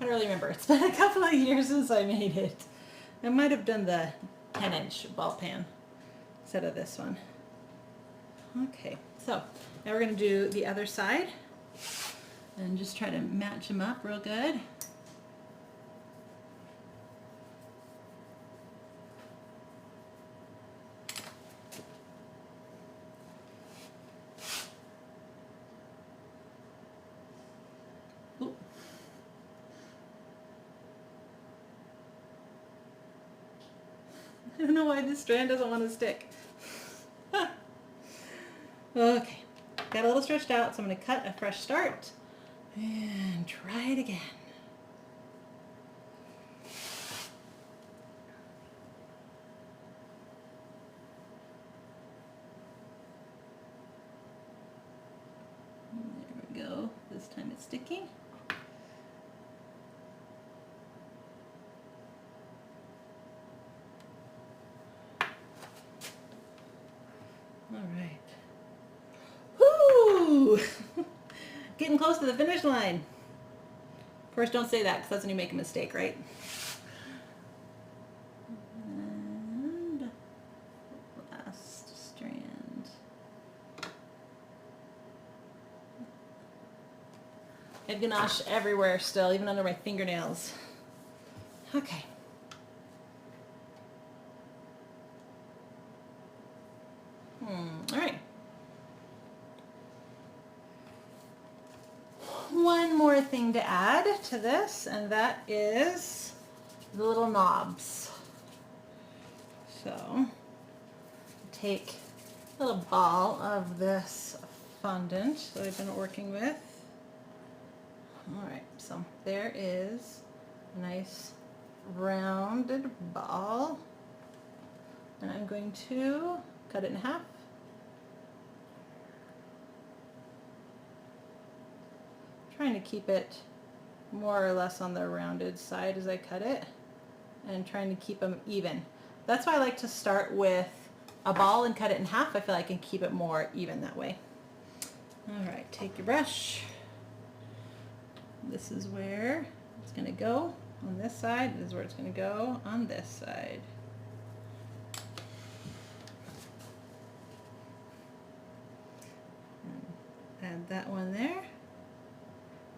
I don't really remember. It's been a couple of years since I made it. I might have done the 10-inch ball pan instead of this one. Okay, so now we're going to do the other side and just try to match them up real good. Ooh. I don't know why this strand doesn't want to stick. Okay, got a little stretched out, so I'm going to cut a fresh start and try it again. There we go. This time it's sticking. All right. Woo! Getting close to the finish line. Of course, don't say that because that's when you make a mistake, right? And last strand. I have ganache everywhere still, even under my fingernails. Okay. All right. One more thing to add to this, and that is the little knobs. So, take a little ball of this fondant that I've been working with. All right, so there is a nice rounded ball, and I'm going to cut it in half. Trying to keep it more or less on the rounded side as I cut it. and trying to keep them even. That's why I like to start with a ball and cut it in half. I feel like I can keep it more even that way. All right, take your brush. This is where it's going to go on this side. This is where it's going to go on this side. And add that one there.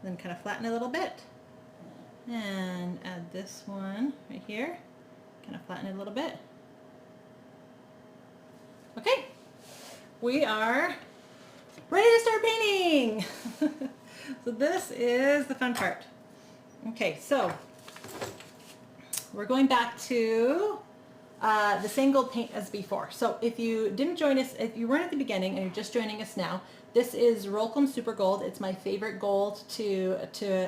Then kind of flatten it a little bit. And add this one right here. Kind of flatten it a little bit. Okay, we are ready to start painting. So this is the fun part. Okay, so we're going back to the same gold paint as before. So if you didn't join us, if you weren't at the beginning and you're just joining us now, this is Rolcom Super Gold. It's my favorite gold to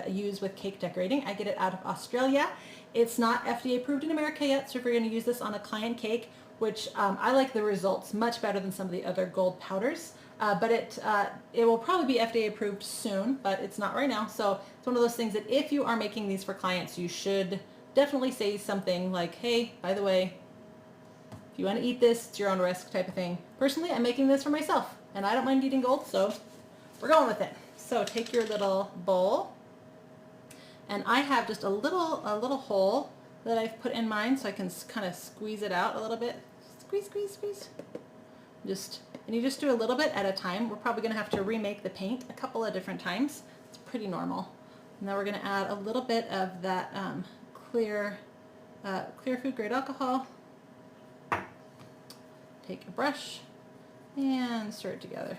use with cake decorating. I get it out of Australia. It's not FDA approved in America yet, so if you're going to use this on a client cake, which I like the results much better than some of the other gold powders, but it will probably be FDA approved soon, but it's not right now. So it's one of those things that if you are making these for clients, you should definitely say something like, hey, by the way, if you want to eat this, it's your own risk type of thing. Personally, I'm making this for myself, and I don't mind eating gold, so we're going with it. So take your little bowl, and I have just a little hole that I've put in mine, so I can kind of squeeze it out a little bit. Squeeze, squeeze, squeeze. And you just do a little bit at a time. We're probably going to have to remake the paint a couple of different times. It's pretty normal. And then we're going to add a little bit of that clear food grade alcohol. Take a brush and stir it together.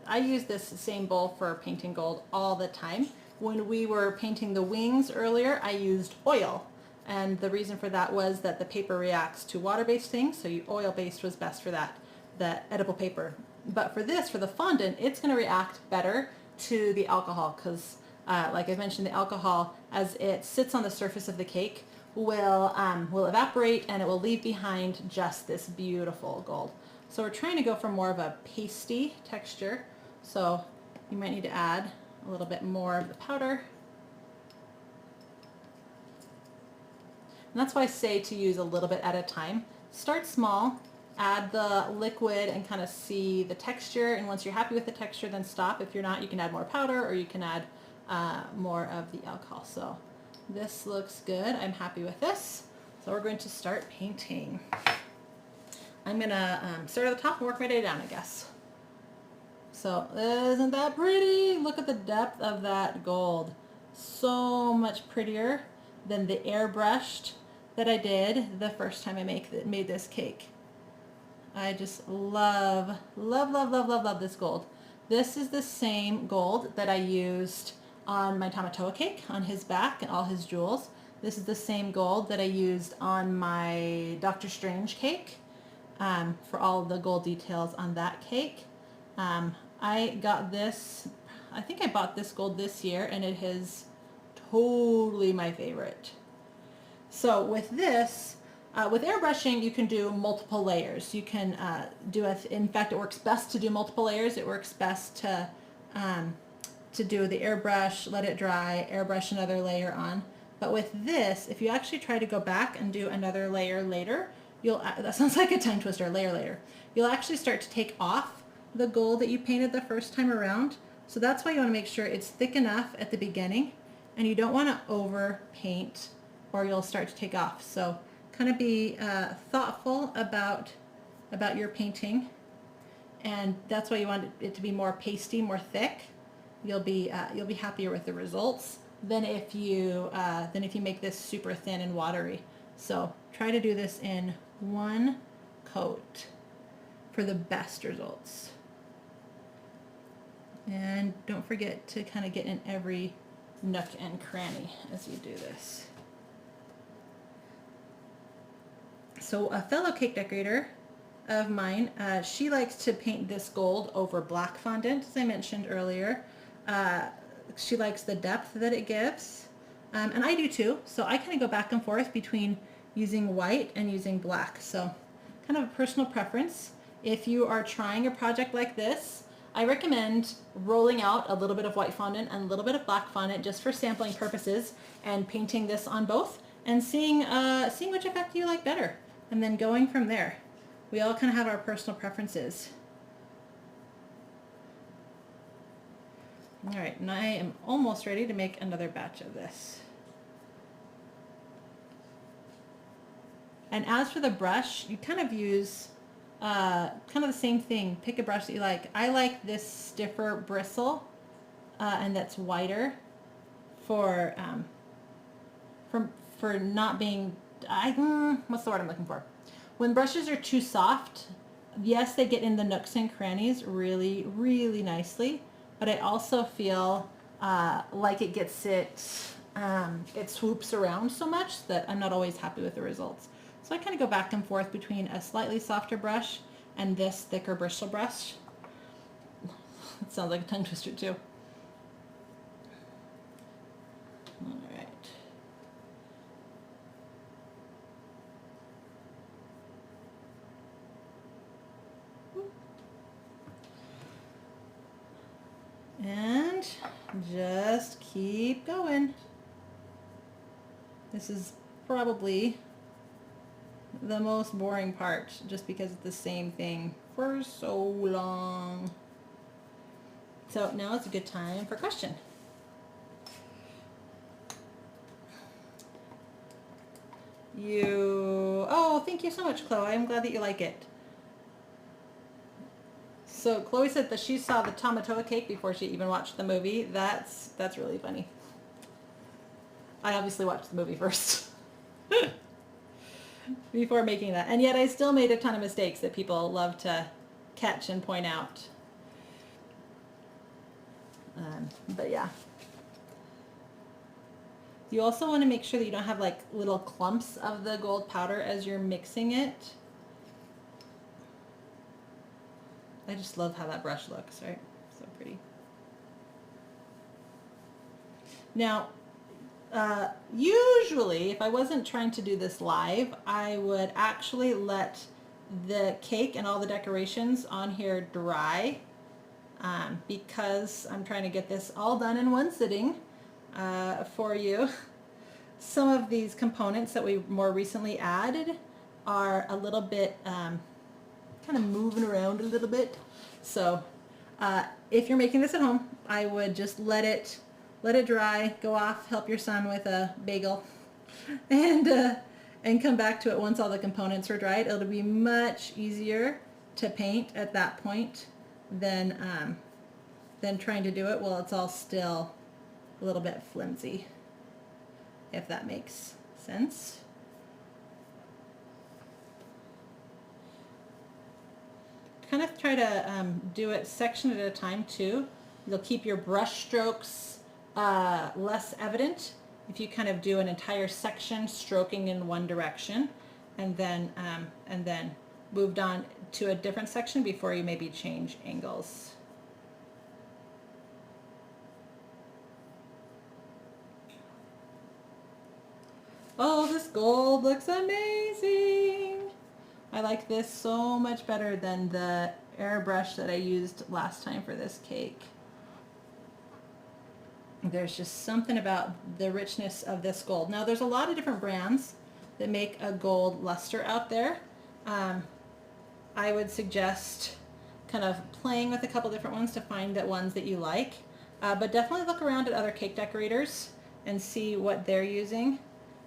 I use this same bowl for painting gold all the time. When we were painting the wings earlier, I used oil. And the reason for that was that the paper reacts to water-based things, so oil-based was best for that, the edible paper. But for this, for the fondant, it's going to react better to the alcohol because, like I mentioned, the alcohol, as it sits on the surface of the cake, will evaporate and it will leave behind just this beautiful gold. So we're trying to go for more of a pasty texture. So you might need to add a little bit more of the powder. And that's why I say to use a little bit at a time. Start small, add the liquid and kind of see the texture, and once you're happy with the texture, then stop. If you're not, you can add more powder or you can add more of the alcohol. So this looks good. I'm happy with this. So we're going to start painting. I'm going to start at the top and work my way down, I guess. So isn't that pretty? Look at the depth of that gold. So much prettier than the airbrushed that I did the first time I made this cake. I just love, love, love, love, love, love this gold. This is the same gold that I used on my Tamatoa cake, on his back and all his jewels. This is the same gold that I used on my Doctor Strange cake, for all the gold details on that cake. I got this, I think I bought this gold this year, and it is totally my favorite. So with this, with airbrushing, you can do multiple layers. You can in fact, it works best to do multiple layers. It works best to do the airbrush, let it dry, airbrush another layer on. But with this, if you actually try to go back and do another layer later, that sounds like a tongue twister, layer later. You'll actually start to take off the gold that you painted the first time around. So that's why you want to make sure it's thick enough at the beginning, and you don't want to over paint or you'll start to take off. So kind of be thoughtful about your painting, and that's why you want it to be more pasty, more thick. You'll be happier with the results than if you make this super thin and watery. So try to do this in one coat for the best results. And don't forget to kind of get in every nook and cranny as you do this. So a fellow cake decorator of mine, she likes to paint this gold over black fondant, as I mentioned earlier. She likes the depth that it gives, and I do too. So I kind of go back and forth between using white and using black. So kind of a personal preference. If you are trying a project like this, I recommend rolling out a little bit of white fondant and a little bit of black fondant just for sampling purposes and painting this on both, and seeing which effect you like better, and then going from there. We all kind of have our personal preferences. All right, and I am almost ready to make another batch of this. And as for the brush, you kind of use kind of the same thing. Pick a brush that you like. I like this stiffer bristle, and that's wider for not being, what's the word I'm looking for? When brushes are too soft, yes, they get in the nooks and crannies really, really nicely, but I also feel like it swoops around so much that I'm not always happy with the results. So I kind of go back and forth between a slightly softer brush and this thicker bristle brush. It sounds like a tongue twister too. All right. And just keep going. This is probably the most boring part, just because it's the same thing for so long. So now it's a good time for a question. Oh, thank you so much, Chloe. I'm glad that you like it. So Chloe said that she saw the Tamatoa cake before she even watched the movie. That's really funny. I obviously watched the movie first before making that. And yet I still made a ton of mistakes that people love to catch and point out. But yeah. You also want to make sure that you don't have like little clumps of the gold powder as you're mixing it. I just love how that brush looks, right? So pretty. Now, usually, if I wasn't trying to do this live, I would actually let the cake and all the decorations on here dry, because I'm trying to get this all done in one sitting for you. Some of these components that we more recently added are a little bit kind of moving around a little bit. So if you're making this at home, I would just let it dry, go off, help your son with a bagel, and come back to it once all the components are dried. It'll be much easier to paint at that point than trying to do it while it's all still a little bit flimsy, if that makes sense. Kind of try to do it section at a time too. You'll keep your brush strokes less evident if you kind of do an entire section stroking in one direction, and then moved on to a different section before you maybe change angles. Oh, this gold looks amazing. I like this so much better than the airbrush that I used last time for this cake. There's just something about the richness of this gold. Now, there's a lot of different brands that make a gold luster out there. I would suggest kind of playing with a couple different ones to find the ones that you like. But definitely look around at other cake decorators and see what they're using.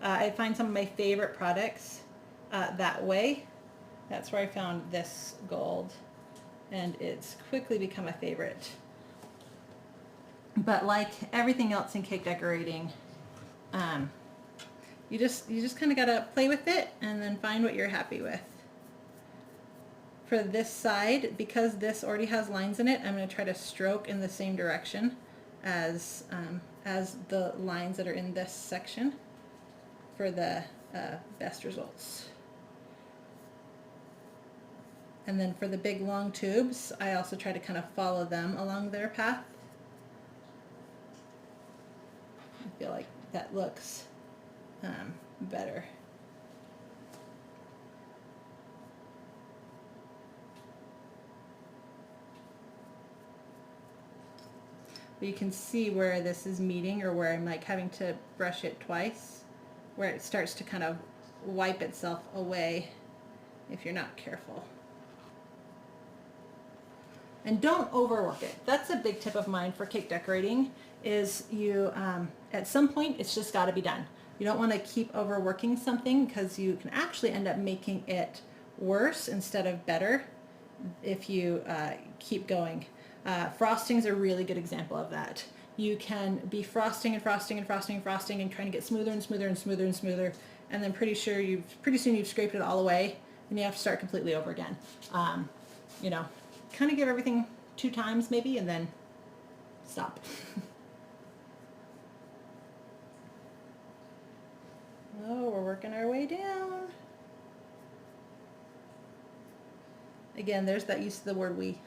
I find some of my favorite products that way. That's where I found this gold, and it's quickly become a favorite. But like everything else in cake decorating, you just kind of gotta play with it and then find what you're happy with. For this side, because this already has lines in it, I'm going to try to stroke in the same direction as the lines that are in this section for the best results. And then for the big long tubes, I also try to kind of follow them along their path. I feel like that looks better. But you can see where this is meeting, or where I'm like having to brush it twice. where it starts to kind of wipe itself away if you're not careful. And don't overwork it. That's a big tip of mine for cake decorating is you, at some point, it's just got to be done. You don't want to keep overworking something because you can actually end up making it worse instead of better if you keep going. Frosting's a really good example of that. You can be frosting and frosting and frosting and frosting and trying to get smoother and smoother and smoother and smoother, and then pretty soon you've scraped it all away and you have to start completely over again. You know, kind of give everything 2 times maybe and then stop. Oh, we're working our way down. Again, there's that use of the word we.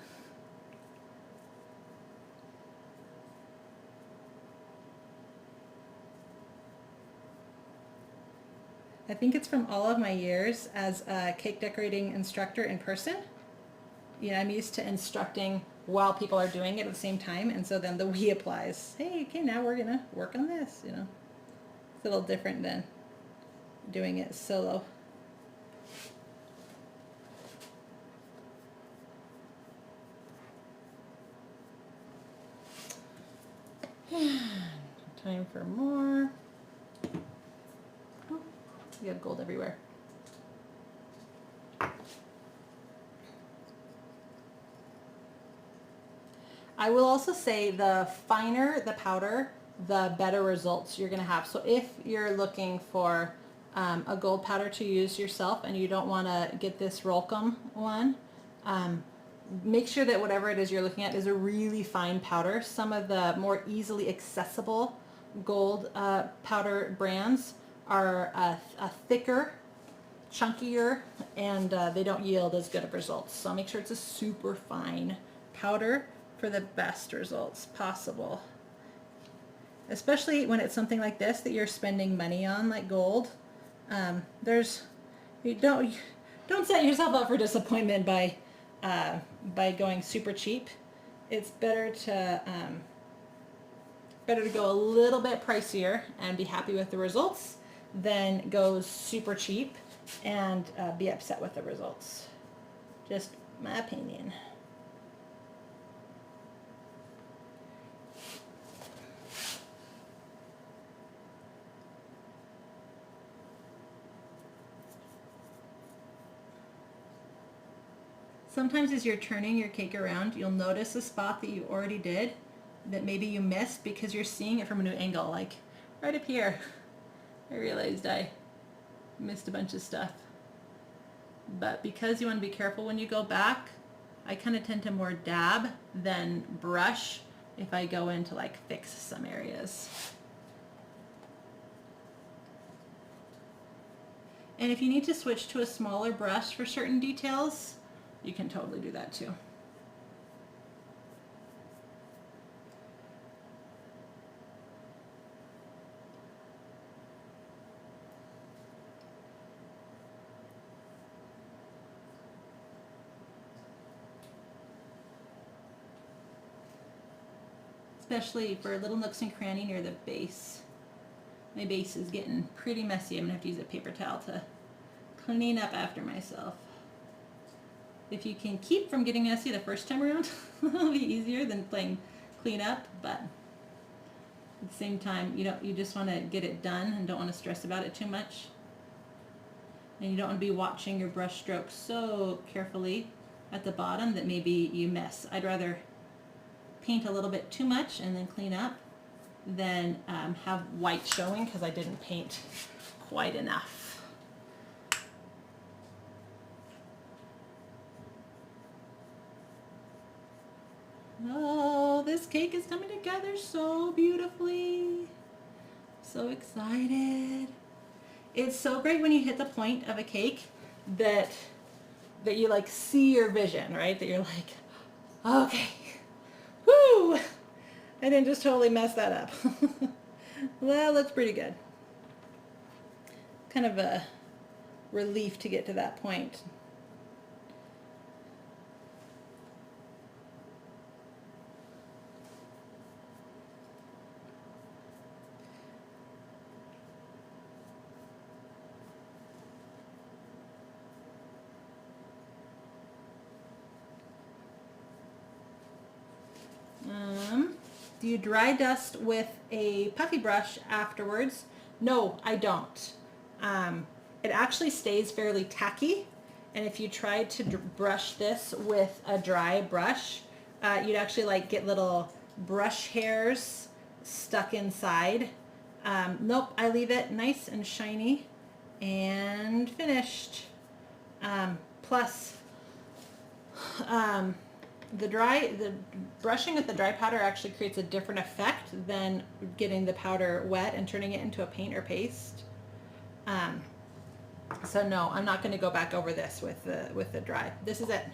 I think it's from all of my years as a cake decorating instructor in person. You know, I'm used to instructing while people are doing it at the same time, and so then the we applies. Hey, okay, now we're gonna work on this, you know. It's a little different than doing it solo. Time for more. Oh, we have gold everywhere. I will also say the finer the powder, the better results you're going to have. So if you're looking for a gold powder to use yourself and you don't want to get this Rolcom one, make sure that whatever it is you're looking at is a really fine powder. Some of the more easily accessible gold powder brands are a thicker, chunkier, and they don't yield as good of results. So make sure it's a super fine powder for the best results possible. Especially when it's something like this that you're spending money on, like gold. You don't set yourself up for disappointment by going super cheap. It's better to go a little bit pricier and be happy with the results than go super cheap and be upset with the results. Just my opinion. Sometimes as you're turning your cake around, you'll notice a spot that you already did that maybe you missed because you're seeing it from a new angle. Like right up here, I realized I missed a bunch of stuff. But because you want to be careful when you go back, I kind of tend to more dab than brush if I go in to like fix some areas. And if you need to switch to a smaller brush for certain details, you can totally do that too. Especially for little nooks and cranny near the base. My base is getting pretty messy. I'm gonna have to use a paper towel to clean up after myself. If you can keep from getting messy the first time around, it'll be easier than playing clean up, but at the same time, you just want to get it done and don't want to stress about it too much. And you don't want to be watching your brush strokes so carefully at the bottom that maybe you miss. I'd rather paint a little bit too much and then clean up than have white showing because I didn't paint quite enough. Oh, this cake is coming together so beautifully. So excited. It's so great when you hit the point of a cake that you like see your vision, right? That you're like, okay, whoo! I didn't just totally mess that up. Well, that's pretty good. Kind of a relief to get to that point. Do you dry dust with a puffy brush afterwards? No, I don't. It actually stays fairly tacky, and if you tried to brush this with a dry brush, you'd actually like get little brush hairs stuck inside. Nope, I leave it nice and shiny and finished. Plus, the brushing with the dry powder actually creates a different effect than getting the powder wet and turning it into a paint or paste. So no, I'm not going to go back over this with the dry. This is it.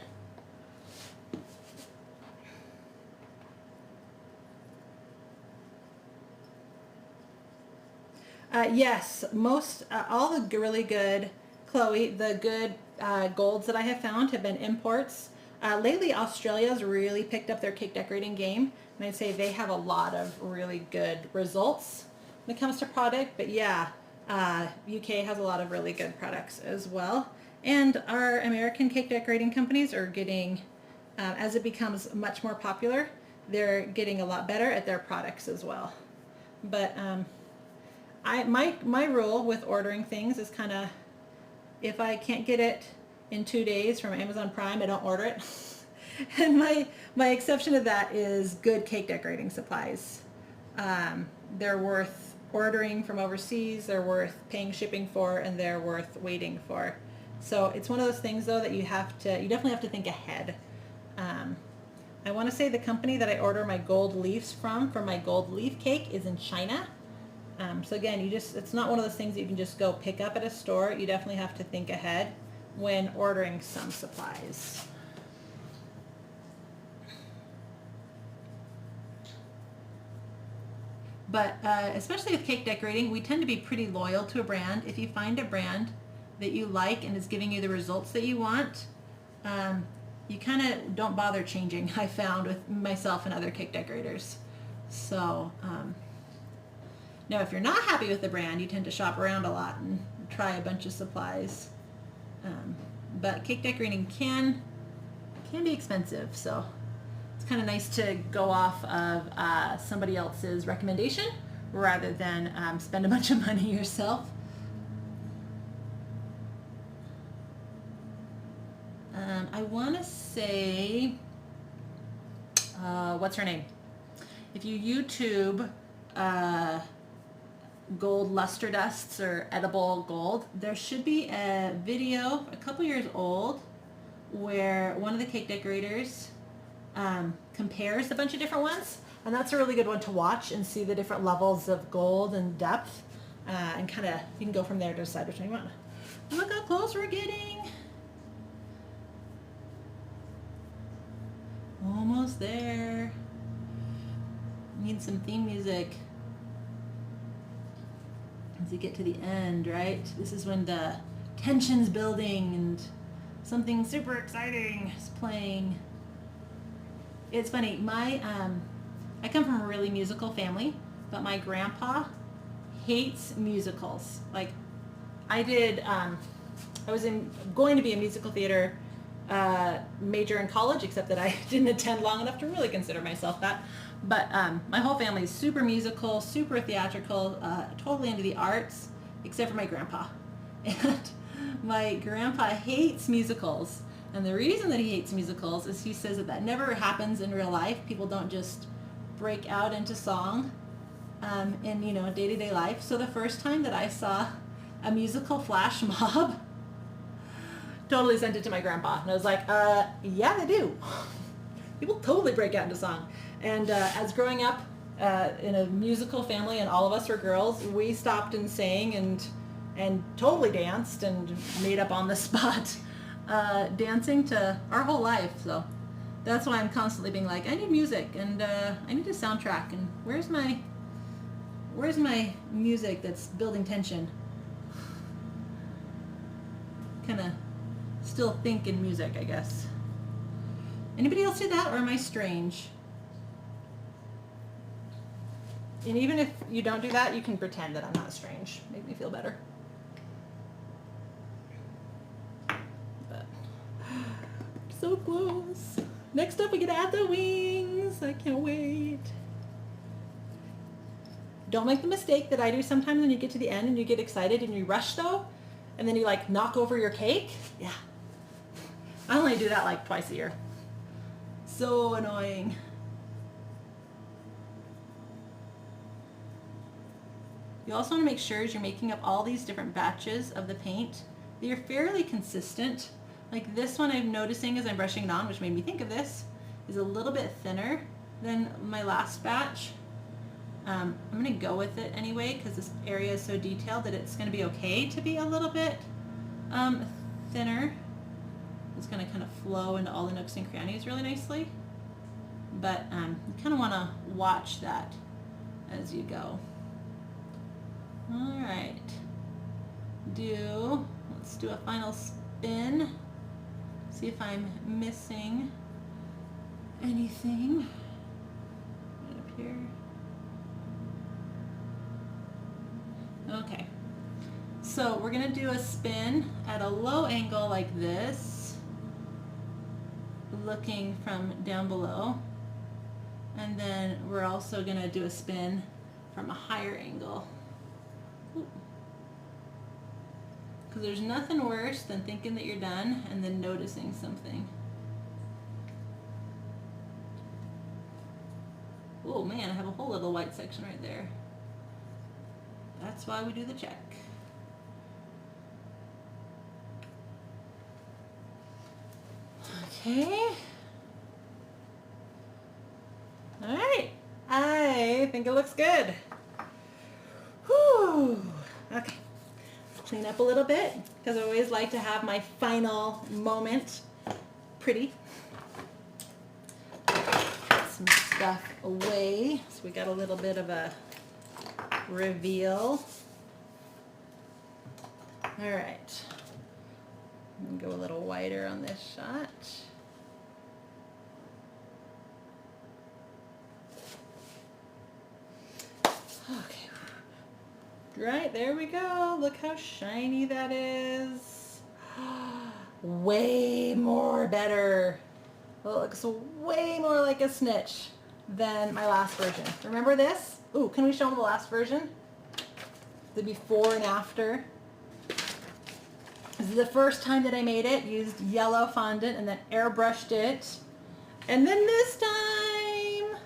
Yes, all the really good, Chloe, the good golds that I have found have been imports. Lately, Australia's really picked up their cake decorating game, and I'd say they have a lot of really good results when it comes to product. But yeah, UK has a lot of really good products as well. And our American cake decorating companies are getting, as it becomes much more popular, they're getting a lot better at their products as well. But my rule with ordering things is kind of, if I can't get it in 2 days from Amazon Prime, I don't order it. And my exception to that is good cake decorating supplies. They're worth ordering from overseas, they're worth paying shipping for, and they're worth waiting for. So it's one of those things though that you definitely have to think ahead. I want to say the company that I order my gold leaves from for my gold leaf cake is in China. So again, it's not one of those things that you can just go pick up at a store. You definitely have to think ahead when ordering some supplies. But especially with cake decorating, we tend to be pretty loyal to a brand. If you find a brand that you like and is giving you the results that you want, you kind of don't bother changing, I found with myself and other cake decorators. So now if you're not happy with the brand, you tend to shop around a lot and try a bunch of supplies. But cake decorating can be expensive, so it's kind of nice to go off of somebody else's recommendation rather than spend a bunch of money yourself. I want to say, what's her name? If you YouTube gold luster dusts or edible gold, there should be a video a couple years old where one of the cake decorators compares a bunch of different ones, and that's a really good one to watch and see the different levels of gold and depth, and kind of you can go from there to decide which one you want. Look how close we're getting. Almost there. Need some theme music as you get to the end, right? This is when the tension's building and something super exciting is playing. It's funny, I come from a really musical family, but my grandpa hates musicals. Like, I was going to be a musical theater major in college, except that I didn't attend long enough to really consider myself that. But my whole family is super musical, super theatrical, totally into the arts, except for my grandpa. And my grandpa hates musicals. And the reason that he hates musicals is he says that never happens in real life. People don't just break out into song in day-to-day life. So the first time that I saw a musical flash mob, totally sent it to my grandpa. And I was like, yeah, they do. People totally break out into song. And as growing up in a musical family and all of us were girls, we stopped and sang and totally danced and made up on the spot dancing to our whole life. So that's why I'm constantly being like, I need music and I need a soundtrack, and where's my music that's building tension? Kind of still think in music, I guess. Anybody else do that, or am I strange? And even if you don't do that, you can pretend that I'm not strange. Make me feel better. But so close. Next up, we get to add the wings. I can't wait. Don't make the mistake that I do sometimes when you get to the end and you get excited and you rush though, and then you like knock over your cake. Yeah. I only do that like twice a year. So annoying. You also want to make sure as you're making up all these different batches of the paint that you're fairly consistent. Like this one I'm noticing as I'm brushing it on, which made me think of this, is a little bit thinner than my last batch. I'm going to go with it anyway because this area is so detailed that it's going to be okay to be a little bit thinner. It's going to kind of flow into all the nooks and crannies really nicely. But you kind of want to watch that as you go. All right. Let's do a final spin. See if I'm missing anything. Right up here. Okay. So we're going to do a spin at a low angle like this, looking from down below. And then we're also going to do a spin from a higher angle. Because there's nothing worse than thinking that you're done and then noticing something. Oh man, I have a whole little white section right there. That's why we do the check. Okay. All right. I think it looks good. Whew. Okay. Let's clean up a little bit because I always like to have my final moment pretty. Put some stuff away. So we got a little bit of a reveal. All right. I'm gonna go a little wider on this shot. Okay. Right, there we go. Look how shiny that is. Way more better. It looks way more like a Snitch than my last version. Remember this? Ooh, can we show them the last version? The before and after. This is the first time that I made it. Used yellow fondant and then airbrushed it. And then this time,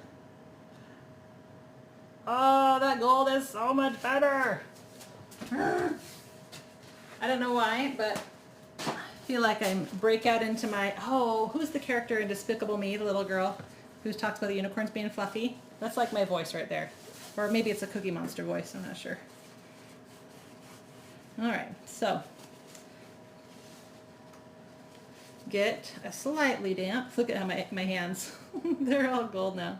oh, that gold is so much better. I don't know why, but I feel like I break out into my, who's the character in Despicable Me, the little girl who talks about the unicorns being fluffy? That's like my voice right there. Or maybe it's a Cookie Monster voice, I'm not sure. All right, so get a slightly damp, look at how my hands, they're all gold now.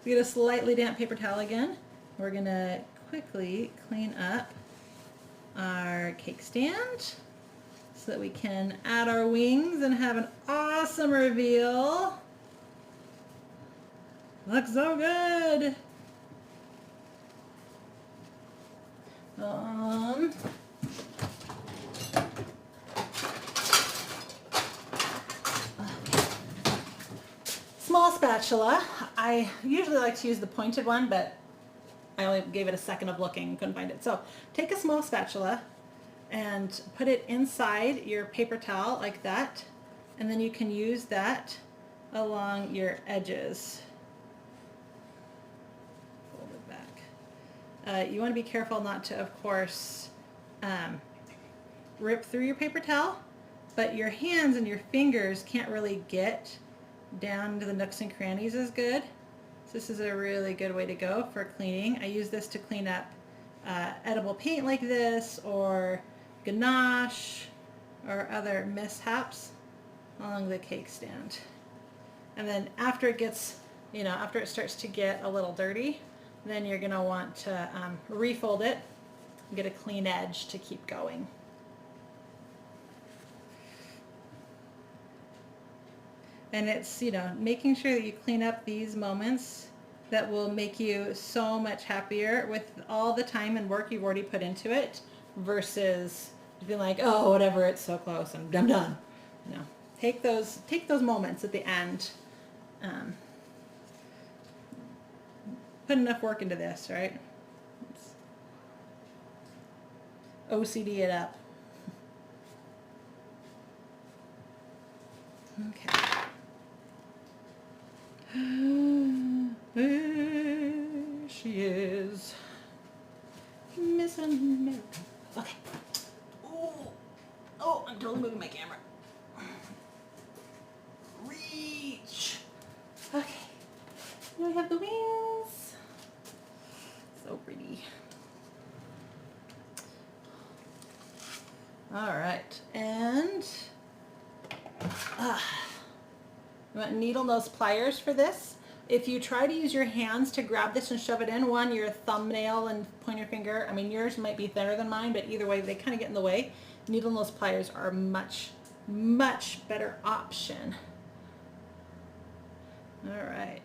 So get a slightly damp paper towel again. We're gonna quickly clean up our cake stand so that we can add our wings and have an awesome reveal. Looks so good. Small spatula. I usually like to use the pointed one, but I only gave it a second of looking, couldn't find it. So take a small spatula and put it inside your paper towel like that, and then you can use that along your edges. Fold it back. You want to be careful not to, of course, rip through your paper towel, but your hands and your fingers can't really get down to the nooks and crannies as good. So this is a really good way to go for cleaning. I use this to clean up edible paint like this, or ganache, or other mishaps along the cake stand. And then after it gets, after it starts to get a little dirty, then you're going to want to refold it and get a clean edge to keep going. And it's, making sure that you clean up these moments that will make you so much happier with all the time and work you've already put into it, versus being like, oh, whatever, it's so close, I'm done. Take those moments at the end. Put enough work into this, right? OCD it up. Okay. There she is. Miss America. Okay. Oh, I'm totally moving my camera. Reach. Okay. Now we have the wings. So pretty. All right, and you want needle nose pliers for this. If you try to use your hands to grab this and shove it in, one, your thumbnail and pointer finger, I mean, yours might be thinner than mine, but either way, they kind of get in the way. Needle nose pliers are a much, much better option. All right.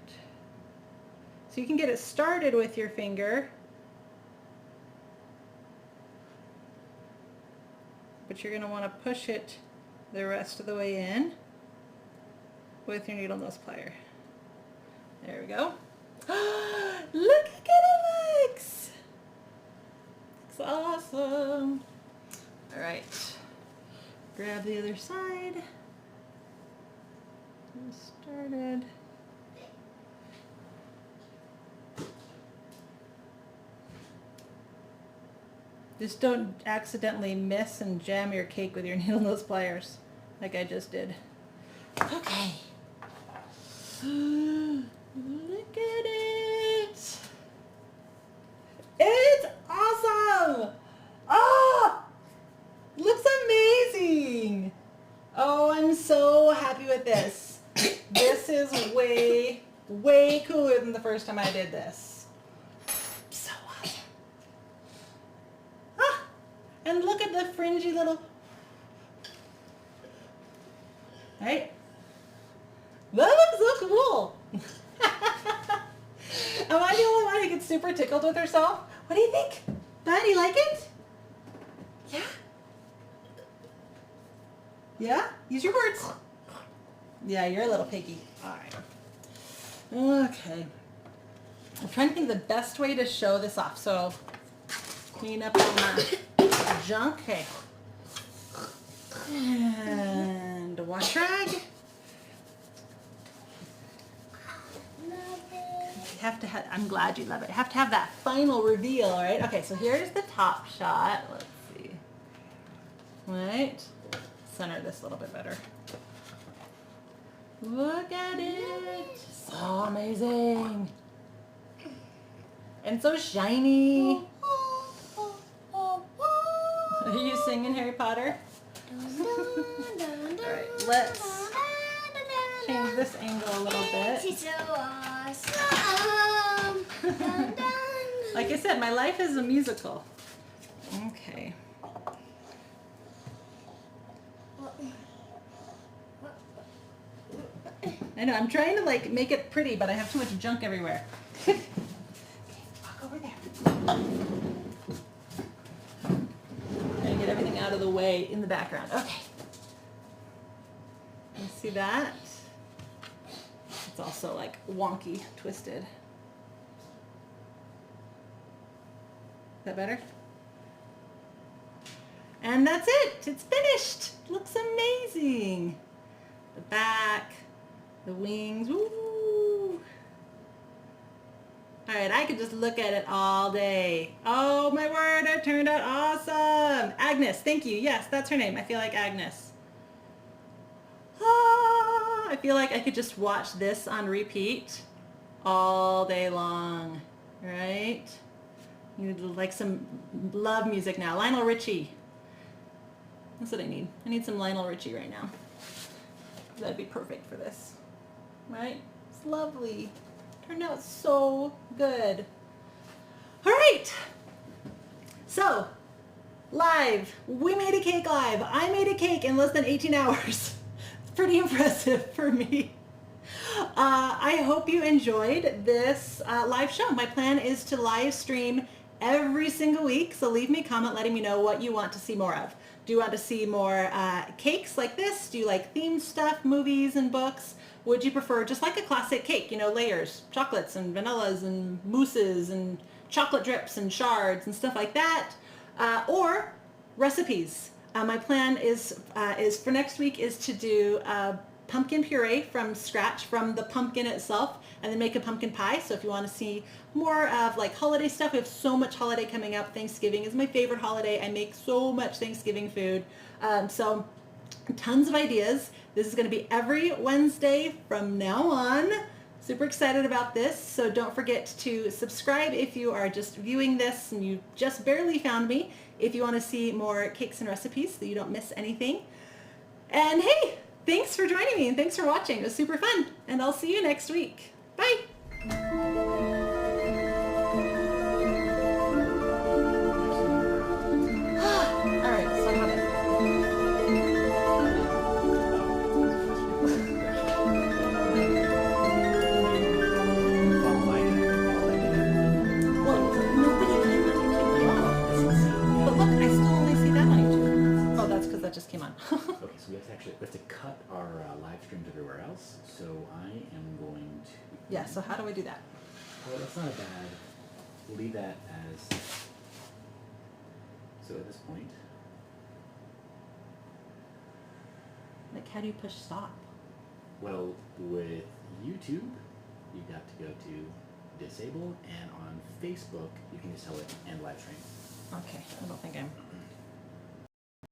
So you can get it started with your finger, but you're going to want to push it the rest of the way in with your needle nose plier. There we go. Look how good it looks. Looks awesome. All right. Grab the other side. Get started. Just don't accidentally miss and jam your cake with your needle nose pliers like I just did. Okay. Look at it. It's awesome. Oh, looks amazing. Oh, I'm so happy with this. This is way, way cooler than the first time I did this. So awesome. Ah, and look at the fringy little, right? That looks so cool. Am I the only one who gets super tickled with herself? What do you think? Dad, you like it? Yeah? Yeah? Use your words. Yeah, you're a little piggy. All right. Okay. I'm trying to think of the best way to show this off. So, clean up all my junk. Okay. And a wash rag. Have to have, I'm glad you love it. Have to have that final reveal, right? Okay, so here's the top shot. Let's see. Right? Center this a little bit better. Look at it. So amazing. And so shiny. Are you singing Harry Potter? Alright, let's change this angle a little bit. Like I said, my life is a musical. Okay. I know, I'm trying to like make it pretty, but I have too much junk everywhere. Okay, walk over there. And get everything out of the way in the background. Okay. You see that? It's also like wonky, twisted. Is that better? And that's it. It's finished. Looks amazing. The back, the wings. Woo! All right, I could just look at it all day. Oh my word, it turned out awesome. Agnes, thank you. Yes, that's her name. I feel like Agnes. Ah, I feel like I could just watch this on repeat all day long, right? You need like some love music now. Lionel Richie. That's what I need. I need some Lionel Richie right now. That'd be perfect for this, right? It's lovely. Turned out so good. All right. So, live. We made a cake live. I made a cake in less than 18 hours. It's pretty impressive for me. I hope you enjoyed this live show. My plan is to live stream every single week, so leave me a comment letting me know what you want to see more of. Do you want to see more cakes like this? Do you like themed stuff, movies and books? Would you prefer just like a classic cake, you know, layers, chocolates and vanillas and mousses and chocolate drips and shards and stuff like that? Or recipes. My plan is for next week is to do pumpkin puree from scratch from the pumpkin itself, and then make a pumpkin pie. So if you want to see more of like holiday stuff, we have so much holiday coming up. Thanksgiving is my favorite holiday. I make so much Thanksgiving food. So tons of ideas. This is going to be every Wednesday from now on. Super excited about this. So don't forget to subscribe if you are just viewing this and you just barely found me. If you want to see more cakes and recipes so you don't miss anything. And hey, thanks for joining me and thanks for watching. It was super fun. And I'll see you next week. Bye. All right, so I have it. Well, nobody came on YouTube. But look, I still only see that on YouTube. Oh, that's because that just came on. Okay, so we have to cut our live streams everywhere else. So I am going to. Yeah. So how do we do that? Well, that's not a bad. We'll leave that as. So at this point. Like, how do you push stop? Well, with YouTube, you got to go to disable, and on Facebook, you can just tell it end live stream. Okay, I don't think I'm